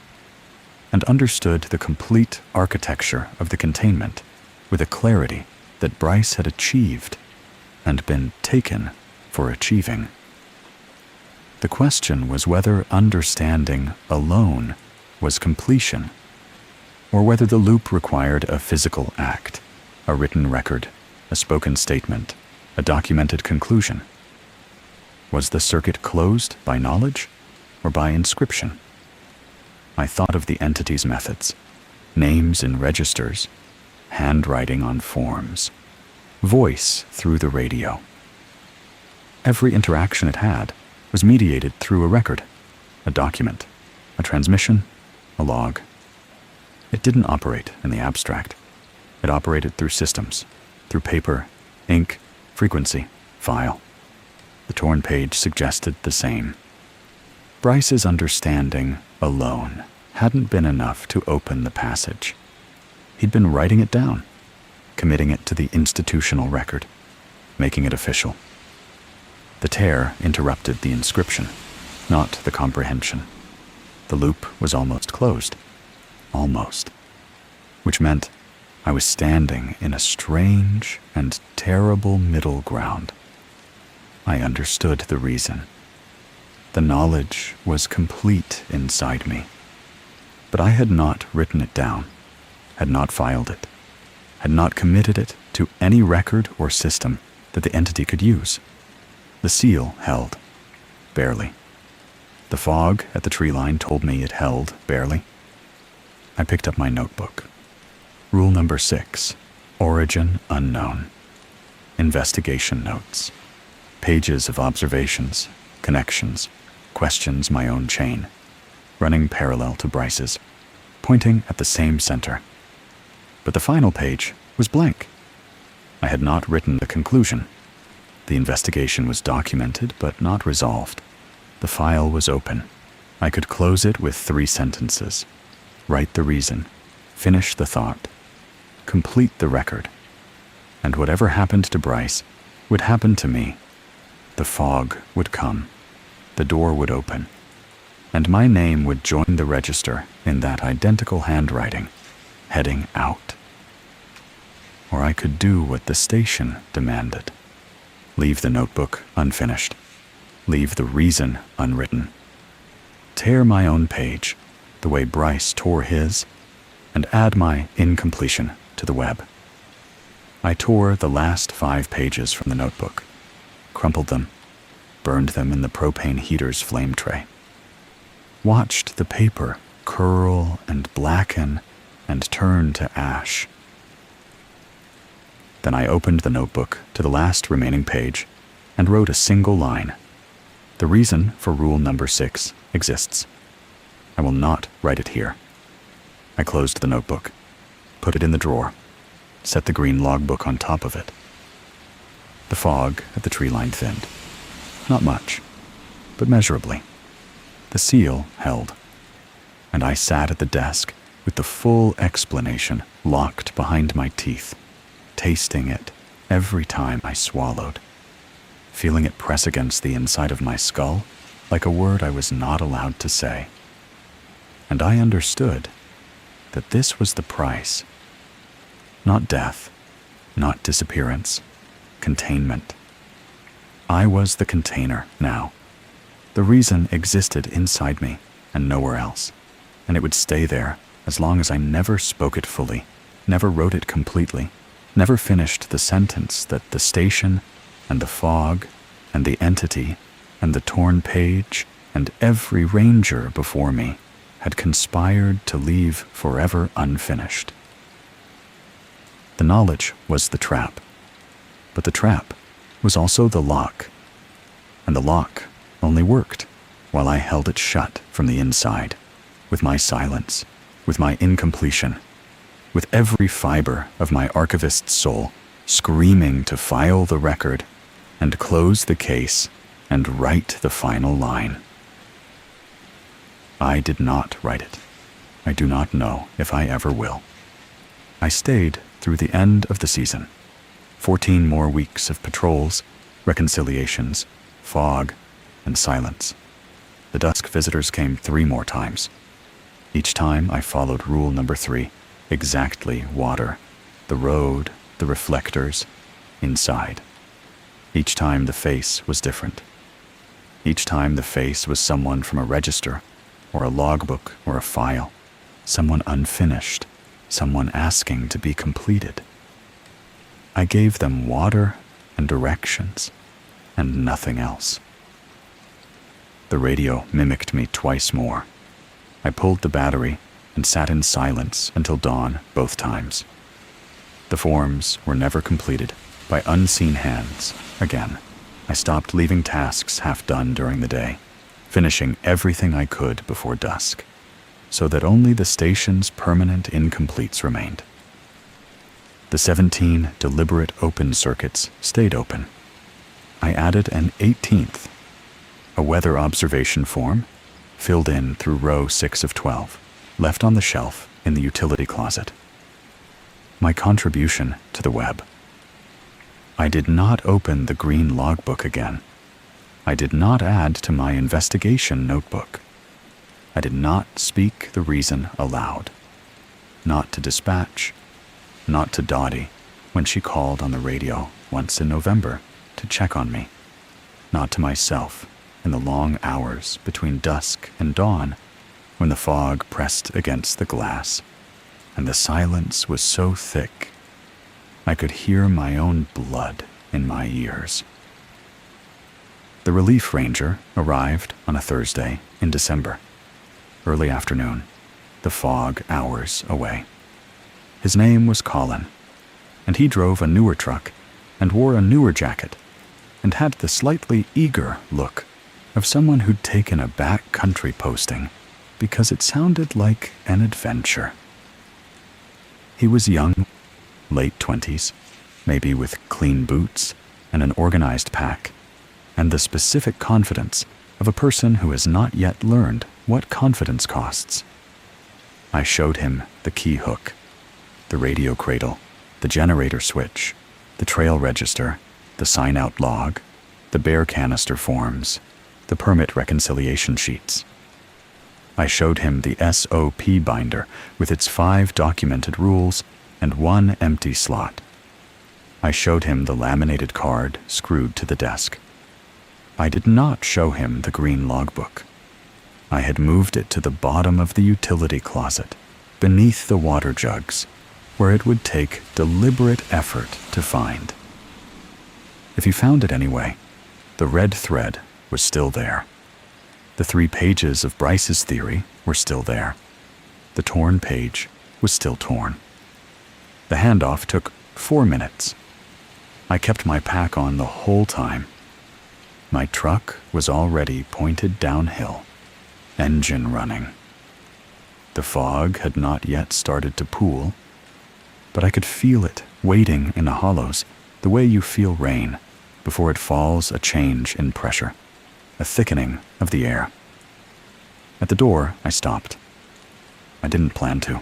and understood the complete architecture of the containment with a clarity that Bryce had achieved and been taken for achieving. The question was whether understanding alone was completion, or whether the loop required a physical act, a written record, a spoken statement, a documented conclusion. Was the circuit closed by knowledge or by inscription? I thought of the entity's methods, names in registers, handwriting on forms, voice through the radio. Every interaction it had was mediated through a record, a document, a transmission, a log. It didn't operate in the abstract. It operated through systems, through paper, ink, frequency, file. The torn page suggested the same. Bryce's understanding alone hadn't been enough to open the passage. He'd been writing it down, committing it to the institutional record, making it official. The tear interrupted the inscription, not the comprehension. The loop was almost closed. Almost. Which meant I was standing in a strange and terrible middle ground. I understood the reason. The knowledge was complete inside me. But I had not written it down, had not filed it, had not committed it to any record or system that the entity could use. The seal held, barely. The fog at the tree line told me it held barely. I picked up my notebook. Rule number 6, origin unknown. Investigation notes. Pages of observations, connections, questions my own chain, running parallel to Bryce's, pointing at the same center. But the final page was blank. I had not written the conclusion. The investigation was documented but not resolved. The file was open. I could close it with 3 sentences. Write the reason, finish the thought, complete the record. And whatever happened to Bryce would happen to me. The fog would come. The door would open. And my name would join the register in that identical handwriting, heading out. Or I could do what the station demanded. Leave the notebook unfinished. Leave the reason unwritten. Tear my own page, the way Bryce tore his, and add my incompletion to the web. I tore the last 5 pages from the notebook, crumpled them, burned them in the propane heater's flame tray. Watched the paper curl and blacken and turn to ash. Then I opened the notebook to the last remaining page and wrote a single line. The reason for rule number 6 exists. I will not write it here. I closed the notebook, put it in the drawer, set the green logbook on top of it. The fog at the tree line thinned. Not much, but measurably. The seal held, and I sat at the desk with the full explanation locked behind my teeth, tasting it every time I swallowed, feeling it press against the inside of my skull like a word I was not allowed to say. And I understood that this was the price. Not death, not disappearance, containment. I was the container now. The reason existed inside me and nowhere else, and it would stay there as long as I never spoke it fully, never wrote it completely, never finished the sentence that the station and the fog and the entity and the torn page and every ranger before me had conspired to leave forever unfinished. The knowledge was the trap, but the trap was also the lock, and the lock only worked while I held it shut from the inside, with my silence, with my incompletion, with every fiber of my archivist's soul screaming to file the record and close the case and write the final line. I did not write it. I do not know if I ever will. I stayed through the end of the season. 14 more weeks of patrols, reconciliations, fog, and silence. The dusk visitors came 3 more times. Each time I followed rule number 3, exactly water, the road, the reflectors, inside. Each time the face was different. Each time the face was someone from a register, or a logbook, or a file, someone unfinished, someone asking to be completed. I gave them water and directions, and nothing else. The radio mimicked me twice more. I pulled the battery and sat in silence until dawn both times. The forms were never completed by unseen hands again. I stopped leaving tasks half done during the day, finishing everything I could before dusk, so that only the station's permanent incompletes remained. The 17 deliberate open circuits stayed open. I added an 18th, a weather observation form, filled in through row 6 of 12, left on the shelf in the utility closet. My contribution to the web. I did not open the green logbook again. I did not add to my investigation notebook. I did not speak the reason aloud. Not to dispatch, not to Dottie when she called on the radio once in November to check on me. Not to myself in the long hours between dusk and dawn when the fog pressed against the glass and the silence was so thick I could hear my own blood in my ears. The relief ranger arrived on a Thursday in December, early afternoon, the fog hours away. His name was Colin, and he drove a newer truck and wore a newer jacket and had the slightly eager look of someone who'd taken a backcountry posting because it sounded like an adventure. He was young, late 20s, maybe with clean boots and an organized pack, and the specific confidence of a person who has not yet learned what confidence costs. I showed him the key hook, the radio cradle, the generator switch, the trail register, the sign-out log, the bear canister forms, the permit reconciliation sheets. I showed him the SOP binder with its 5 documented rules and 1 empty slot. I showed him the laminated card screwed to the desk. I did not show him the green logbook. I had moved it to the bottom of the utility closet, beneath the water jugs, where it would take deliberate effort to find. If he found it anyway, the red thread was still there. The 3 pages of Bryce's theory were still there. The torn page was still torn. The handoff took 4 minutes. I kept my pack on the whole time. My truck was already pointed downhill, engine running. The fog had not yet started to pool, but I could feel it waiting in the hollows, the way you feel rain before it falls, a change in pressure, a thickening of the air. At the door, I stopped. I didn't plan to.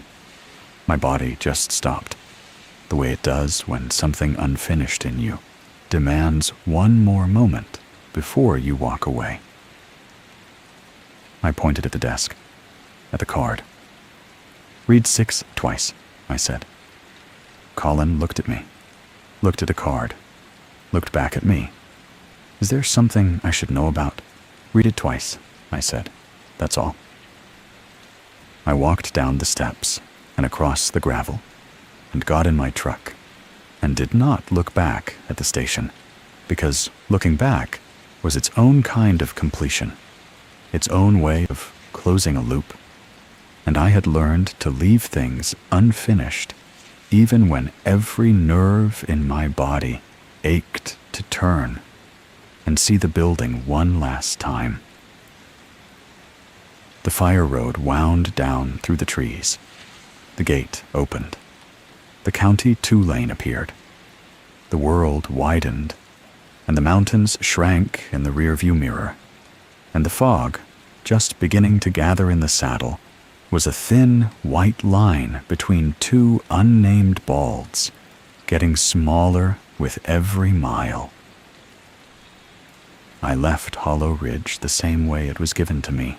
My body just stopped, the way it does when something unfinished in you demands one more moment before you walk away. I pointed at the desk, at the card. "Read 6 twice," I said. Colin looked at me, looked at the card, looked back at me. "Is there something I should know about?" "Read it twice," I said. "That's all." I walked down the steps and across the gravel and got in my truck and did not look back at the station, because looking back was its own kind of completion, its own way of closing a loop, and I had learned to leave things unfinished even when every nerve in my body ached to turn and see the building one last time. The fire road wound down through the trees. The gate opened. The county 2-lane appeared. The world widened, and the mountains shrank in the rearview mirror, and the fog, just beginning to gather in the saddle, was a thin, white line between two unnamed balds, getting smaller with every mile. I left Hollow Ridge the same way it was given to me,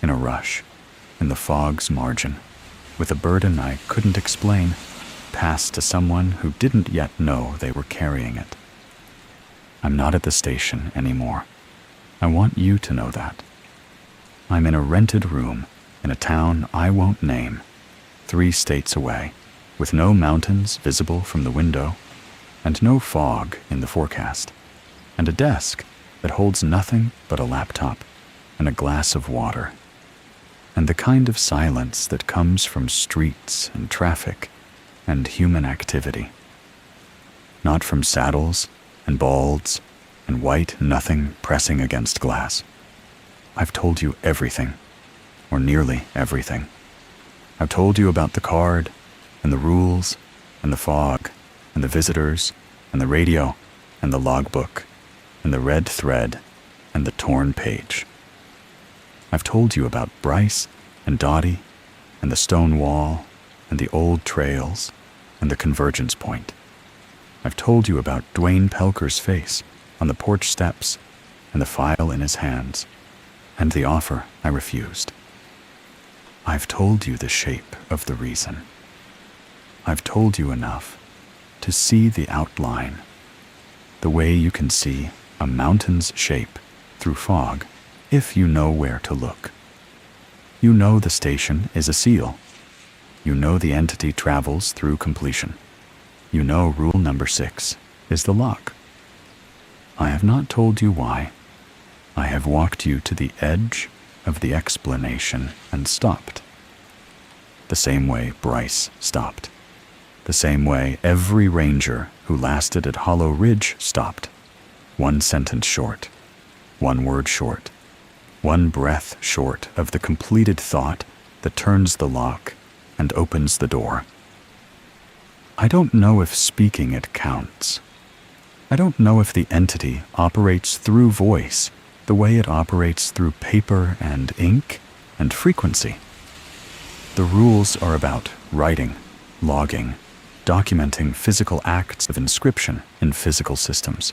in a rush, in the fog's margin, with a burden I couldn't explain, passed to someone who didn't yet know they were carrying it. I'm not at the station anymore. I want you to know that. I'm in a rented room in a town I won't name, 3 states away, with no mountains visible from the window, and no fog in the forecast, and a desk that holds nothing but a laptop and a glass of water, and the kind of silence that comes from streets and traffic and human activity. Not from saddles and balds and white nothing pressing against glass. I've told you everything, or nearly everything. I've told you about the card, and the rules, and the fog, and the visitors, and the radio, and the logbook, and the red thread, and the torn page. I've told you about Bryce and Dottie, and the stone wall, and the old trails, and the convergence point. I've told you about Dwayne Pelker's face on the porch steps, and the file in his hands, and the offer I refused. I've told you the shape of the reason. I've told you enough to see the outline, the way you can see a mountain's shape through fog if you know where to look. You know the station is a seal. You know the entity travels through completion. You know rule number 6 is the lock. I have not told you why. I have walked you to the edge of the explanation and stopped. The same way Bryce stopped. The same way every ranger who lasted at Hollow Ridge stopped. 1 sentence short, 1 word short, 1 breath short of the completed thought that turns the lock and opens the door. I don't know if speaking it counts. I don't know if the entity operates through voice the way it operates through paper and ink and frequency. The rules are about writing, logging, documenting physical acts of inscription in physical systems.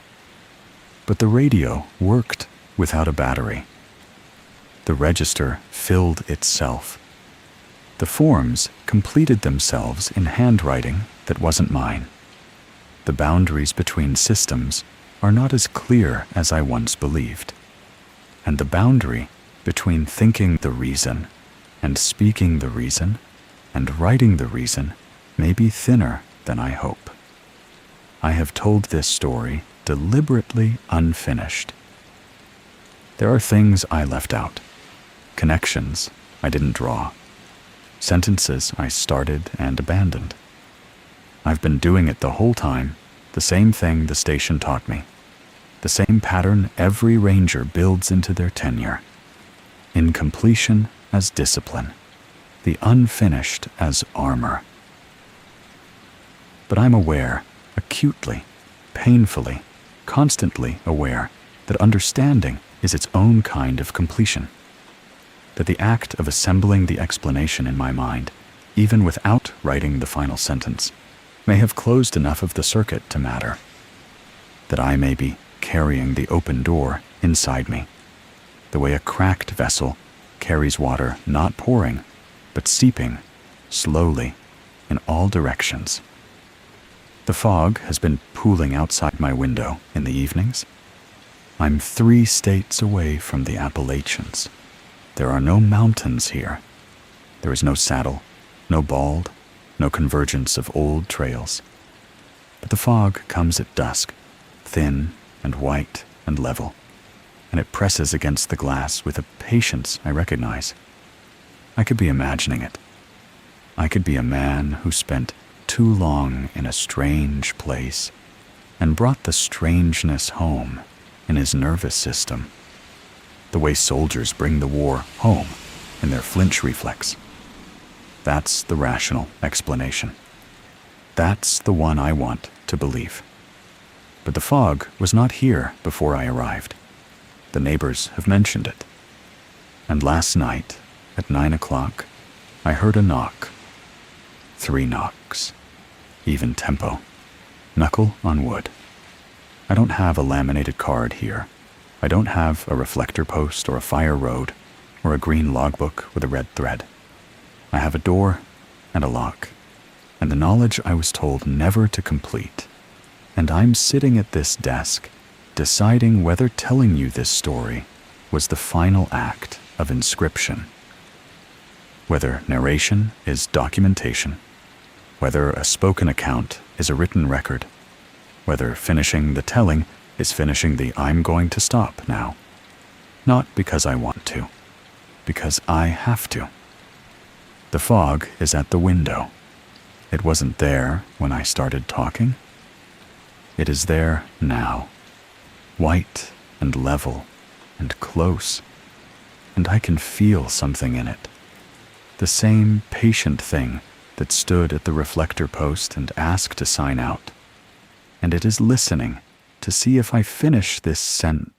But the radio worked without a battery. The register filled itself. The forms completed themselves in handwriting that wasn't mine. The boundaries between systems are not as clear as I once believed. And the boundary between thinking the reason and speaking the reason and writing the reason may be thinner than I hope. I have told this story deliberately unfinished. There are things I left out, connections I didn't draw, sentences I started and abandoned. I've been doing it the whole time, the same thing the station taught me, the same pattern every ranger builds into their tenure. Incompletion as discipline, the unfinished as armor. But I'm aware, acutely, painfully, constantly aware, that understanding is its own kind of completion. That the act of assembling the explanation in my mind, even without writing the final sentence, may have closed enough of the circuit to matter. That I may be carrying the open door inside me, the way a cracked vessel carries water not pouring, but seeping, slowly, in all directions. The fog has been pooling outside my window in the evenings. I'm 3 states away from the Appalachians. There are no mountains here. There is no saddle, no bald, no convergence of old trails. But the fog comes at dusk, thin and white and level, and it presses against the glass with a patience I recognize. I could be imagining it. I could be a man who spent too long in a strange place and brought the strangeness home in his nervous system, the way soldiers bring the war home in their flinch reflex. That's the rational explanation. That's the one I want to believe. But the fog was not here before I arrived. The neighbors have mentioned it. And last night, at 9 o'clock, I heard a knock. 3 knocks. Even tempo. Knuckle on wood. I don't have a laminated card here. I don't have a reflector post or a fire road or a green logbook with a red thread. I have a door and a lock, and the knowledge I was told never to complete. And I'm sitting at this desk, deciding whether telling you this story was the final act of inscription. Whether narration is documentation, whether a spoken account is a written record, whether finishing the telling is finishing the I'm going to stop now. Not because I want to, because I have to. The fog is at the window. It wasn't there when I started talking. It is there now, white and level and close, and I can feel something in it. The same patient thing that stood at the reflector post and asked to sign out. And it is listening to see if I finish this sentence.